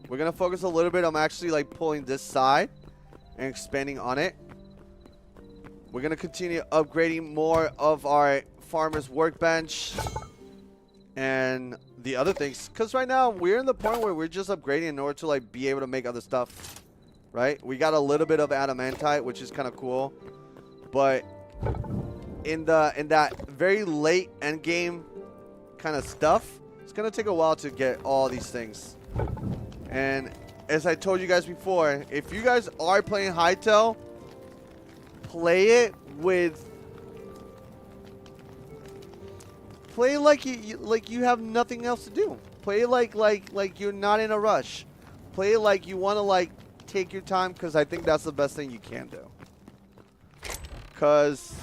we're going to focus a little bit on actually like pulling this side and expanding on it. We're going to continue upgrading more of our farmer's workbench and the other things. Because right now, we're in the point where we're just upgrading in order to like be able to make other stuff. Right? We got a little bit of adamantite, which is kind of cool. But in that very late end game kind of stuff, it's going to take a while to get all these things. And as I told you guys before, if you guys are playing Hytale, play it with... Play like you have nothing else to do. Play it like you're not in a rush. Play it like you want to like take your time, because I think that's the best thing you can do. Because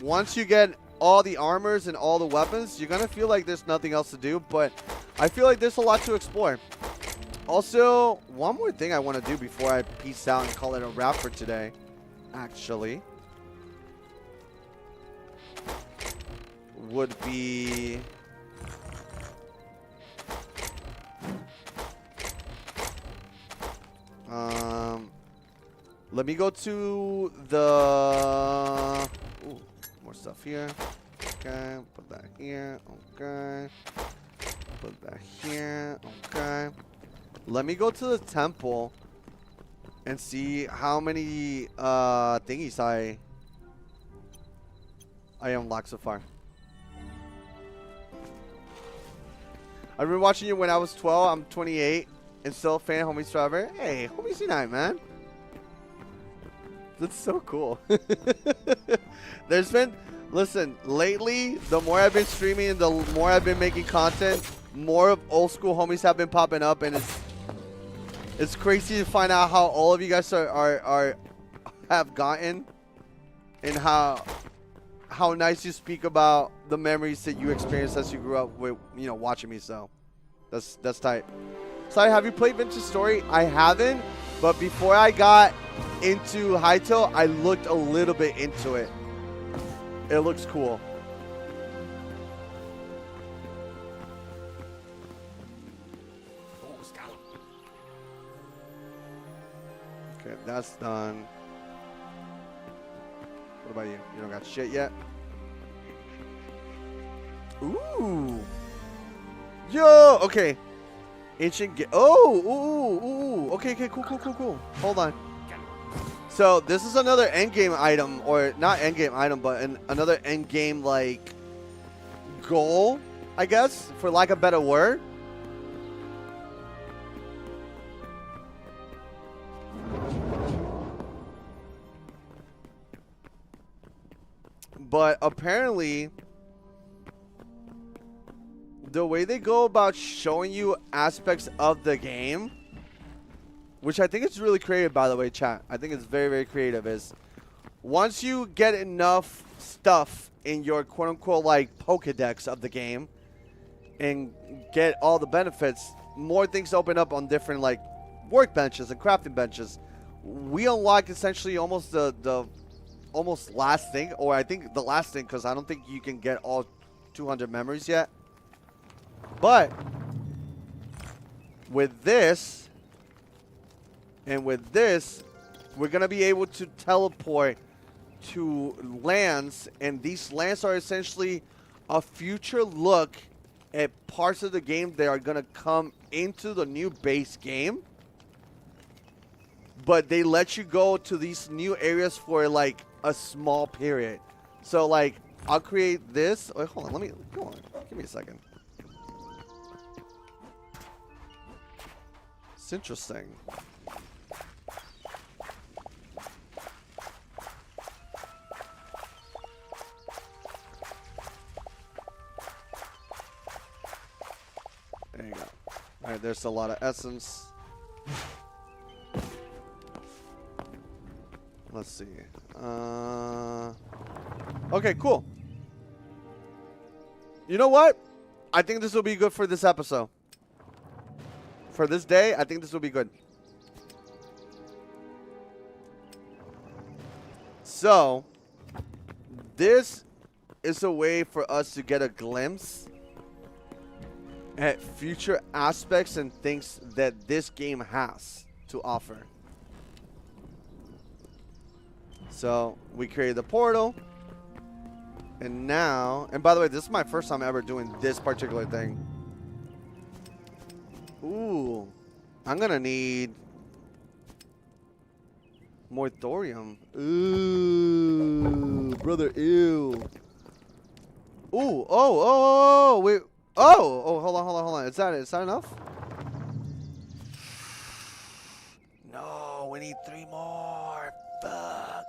once you get all the armors and all the weapons, you're going to feel like there's nothing else to do. But I feel like there's a lot to explore. Also, one more thing I want to do before I peace out and call it a wrap for today, actually, would be... let me go to the... Ooh, more stuff here. Okay, put that here. Okay. Put that here. Okay. Let me go to the temple and see how many thingies I unlocked so far. I've been watching you when I was 12. I'm 28 and still a fan, homies forever. Hey, homies unite, man. That's so cool. There's been, listen, lately, the more I've been streaming and the more I've been making content, more of old school homies have been popping up, and it's crazy to find out how all of you guys have gotten, and how nice you speak about the memories that you experienced as you grew up with, you know, watching me. So that's tight. So have you played Vintage Story? I haven't, but before I got into Hytale, I looked a little bit into it. It looks cool. Okay, that's done. What about you? You don't got shit yet? Ooh. Yo, okay. Ancient ooh. Okay, cool. Hold on. So, this is another endgame item, or not endgame item, but another endgame, like, goal, I guess, for lack of a better word. But apparently, the way they go about showing you aspects of the game, which I think is really creative, by the way, chat. I think it's very, very creative, is once you get enough stuff in your quote-unquote, like, Pokedex of the game and get all the benefits, more things open up on different, like, workbenches and crafting benches. We unlock essentially almost almost last thing, or I think the last thing, because I don't think you can get all 200 memories yet. But with this and with this, we're going to be able to teleport to lands, and these lands are essentially a future look at parts of the game that are going to come into the new base game. But they let you go to these new areas for like a small period. So like, I'll create this. Wait, hold on. Go on. Give me a second. It's interesting. There you go. All right, there's a lot of essence. Let's see. Okay, cool. You know what? I think this will be good for this episode. For this day, I think this will be good. So, this is a way for us to get a glimpse at future aspects and things that this game has to offer. So we created the portal, and now, and by the way, this is my first time ever doing this particular thing. Ooh, I'm gonna need more thorium. Ooh, brother, ew. Ooh, oh, wait. Oh, hold on. Is that enough? No, we need 3 more. Fuck.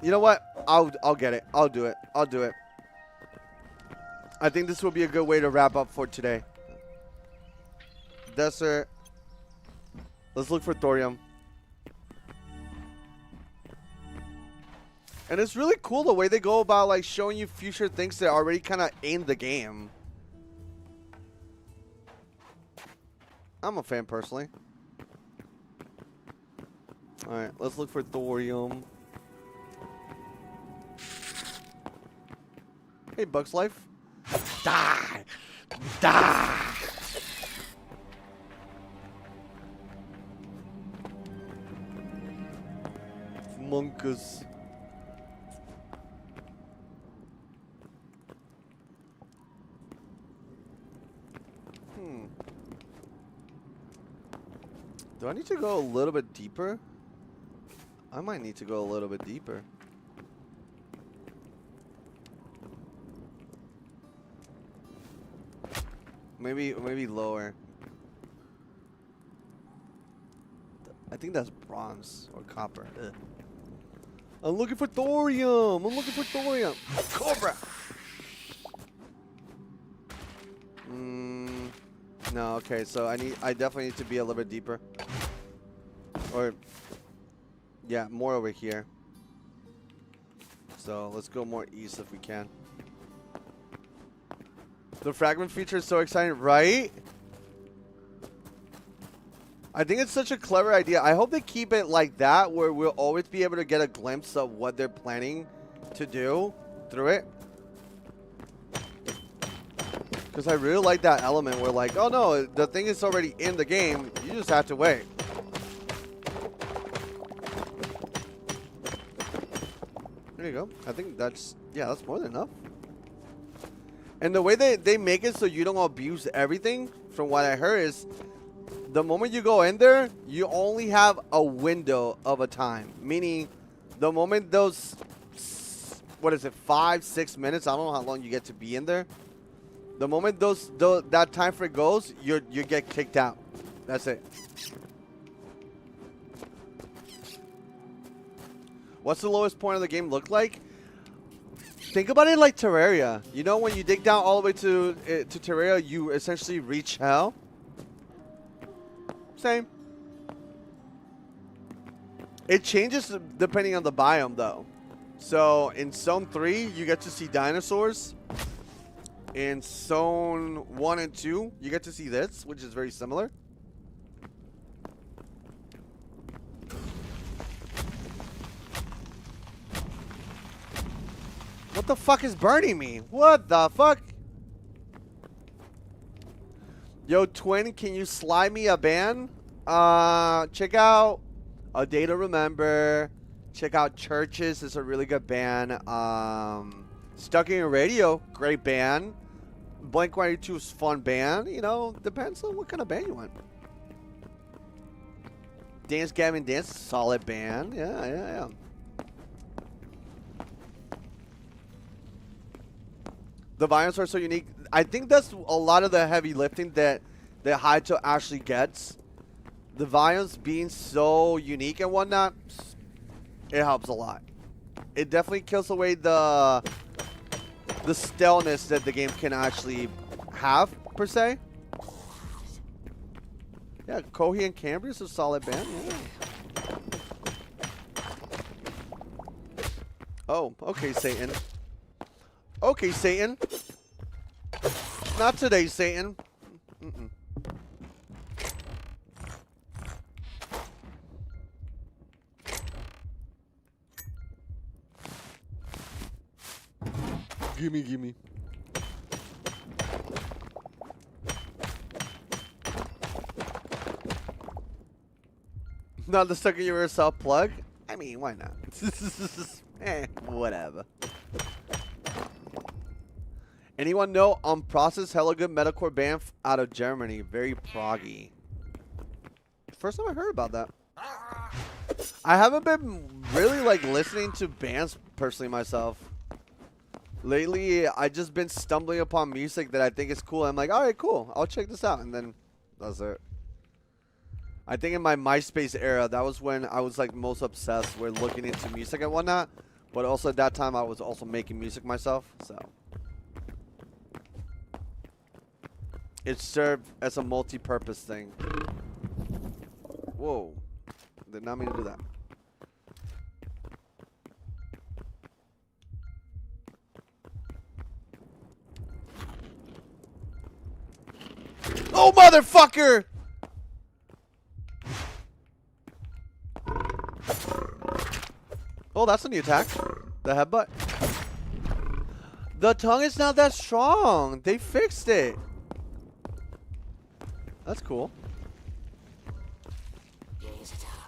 You know what? I'll get it. I'll do it. I think this will be a good way to wrap up for today. Desert. Let's look for thorium. And it's really cool the way they go about like showing you future things that are already kind of in the game. I'm a fan personally. Alright, let's look for thorium. Hey, Bugs Life. Die! Monkus. Do I need to go a little bit deeper? I might need to go a little bit deeper. Maybe lower. I think that's bronze or copper. Ugh. I'm looking for thorium. Cobra. No, okay, so I definitely need to be a little bit deeper. Or yeah, more over here. So let's go more east if we can. The fragment feature is so exciting, right? I think it's such a clever idea. I hope they keep it like that, where we'll always be able to get a glimpse of what they're planning to do through it. Because I really like that element where like, oh no, the thing is already in the game. You just have to wait. There you go. I think that's more than enough. And the way they make it so you don't abuse everything, from what I heard, is the moment you go in there, you only have a window of a time. Meaning, the moment those, 5-6 minutes, I don't know how long you get to be in there. The moment that time frame goes, you get kicked out. That's it. What's the lowest point of the game look like? Think about it like Terraria. You know, when you dig down all the way to Terraria, you essentially reach hell. Same. It changes depending on the biome, though. So in Zone 3, you get to see dinosaurs. In Zone 1 and 2, you get to see this, which is very similar. What the fuck is burning me? What the fuck? Yo, Twin, can you slide me a band? Check out A Day to Remember. Check out Churches. It's a really good band. Stuck in Your Radio, great band. Blink-182 is fun band. You know, depends on what kind of band you want. Dance Gavin Dance, solid band. Yeah. The violins are so unique. I think that's a lot of the heavy lifting that Hytale actually gets. The violins being so unique and whatnot, it helps a lot. It definitely kills away the staleness that the game can actually have, per se. Yeah, Cohi and Cambria is a solid band. Yeah. Oh, okay, Satan. Okay, Satan. Not today, Satan. Gimme. Not the stuck in yourself plug? I mean, why not? Whatever. Anyone know Process, hella good metalcore band out of Germany. Very proggy. First time I heard about that. I haven't been really like listening to bands personally myself. Lately, I just been stumbling upon music that I think is cool. I'm like, all right, cool. I'll check this out. And then that's it. I think in my MySpace era, that was when I was like most obsessed with looking into music and whatnot. But also at that time, I was also making music myself. So it served as a multi-purpose thing. Whoa. Did not mean to do that. Oh, motherfucker! Oh, that's a new attack. The headbutt. The tongue is not that strong. They fixed it. That's cool.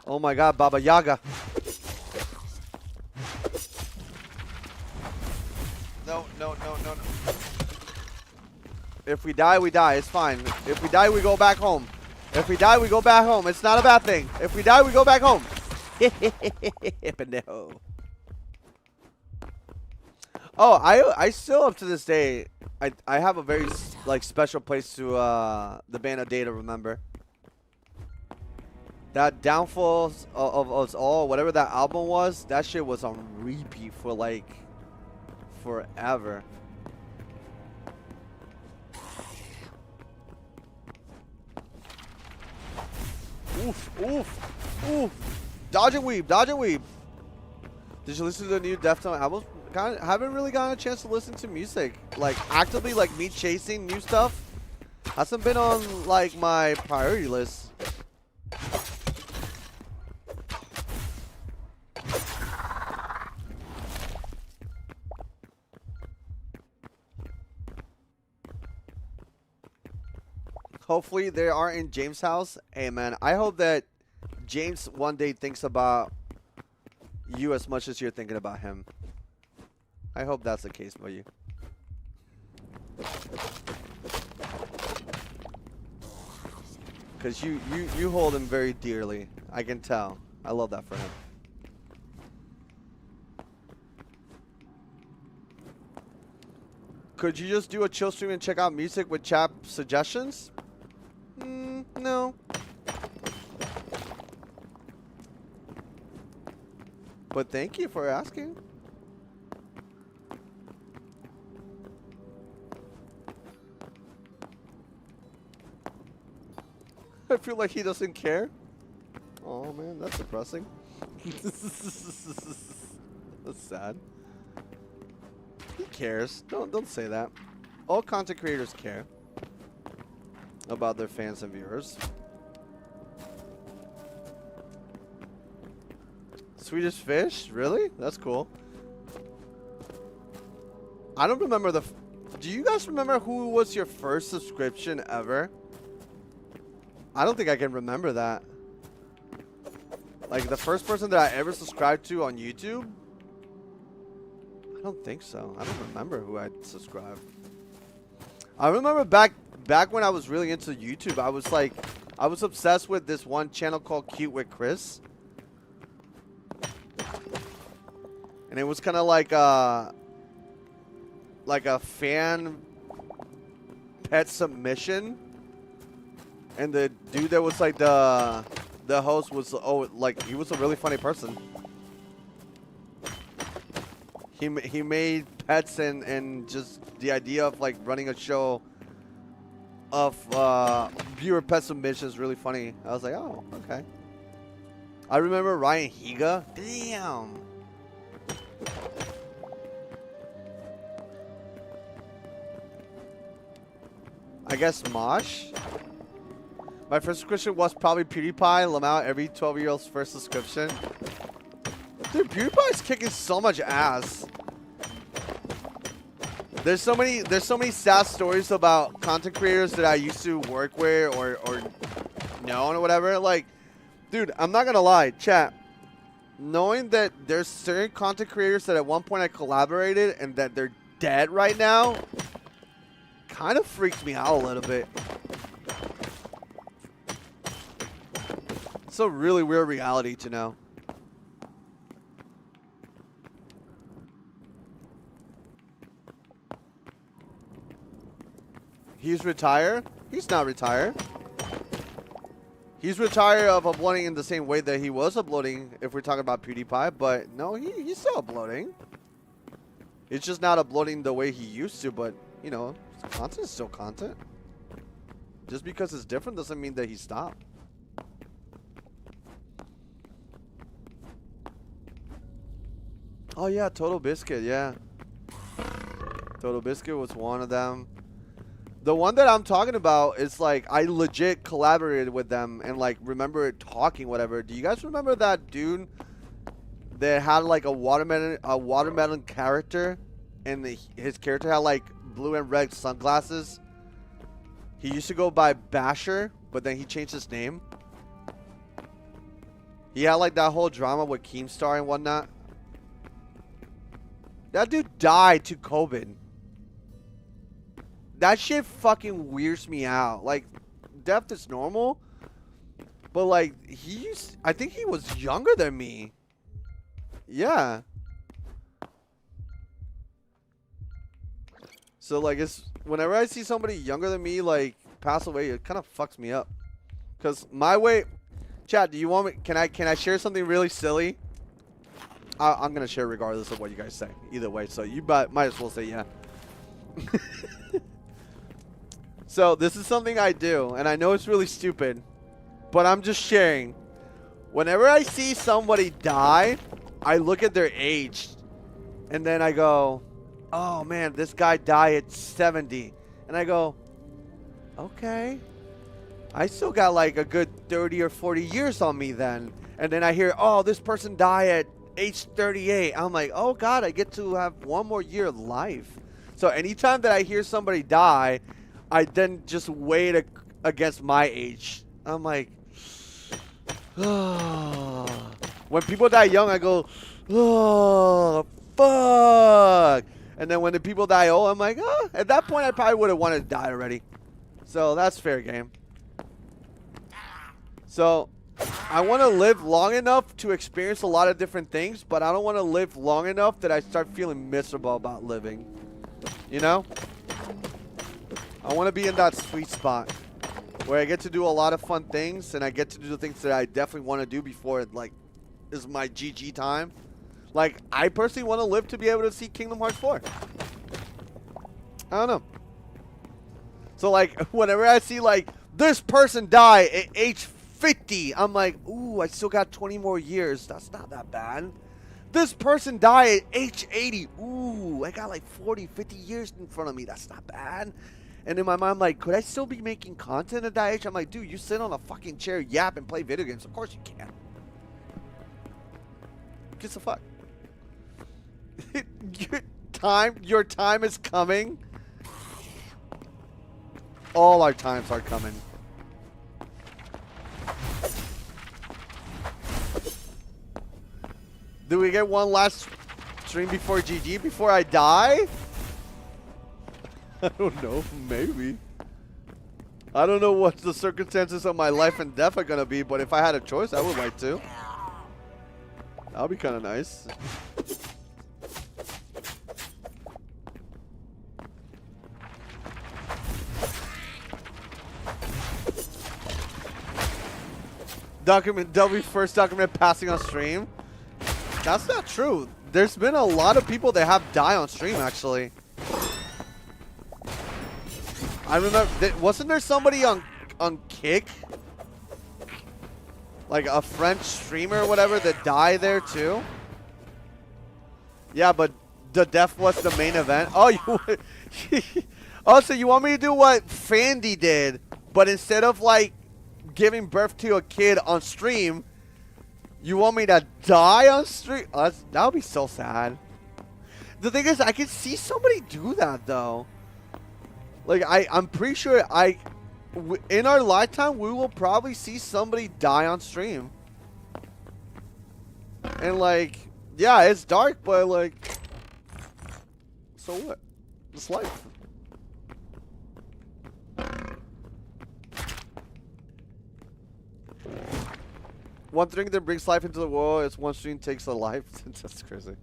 Oh my god, Baba Yaga. No. If we die, we die. It's fine. If we die, we go back home. If we die, we go back home. It's not a bad thing. If we die, we go back home. No. Oh, I still up to this day, I have a very like special place to the band A Day to Remember. That Downfall of Us All, whatever that album was, that shit was on repeat for like forever. Oof. Dodge and weave. Did you listen to the new Deftones album? Haven't really gotten a chance to listen to music. Like, actively, like, me chasing new stuff hasn't been on, like, my priority list. Hopefully they are in James' house. Hey, man, I hope that James one day thinks about you as much as you're thinking about him. I hope that's the case for you. Because you hold him very dearly. I can tell. I love that for him. Could you just do a chill stream and check out music with chat suggestions? No. But thank you for asking. I feel like he doesn't care. Oh man, that's depressing. That's sad. He cares. Don't say that. All content creators care about their fans and viewers. Swedish Fish? Really? That's cool. I don't remember the. Do you guys remember who was your first subscription ever? I don't think I can remember that. Like the first person that I ever subscribed to on YouTube? I don't think so. I don't remember who I subscribed. I remember back when I was really into YouTube, I was obsessed with this one channel called Cute with Chris. And it was kind of like a fan pet submission. And the dude that was like the host was he was a really funny person. He made pets and just the idea of like running a show of viewer pet submissions really funny. I was like, oh, okay. I remember Ryan Higa. Damn. I guess Mosh. My first subscription was probably PewDiePie. Lamau, every 12-year-old's first subscription. Dude, PewDiePie's kicking so much ass. There's so many sad stories about content creators that I used to work with or know or whatever. Like, dude, I'm not gonna lie, chat. Knowing that there's certain content creators that at one point I collaborated and that they're dead right now kind of freaks me out a little bit. It's a really weird reality to know. He's retired? He's not retired. He's retired of uploading in the same way that he was uploading if we're talking about PewDiePie, but no, he's still uploading. It's just not uploading the way he used to, but, you know, content is still content. Just because it's different doesn't mean that he stopped. Oh, yeah, Total Biscuit, yeah. Total Biscuit was one of them. The one that I'm talking about is like I legit collaborated with them and like remember talking whatever. Do you guys remember that dude that had like a watermelon character and his character had like blue and red sunglasses? He used to go by Basher, but then he changed his name. He had like that whole drama with Keemstar and whatnot. That dude died to COVID. That shit fucking weirds me out. Like, death is normal, but like I think he was younger than me. Yeah. So like, whenever I see somebody younger than me like pass away, it kind of fucks me up. Cause my way, chat. Do you want me? Can I share something really silly? I'm gonna share regardless of what you guys say. Either way, so you might as well say yeah. So this is something I do, and I know it's really stupid, but I'm just sharing. Whenever I see somebody die, I look at their age, and then I go, oh man, this guy died at 70. And I go, okay. I still got like a good 30 or 40 years on me then. And then I hear, oh, this person died at age 38. I'm like, oh God, I get to have one more year of life. So anytime that I hear somebody die, I then just weigh it against my age. I'm like, oh. When people die young, I go, oh, fuck. And then when the people die old, I'm like, oh. At that point, I probably would have wanted to die already. So that's fair game. So I want to live long enough to experience a lot of different things, but I don't want to live long enough that I start feeling miserable about living. You know? I want to be in that sweet spot where I get to do a lot of fun things and I get to do the things that I definitely want to do before it like is my GG time. Like, I personally want to live to be able to see Kingdom Hearts 4. I don't know. So, like, whenever I see, like, this person die at age 50, I'm like, ooh, I still got 20 more years. That's not that bad. This person died at age 80. Ooh, I got like 40, 50 years in front of me. That's not bad. And in my mind, I'm like, could I still be making content at that age? I'm like, dude, you sit on a fucking chair, yap, and play video games. Of course you can. Gives a fuck. Your time is coming. All our times are coming. Do we get one last stream before GG, before I die? I don't know, maybe. I don't know what the circumstances of my life and death are gonna be, but if I had a choice, I would like to. That would be kind of nice. W first document passing on stream. That's not true. There's been a lot of people that have died on stream, actually. I remember, wasn't there somebody on Kick? Like a French streamer or whatever that died there too? Yeah, but the death was the main event. Oh, you oh, so you want me to do what Fandy did, but instead of like giving birth to a kid on stream, you want me to die on stream? Oh, that would be so sad. The thing is, I can see somebody do that though. Like I'm pretty sure in our lifetime we will probably see somebody die on stream. And like, yeah, it's dark, but like, so what? It's life. One thing that brings life into the world is one stream takes a life. That's crazy.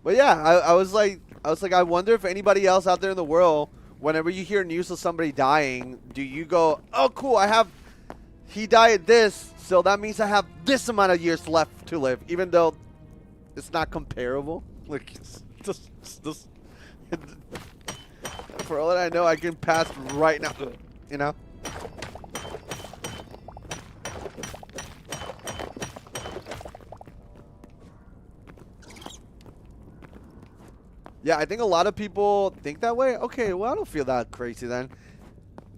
But yeah, I was like, I wonder if anybody else out there in the world, whenever you hear news of somebody dying, do you go, oh cool, he died at this, so that means I have this amount of years left to live, even though it's not comparable. Like, it's just for all that I know, I can pass right now, you know? Yeah, I think a lot of people think that way. Okay, well, I don't feel that crazy then.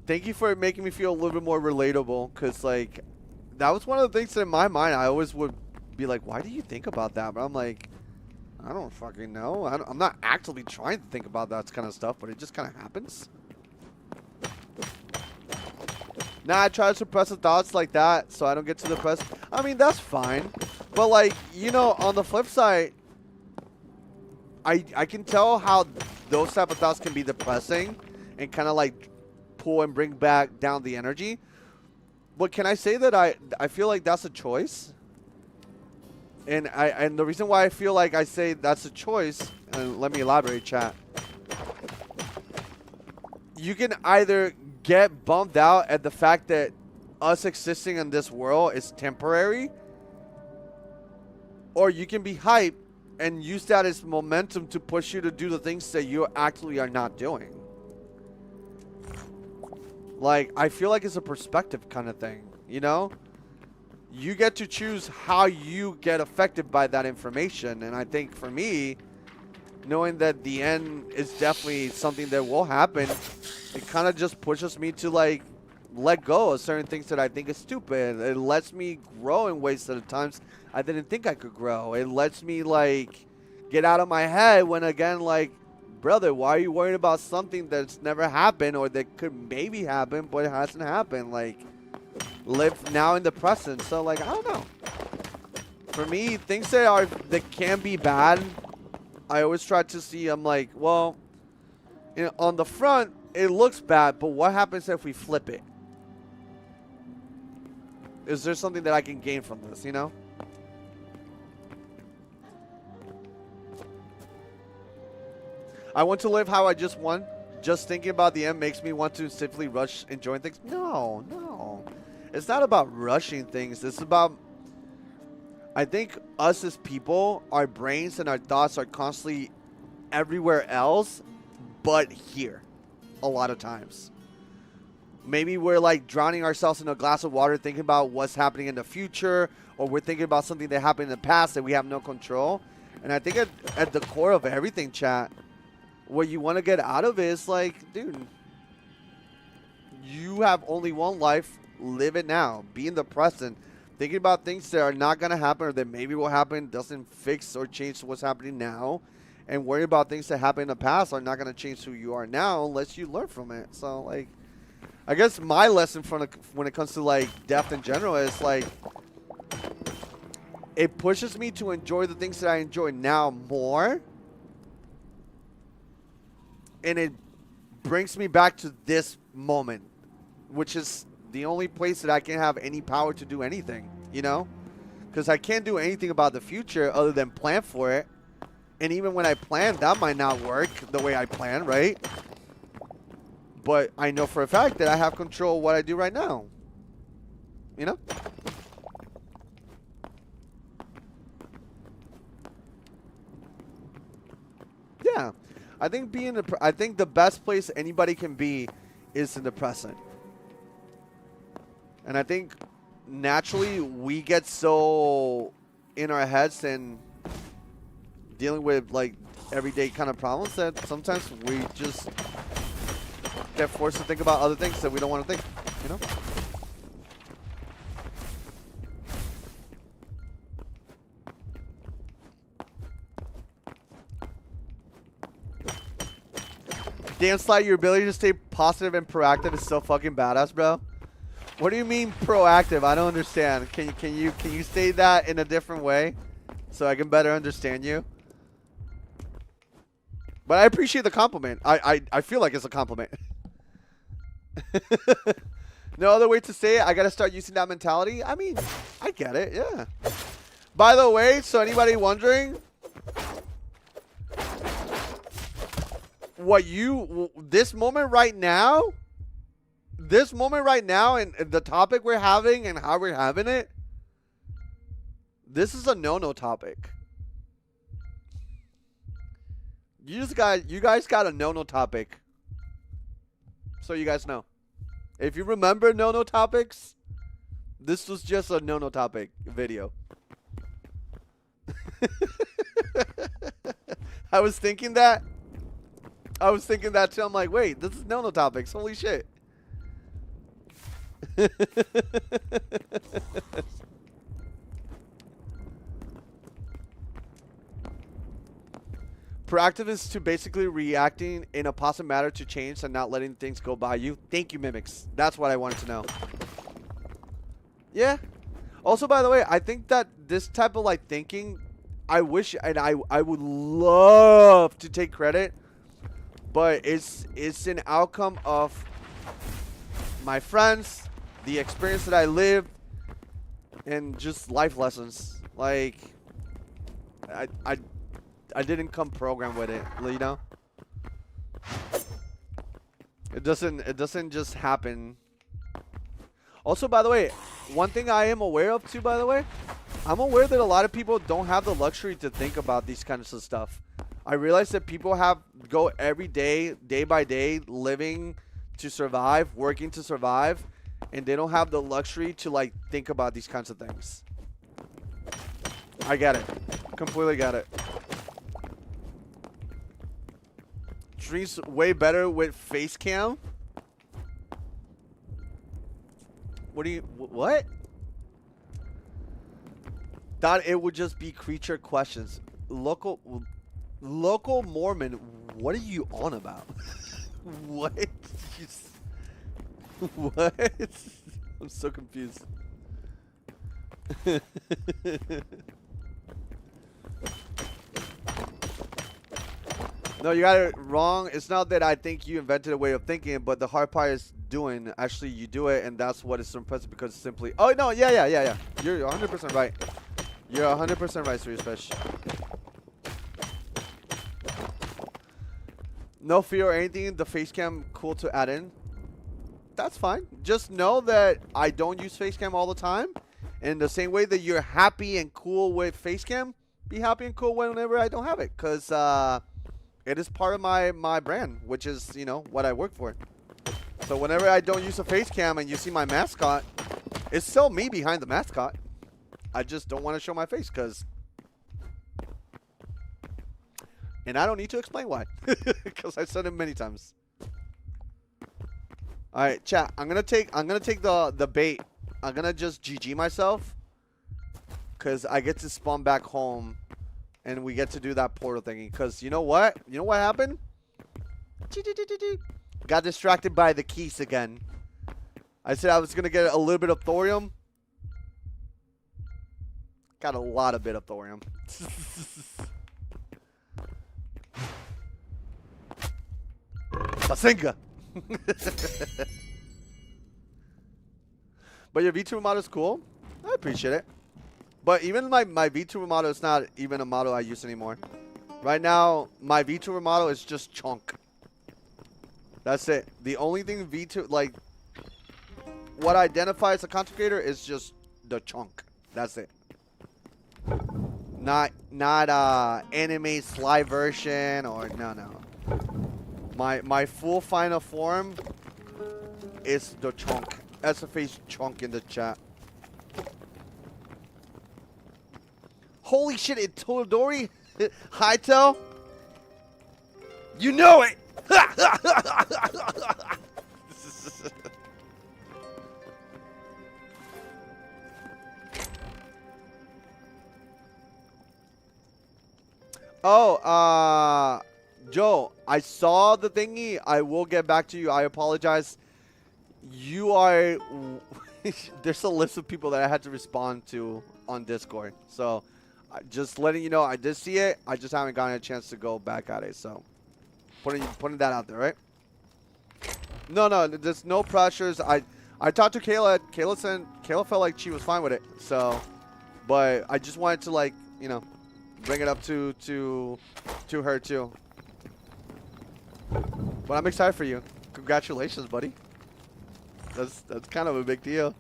Thank you for making me feel a little bit more relatable, because, like, that was one of the things that in my mind I always would be like, why do you think about that? But I'm like, I don't fucking know. I'm not actively trying to think about that kind of stuff, but it just kind of happens. Nah, I try to suppress the thoughts like that so I don't get too depressed. I mean, that's fine. But, like, you know, on the flip side, I can tell how those type of thoughts can be depressing and kind of like pull and bring back down the energy. But can I say that I feel like that's a choice? And the reason why I feel like I say that's a choice, and let me elaborate, chat. You can either get bummed out at the fact that us existing in this world is temporary, or you can be hyped and use that as momentum to push you to do the things that you actually are not doing. Like, I feel like it's a perspective kind of thing, you know? You get to choose how you get affected by that information. And I think for me, knowing that the end is definitely something that will happen, it kind of just pushes me to, like, let go of certain things that I think is stupid. It lets me grow in ways that at times I didn't think I could grow. It lets me, like, get out of my head when, again, like, brother, why are you worrying about something that's never happened or that could maybe happen but it hasn't happened? Like, live now in the present. So, like, I don't know. For me, things that can be bad, I always try to see, I'm like, well, you know, on the front, it looks bad, but what happens if we flip it? Is there something that I can gain from this, you know? I want to live how I just want. Just thinking about the end makes me want to simply rush enjoying things. No, no. It's not about rushing things. It's about, I think us as people, our brains and our thoughts are constantly everywhere else but here a lot of times. Maybe we're like drowning ourselves in a glass of water thinking about what's happening in the future, or we're thinking about something that happened in the past that we have no control. And I think at the core of everything, chat, what you want to get out of it is like, dude, you have only one life. Live it now. Be in the present. Thinking about things that are not going to happen or that maybe will happen doesn't fix or change what's happening now. And worrying about things that happened in the past are not going to change who you are now unless you learn from it. So, like, I guess my lesson when it comes to, like, death in general is, like, it pushes me to enjoy the things that I enjoy now more. And it brings me back to this moment, which is the only place that I can have any power to do anything, you know? Because I can't do anything about the future other than plan for it. And even when I plan, that might not work the way I plan, right? But I know for a fact that I have control of what I do right now. You know? Yeah. I think the best place anybody can be is in the present. And I think naturally we get so in our heads and dealing with like everyday kind of problems that sometimes we just get forced to think about other things that we don't want to think, you know? Damn, Sly, your ability to stay positive and proactive is so fucking badass, bro. What do you mean proactive? I don't understand. Can you say that in a different way so I can better understand you? But I appreciate the compliment. I feel like it's a compliment. No other way to say it. I gotta start using that mentality. I mean, I get it. Yeah. By the way, so anybody wondering, this moment right now, and the topic we're having and how we're having it, this is a no-no topic. You guys got a no-no topic. So you guys know. If you remember no-no topics, this was just a no-no topic video. I was thinking that too. I'm like, wait, this is no-no topics. Holy shit. Proactive is to basically reacting in a positive manner to change and not letting things go by you. Thank you, Mimics. That's what I wanted to know. Yeah. Also, by the way, I think that this type of like thinking, I wish and I would love to take credit, but it's an outcome of my friends, the experience that I lived, and just life lessons. Like, I didn't come programmed with it, you know? It doesn't just happen. Also, by the way, one thing I am aware of too, by the way, I'm aware that a lot of people don't have the luxury to think about these kinds of stuff. I realize that people go every day, day by day, living to survive, working to survive, and they don't have the luxury to like think about these kinds of things. I get it. Completely get it. Stream's way better with face cam. What? Thought it would just be creature questions. Local Mormon, what are you on about? What? What? I'm so confused. No, you got it wrong. It's not that I think you invented a way of thinking, but the hard part is doing. Actually, you do it, and that's what is so impressive because it's simply... Oh, no, yeah. You're 100% right. You're 100% right, Serious Fish. No fear or anything. The face cam, cool to add in. That's fine. Just know that I don't use face cam all the time. In the same way that you're happy and cool with face cam, be happy and cool whenever I don't have it. Because it is part of my brand, which is, you know, what I work for. So whenever I don't use a face cam and you see my mascot, it's still me behind the mascot. I just don't want to show my face because... And I don't need to explain why. Because I've said it many times. Alright, chat. I'm gonna take the bait. I'm gonna just GG myself because I get to spawn back home, and we get to do that portal thingy. Because you know what? You know what happened? Got distracted by the keys again. I said I was gonna get a little bit of thorium. Got a lot of bit of thorium. Bazinga! But your V2 model is cool. I appreciate it. But even my V2 model is not even a model I use anymore. Right now, my V2 model is just chunk. That's it. The only thing V2, like, what identifies a content creator is just the chunk. That's it. Not anime Sly version or no. My full final form is the chunk. SFH chunk in the chat. Holy shit, it's Todori Hytale. You know it. Oh, Joe, I saw the thingy. I will get back to you. I apologize. You are... There's a list of people that I had to respond to on Discord. So, just letting you know, I did see it. I just haven't gotten a chance to go back at it. So, putting that out there, right? No, there's no pressures. I talked to Kayla. Kayla felt like she was fine with it. So, but I just wanted to, like, you know, bring it up to her too. But I'm excited for you. Congratulations, buddy. That's kind of a big deal.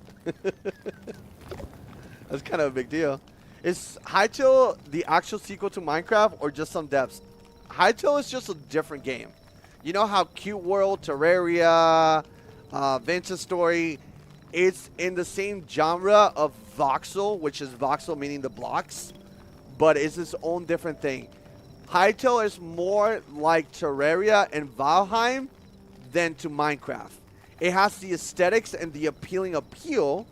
That's kind of a big deal. Is Hytale the actual sequel to Minecraft or just some depths? Hytale is just a different game. You know how Cute World, Terraria, Vintage Story, it's in the same genre of voxel, which is voxel meaning the blocks, but it's its own different thing. Hytale is more like Terraria and Valheim than to Minecraft. It has the aesthetics and the appeal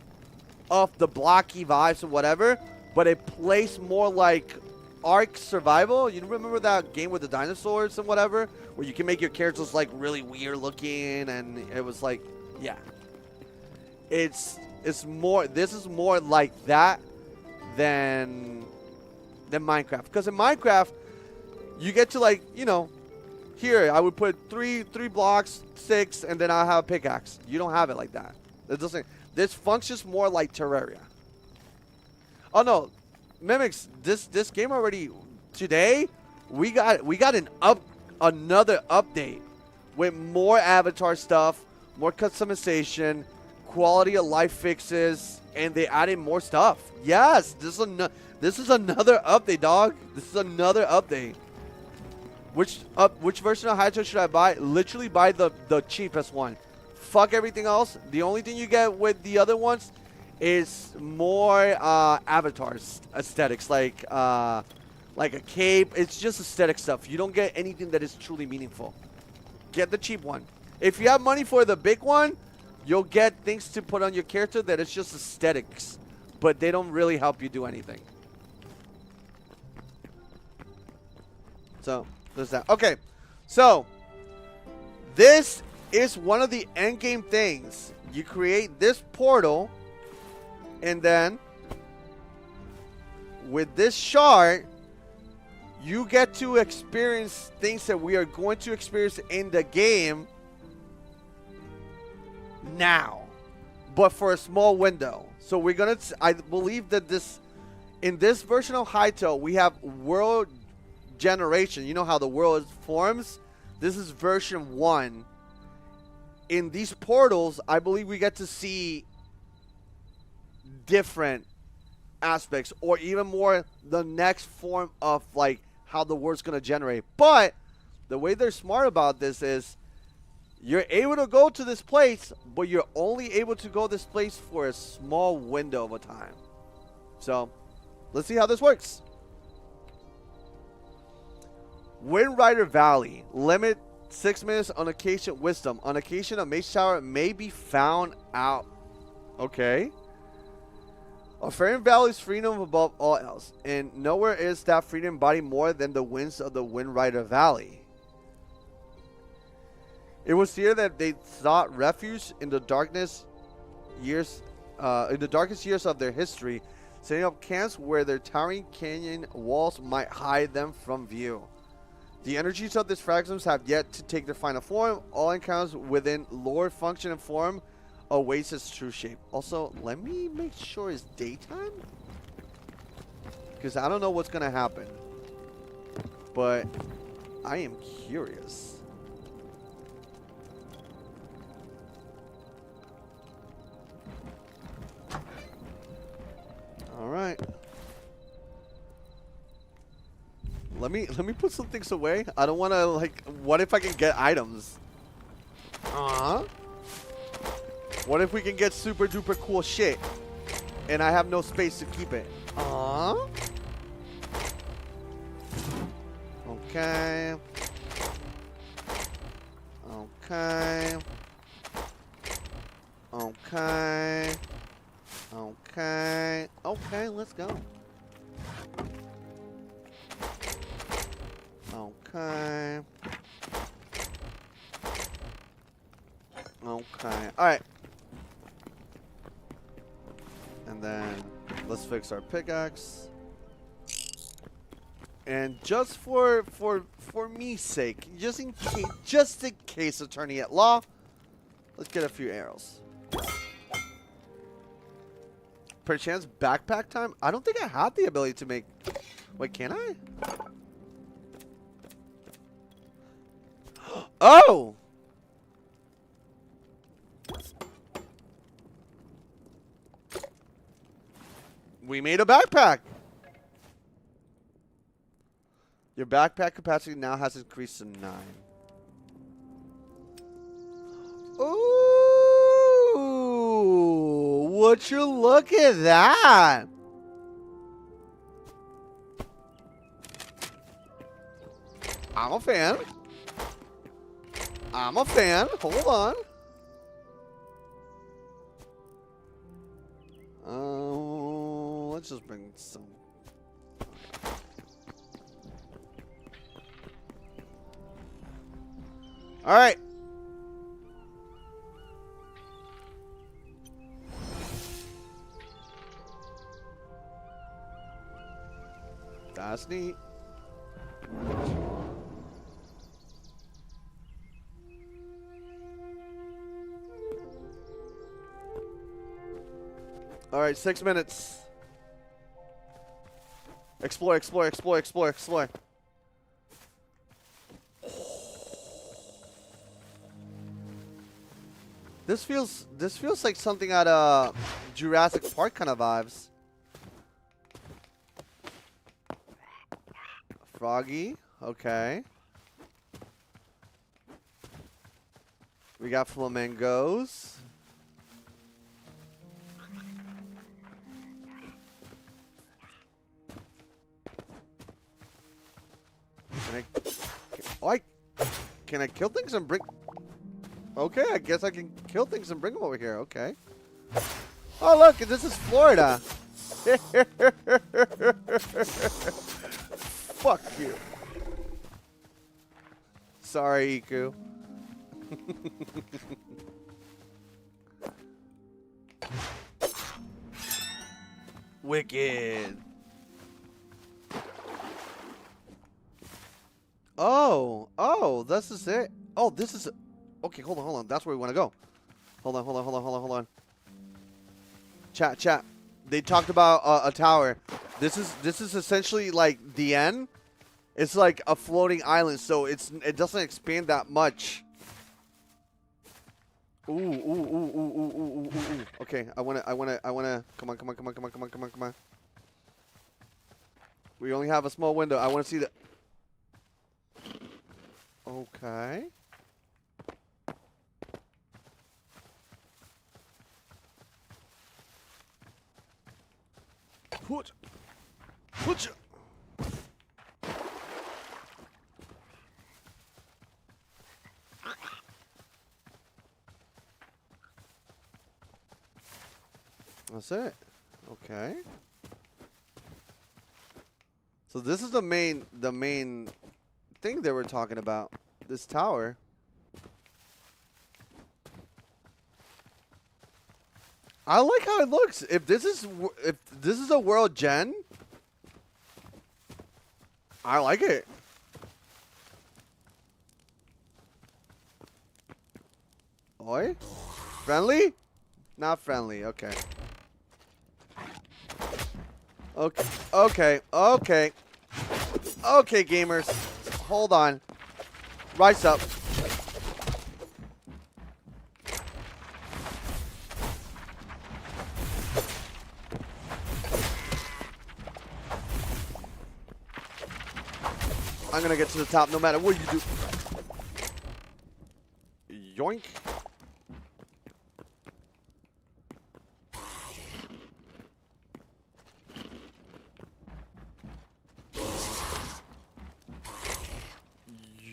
of the blocky vibes or whatever, but it plays more like Ark Survival. You remember that game with the dinosaurs and whatever, where you can make your characters like really weird looking, and it was like, yeah. It's more. This is more like that than Minecraft, because in Minecraft you get to, like, you know, here I would put three blocks, 6, and then I have a pickaxe. You don't have it like that. It doesn't. This functions more like Terraria. Oh no, Mimics, this game already today we got another update with more avatar stuff, more customization, quality of life fixes, and they added more stuff. Yes, this is another update, dog. This is another update. Which version of Hytale should I buy? Literally buy the cheapest one. Fuck everything else. The only thing you get with the other ones is more avatars, aesthetics, like a cape. It's just aesthetic stuff. You don't get anything that is truly meaningful. Get the cheap one. If you have money for the big one, you'll get things to put on your character that is just aesthetics, but they don't really help you do anything. So there's that. Okay, so this is one of the end game things. You create this portal, and then with this shard, you get to experience things that we are going to experience in the game now, but for a small window. So we're gonna, I believe that in this version of Hytale, we have world generation. You know how the world forms? This is version 1. In these portals, I believe we get to see different aspects, or even more the next form of like how the world's gonna generate. But the way they're smart about this is you're able to go to this place, but you're only able to go this place for a small window of a time. So let's see how this works. Wind Rider Valley. Limit 6 minutes on occasion. Wisdom. On occasion, a mage tower may be found out. Okay. A Fairy values freedom above all else, and nowhere is that freedom embodied more than the winds of the Wind Rider Valley. It was here that they sought refuge in the darkest years of their history, setting up camps where their towering canyon walls might hide them from view. The energies of these fragments have yet to take their final form. All encounters within Lord function and form awaits its true shape. Also, let me make sure it's daytime, because I don't know what's gonna happen, but I am curious. All right. Let me put some things away. I don't want to, like, what if I can get items? What if we can get super duper cool shit and I have no space to keep it? Okay. Okay. Okay. Okay. Okay, let's go. Okay. Okay. Alright. And then let's fix our pickaxe. And just for me's sake, just in case attorney at law, let's get a few arrows. Perchance backpack time? I don't think I have the ability to make... Wait, can I? Oh! We made a backpack! Your backpack capacity now has increased to 9. Ooh! Would you look at that? I'm a fan. I'm a fan. Hold on. Let's just bring some. All right. That's neat. All right, 6 minutes. Explore, explore, explore, explore, explore. This feels like something out of Jurassic Park kind of vibes. Froggy, okay. We got flamingos. Can I kill things and bring... Okay, I guess I can kill things and bring them over here. Okay. Oh, look, this is Florida. Fuck you. Sorry, Iku. Wicked. Oh, this is it. Oh, this is... Okay, hold on. That's where we want to go. Hold on. Chat. They talked about a tower. This is essentially like the end. It's like a floating island, so it doesn't expand that much. Ooh. Okay, I wanna. Come on. We only have a small window. I wanna see the... Okay. Put. That's it. Okay. So this is the main thing they were talking about. This tower. I like how it looks. If this is a world gen, I like it. Oi? Friendly? Not friendly. Okay. Okay. Okay. Okay. Okay, gamers. Hold on. Rise up. I'm gonna get to the top no matter what you do. Yoink.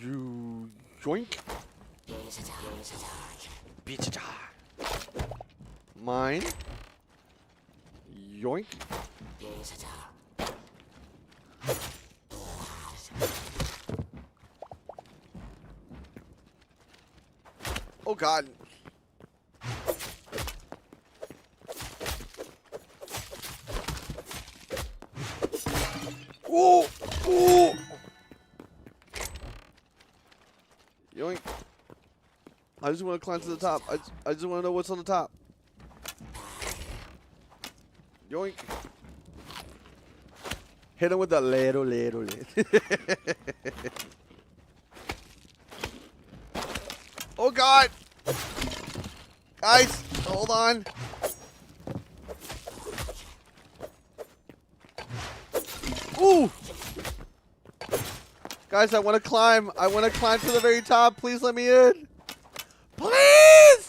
You yoink. Bitch. Mine. Yoink. Oh God. Ooh. Ooh. Yoink. I just want to climb to the top. I just want to know what's on the top. Yoink. Hit him with the little. Oh God. Guys, hold on. Ooh. Guys, I want to climb. I want to climb to the very top. Please let me in. Please!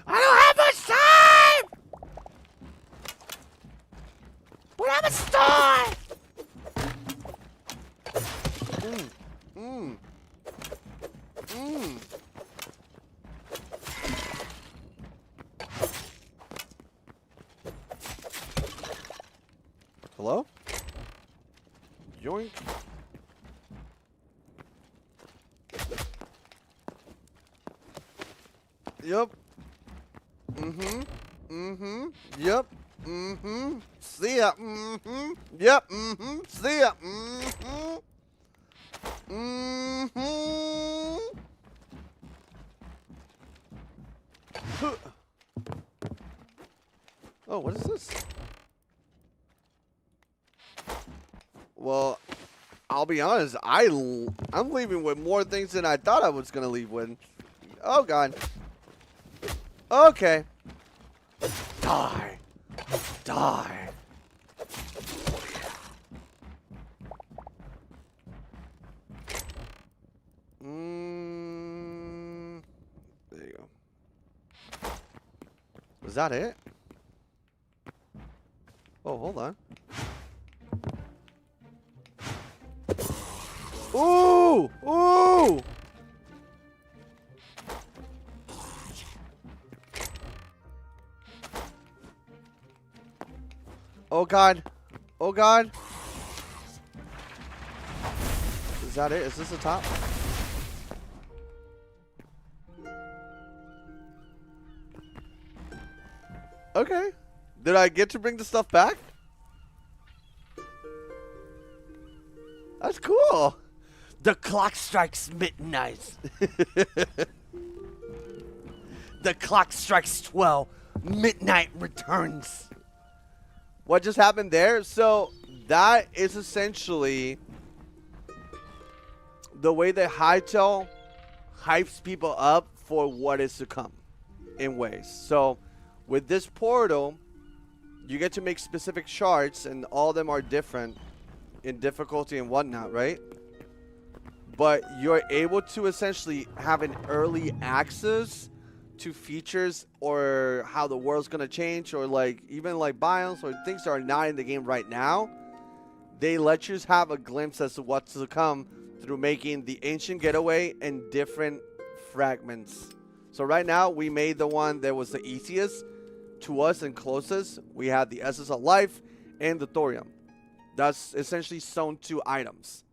I don't have much time! But I'm a star! Hello? Yoink. Yep. Yep. See ya. Yep. See ya. Oh, what is this? Well, I'll be honest. I'm leaving with more things than I thought I was gonna leave with. Oh God. Okay. Die. Die. There you go. Was that it? Oh, hold on. Ooh! Ooh! Oh God. Oh God. Is that it? Is this the top? Okay. Did I get to bring the stuff back? That's cool. The clock strikes midnight. The clock strikes 12. Midnight returns. What just happened there? So that is essentially the way that Hytale hypes people up for what is to come in ways. So with this portal, you get to make specific shards, and all of them are different in difficulty and whatnot, right? But you're able to essentially have an early access to features or how the world's gonna change, or like even like biomes or things that are not in the game right now. They let you have a glimpse as to what's to come through making the ancient getaway and different fragments. So right now we made the one that was the easiest, to us and closest, we have the Essence of Life and the Thorium. That's essentially Zone 2 items.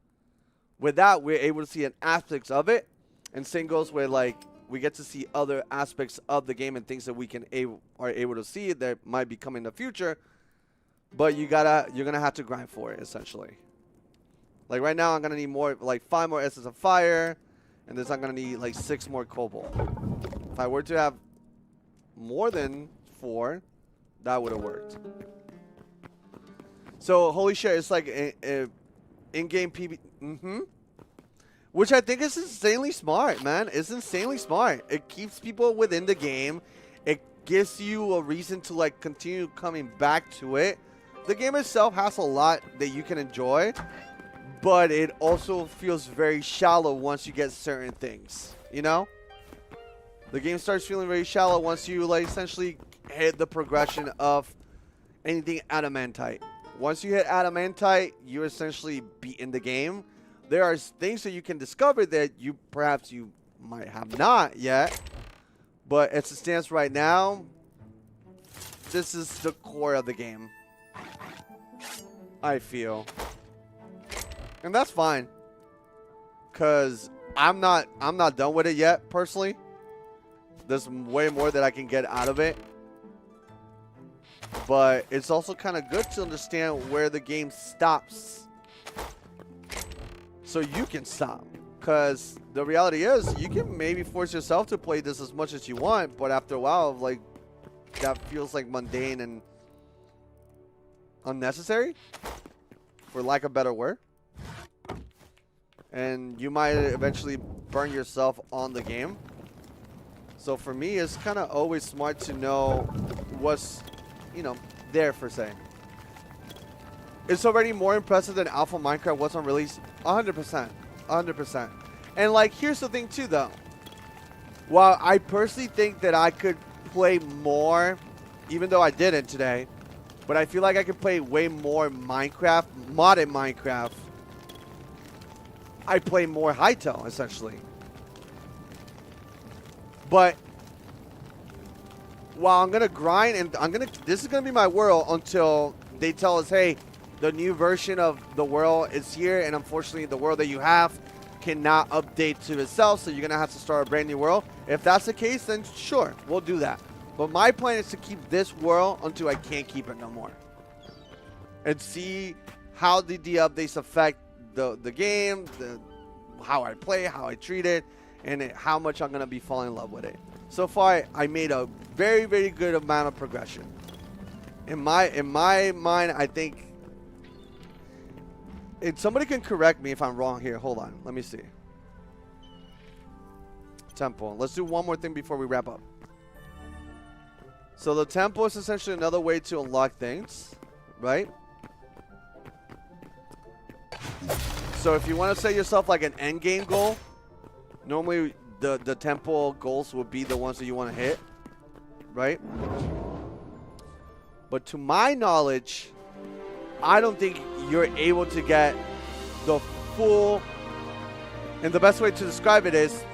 With that, we're able to see an aspects of it. And same goes with, like, we get to see other aspects of the game and things that we are able to see that might be coming in the future. But you're gonna have to grind for it, essentially. Like right now, I'm gonna need more, like 5 more Essence of Fire, and then I'm gonna need like 6 more Cobalt. If I were to have more than 4, that would have worked. So holy shit, it's like a in-game PB. Which I think is insanely smart, man. It's insanely smart. It keeps people within the game. It gives you a reason to like continue coming back to it. The game itself has a lot that you can enjoy, but it also feels very shallow once you get certain things, you know? The game starts feeling very shallow once you like essentially hit the progression of anything adamantite. Once you hit adamantite, you're essentially beating the game. There are things that you can discover that perhaps you might have not yet, but as it stands right now, this is the core of the game, I feel. And that's fine, cause I'm not done with it yet, personally. There's way more that I can get out of it, but it's also kind of good to understand where the game stops, so you can stop. Cause the reality is, you can maybe force yourself to play this as much as you want, but after a while, like, that feels like mundane and unnecessary, for lack of a better word. And you might eventually burn yourself on the game. So for me, it's kind of always smart to know what's, you know, there for say. It's already more impressive than Alpha Minecraft was on release. 100%. 100%. And like, here's the thing too, though. While I personally think that I could play more, even though I didn't today, but I feel like I could play way more Minecraft, modded Minecraft. I play more Hytale, essentially. But while I'm gonna grind and this is gonna be my world until they tell us, hey, the new version of the world is here, and unfortunately the world that you have cannot update to itself, so you're gonna have to start a brand new world. If that's the case, then sure, we'll do that. But my plan is to keep this world until I can't keep it no more, and see how the updates affect the game, how I play, how I treat it, and how much I'm gonna be falling in love with it. So far, I made a very, very good amount of progression. In my mind, I think. And somebody can correct me if I'm wrong here. Hold on, let me see. Temple. Let's do one more thing before we wrap up. So the temple is essentially another way to unlock things, right? So if you want to set yourself like an end game goal, normally the temple goals would be the ones that you want to hit, right? But to my knowledge, I don't think you're able to get the full, and the best way to describe it is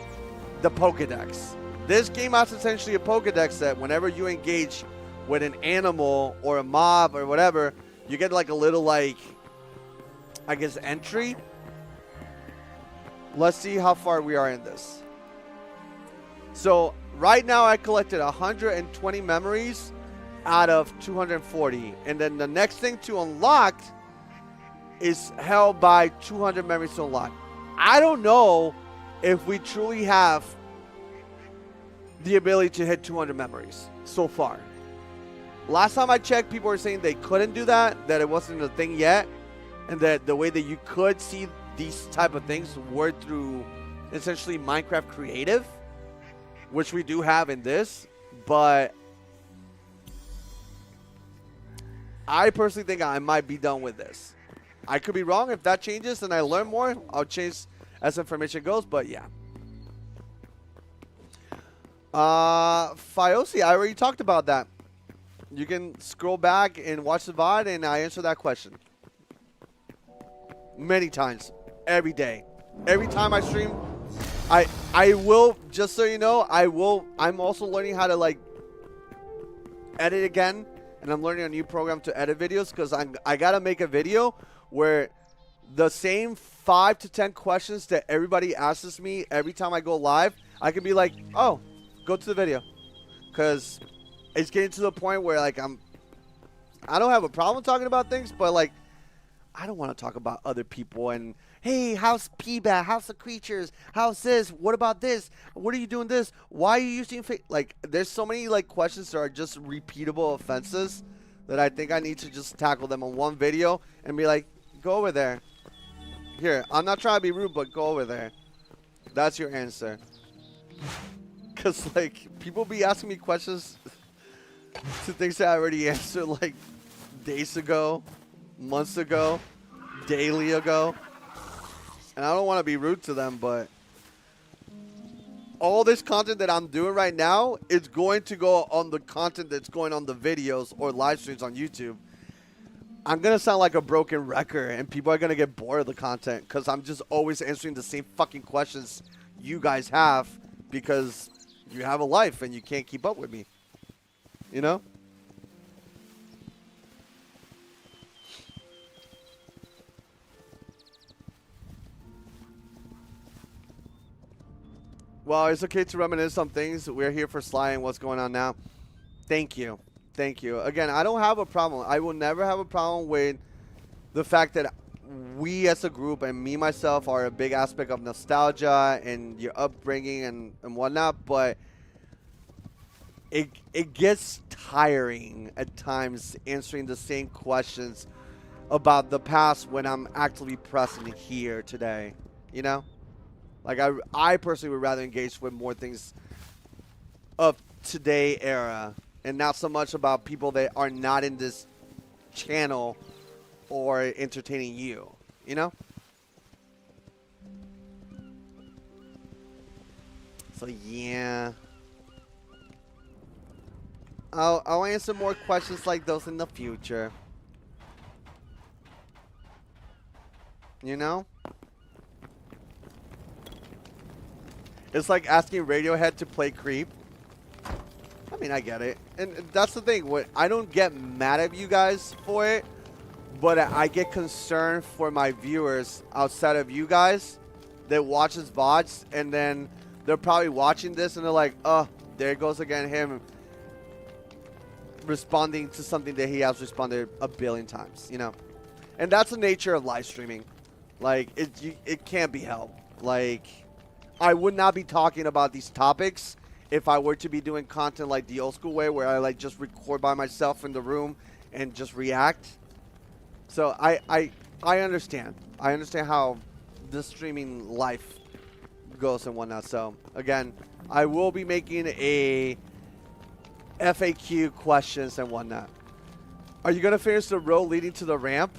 the Pokedex. This game has essentially a Pokedex that whenever you engage with an animal or a mob or whatever, you get like a little, like, I guess, entry. Let's see how far we are in this. So right now I collected 120 memories out of 240, and then the next thing to unlock is held by 200 memories to unlock. I don't know if we truly have the ability to hit 200 memories so far. Last time I checked, people were saying they couldn't do that it wasn't a thing yet, and that the way that you could see these type of things were through essentially Minecraft Creative, which we do have in this, but I personally think I might be done with this. I could be wrong. If that changes and I learn more, I'll change as information goes, but yeah. Fiosi, I already talked about that. You can scroll back and watch the VOD, and I answer that question many times, every day. Every time I stream, I will, just so you know, I'm also learning how to, like, edit again, and I'm learning a new program to edit videos because I gotta make a video where the same 5 to 10 questions that everybody asks me every time I go live, I can be like, oh, go to the video, because it's getting to the point where like I don't have a problem talking about things, but like I don't want to talk about other people and hey, how's P-Bat? How's the creatures? How's this? What about this? What are you doing this? Why are you using like there's so many like questions that are just repeatable offenses that I think I need to just tackle them on one video and be like, go over there. Here, I'm not trying to be rude, but go over there. That's your answer. Cause like people be asking me questions to things that I already answered like days ago, months ago, daily ago. And I don't want to be rude to them, but all this content that I'm doing right now is going to go on the content that's going on the videos or live streams on YouTube. I'm going to sound like a broken record, and people are going to get bored of the content because I'm just always answering the same fucking questions you guys have because you have a life and you can't keep up with me. You know? Well, it's okay to reminisce on things. We're here for Sly and what's going on now. Thank you. Thank you. Again, I don't have a problem. I will never have a problem with the fact that we as a group and me, myself, are a big aspect of nostalgia and your upbringing and whatnot. But it gets tiring at times answering the same questions about the past when I'm actively present here today. You know? Like, I personally would rather engage with more things of today era and not so much about people that are not in this channel or entertaining you, you know? So, yeah. I'll answer more questions like those in the future. You know? It's like asking Radiohead to play Creep. I mean, I get it. And that's the thing. I don't get mad at you guys for it, but I get concerned for my viewers outside of you guys that watches VODs, and then they're probably watching this and they're like, oh, there goes again him responding to something that he has responded a billion times, you know? And that's the nature of live streaming. Like, it can't be helped. Like, I would not be talking about these topics if I were to be doing content like the old school way where I like just record by myself in the room and just react. So I understand. I understand how the streaming life goes and whatnot. So again, I will be making a FAQ questions and whatnot. Are you going to finish the road leading to the ramp?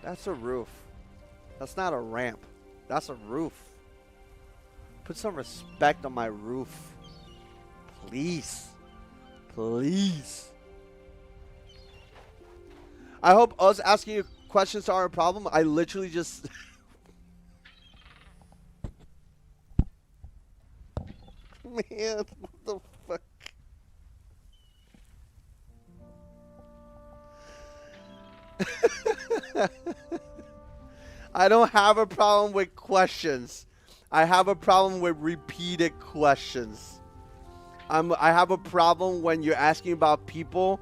That's a roof. That's not a ramp. That's a roof. Put some respect on my roof. Please. Please. I hope us asking you questions aren't a problem. I literally just... Man, what the fuck? I don't have a problem with questions. I have a problem with repeated questions. I have a problem when you're asking about people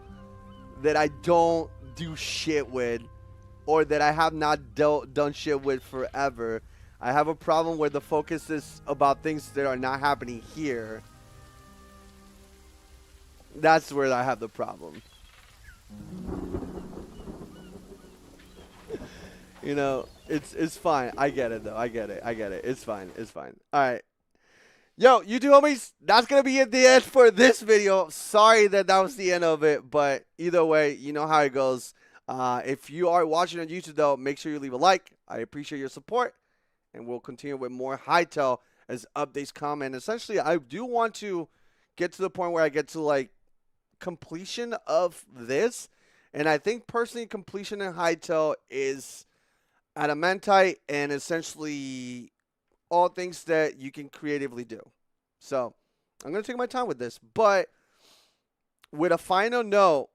that I don't do shit with or that I have not done shit with forever. I have a problem where the focus is about things that are not happening here. That's where I have the problem. You know, it's fine. I get it, though. I get it. It's fine. It's fine. All right. Yo, you two homies, that's going to be at the end for this video. Sorry that was the end of it, but either way, you know how it goes. If you are watching on YouTube, though, make sure you leave a like. I appreciate your support, and we'll continue with more Hytale as updates come. And essentially, I do want to get to the point where I get to, like, completion of this. And I think, personally, completion in Hytale is adamantite, and essentially all things that you can creatively do. So I'm going to take my time with this. But with a final note,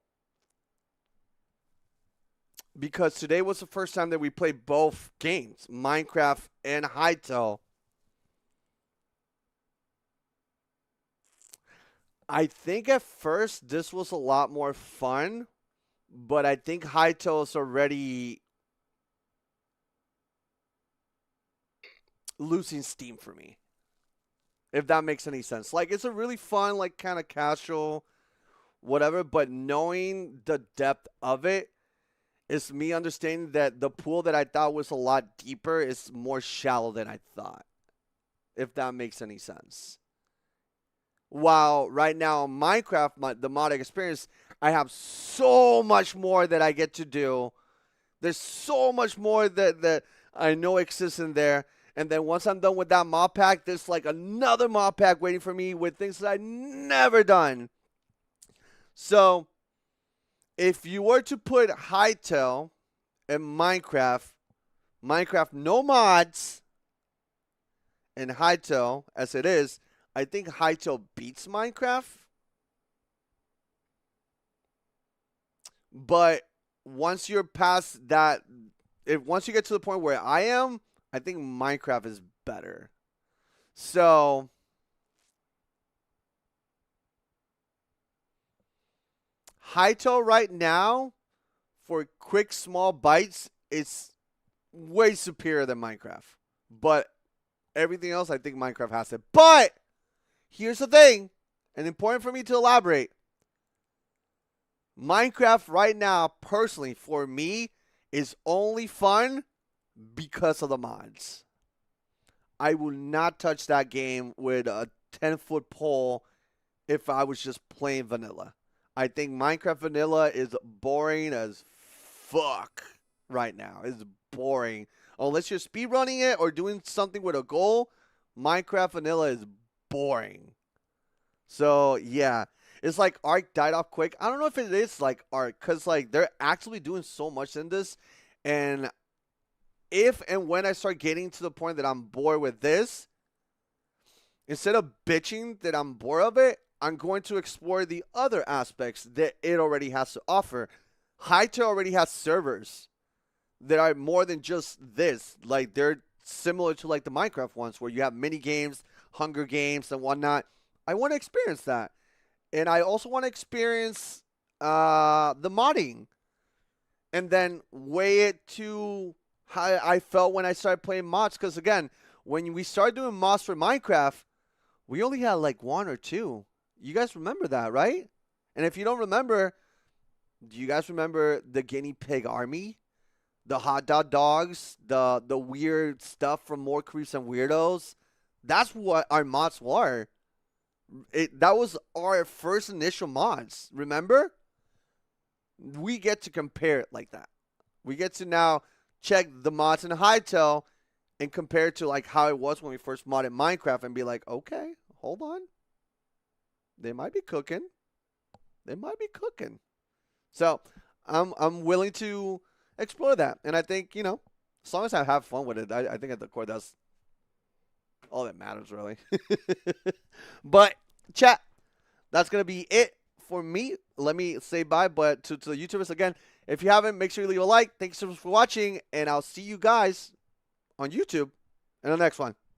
because today was the first time that we played both games, Minecraft and Hytale. I think at first this was a lot more fun, but I think Hytale is already losing steam for me, if that makes any sense. Like, it's a really fun, like, kind of casual, whatever, but knowing the depth of it, it's me understanding that the pool that I thought was a lot deeper is more shallow than I thought, if that makes any sense. While right now, Minecraft, the modded experience, I have so much more that I get to do. There's so much more that I know exists in there. And then once I'm done with that mod pack, there's like another mod pack waiting for me with things that I've never done. So if you were to put Hytale and Minecraft no mods, and Hytale as it is, I think Hytale beats Minecraft. But once you're past that, once you get to the point where I am, I think Minecraft is better. So Hytale right now, for quick small bites, is way superior than Minecraft. But everything else, I think Minecraft has it. But here's the thing, and important for me to elaborate. Minecraft right now, personally, for me, is only fun because of the mods. I will not touch that game with a 10-foot pole if I was just playing vanilla. I think Minecraft vanilla is boring as fuck right now. It's boring. Unless you're speedrunning it or doing something with a goal, Minecraft vanilla is boring. So, yeah. It's like Ark died off quick. I don't know if it is like Ark, because like they're actually doing so much in this. And if and when I start getting to the point that I'm bored with this, instead of bitching that I'm bored of it, I'm going to explore the other aspects that it already has to offer. Hytale already has servers that are more than just this. Like, they're similar to like the Minecraft ones where you have mini games, Hunger Games, and whatnot. I want to experience that. And I also want to experience the modding. And then weigh it to how I felt when I started playing mods. Because, again, when we started doing mods for Minecraft, we only had like one or two. You guys remember that, right? And if you don't remember, do you guys remember the guinea pig army? The hot dog dogs? The weird stuff from More Creeps and Weirdos? That's what our mods were. That was our first initial mods. Remember? We get to compare it like that. We get to now check the mods in Hytale and compare it to like how it was when we first modded Minecraft and be like, okay, hold on. They might be cooking. They might be cooking. So I'm willing to explore that. And I think, you know, as long as I have fun with it, I think at the core that's all that matters, really. But, chat, that's going to be it for me. Let me say bye. But to the YouTubers, again, if you haven't, make sure you leave a like. Thanks so much for watching. And I'll see you guys on YouTube in the next one.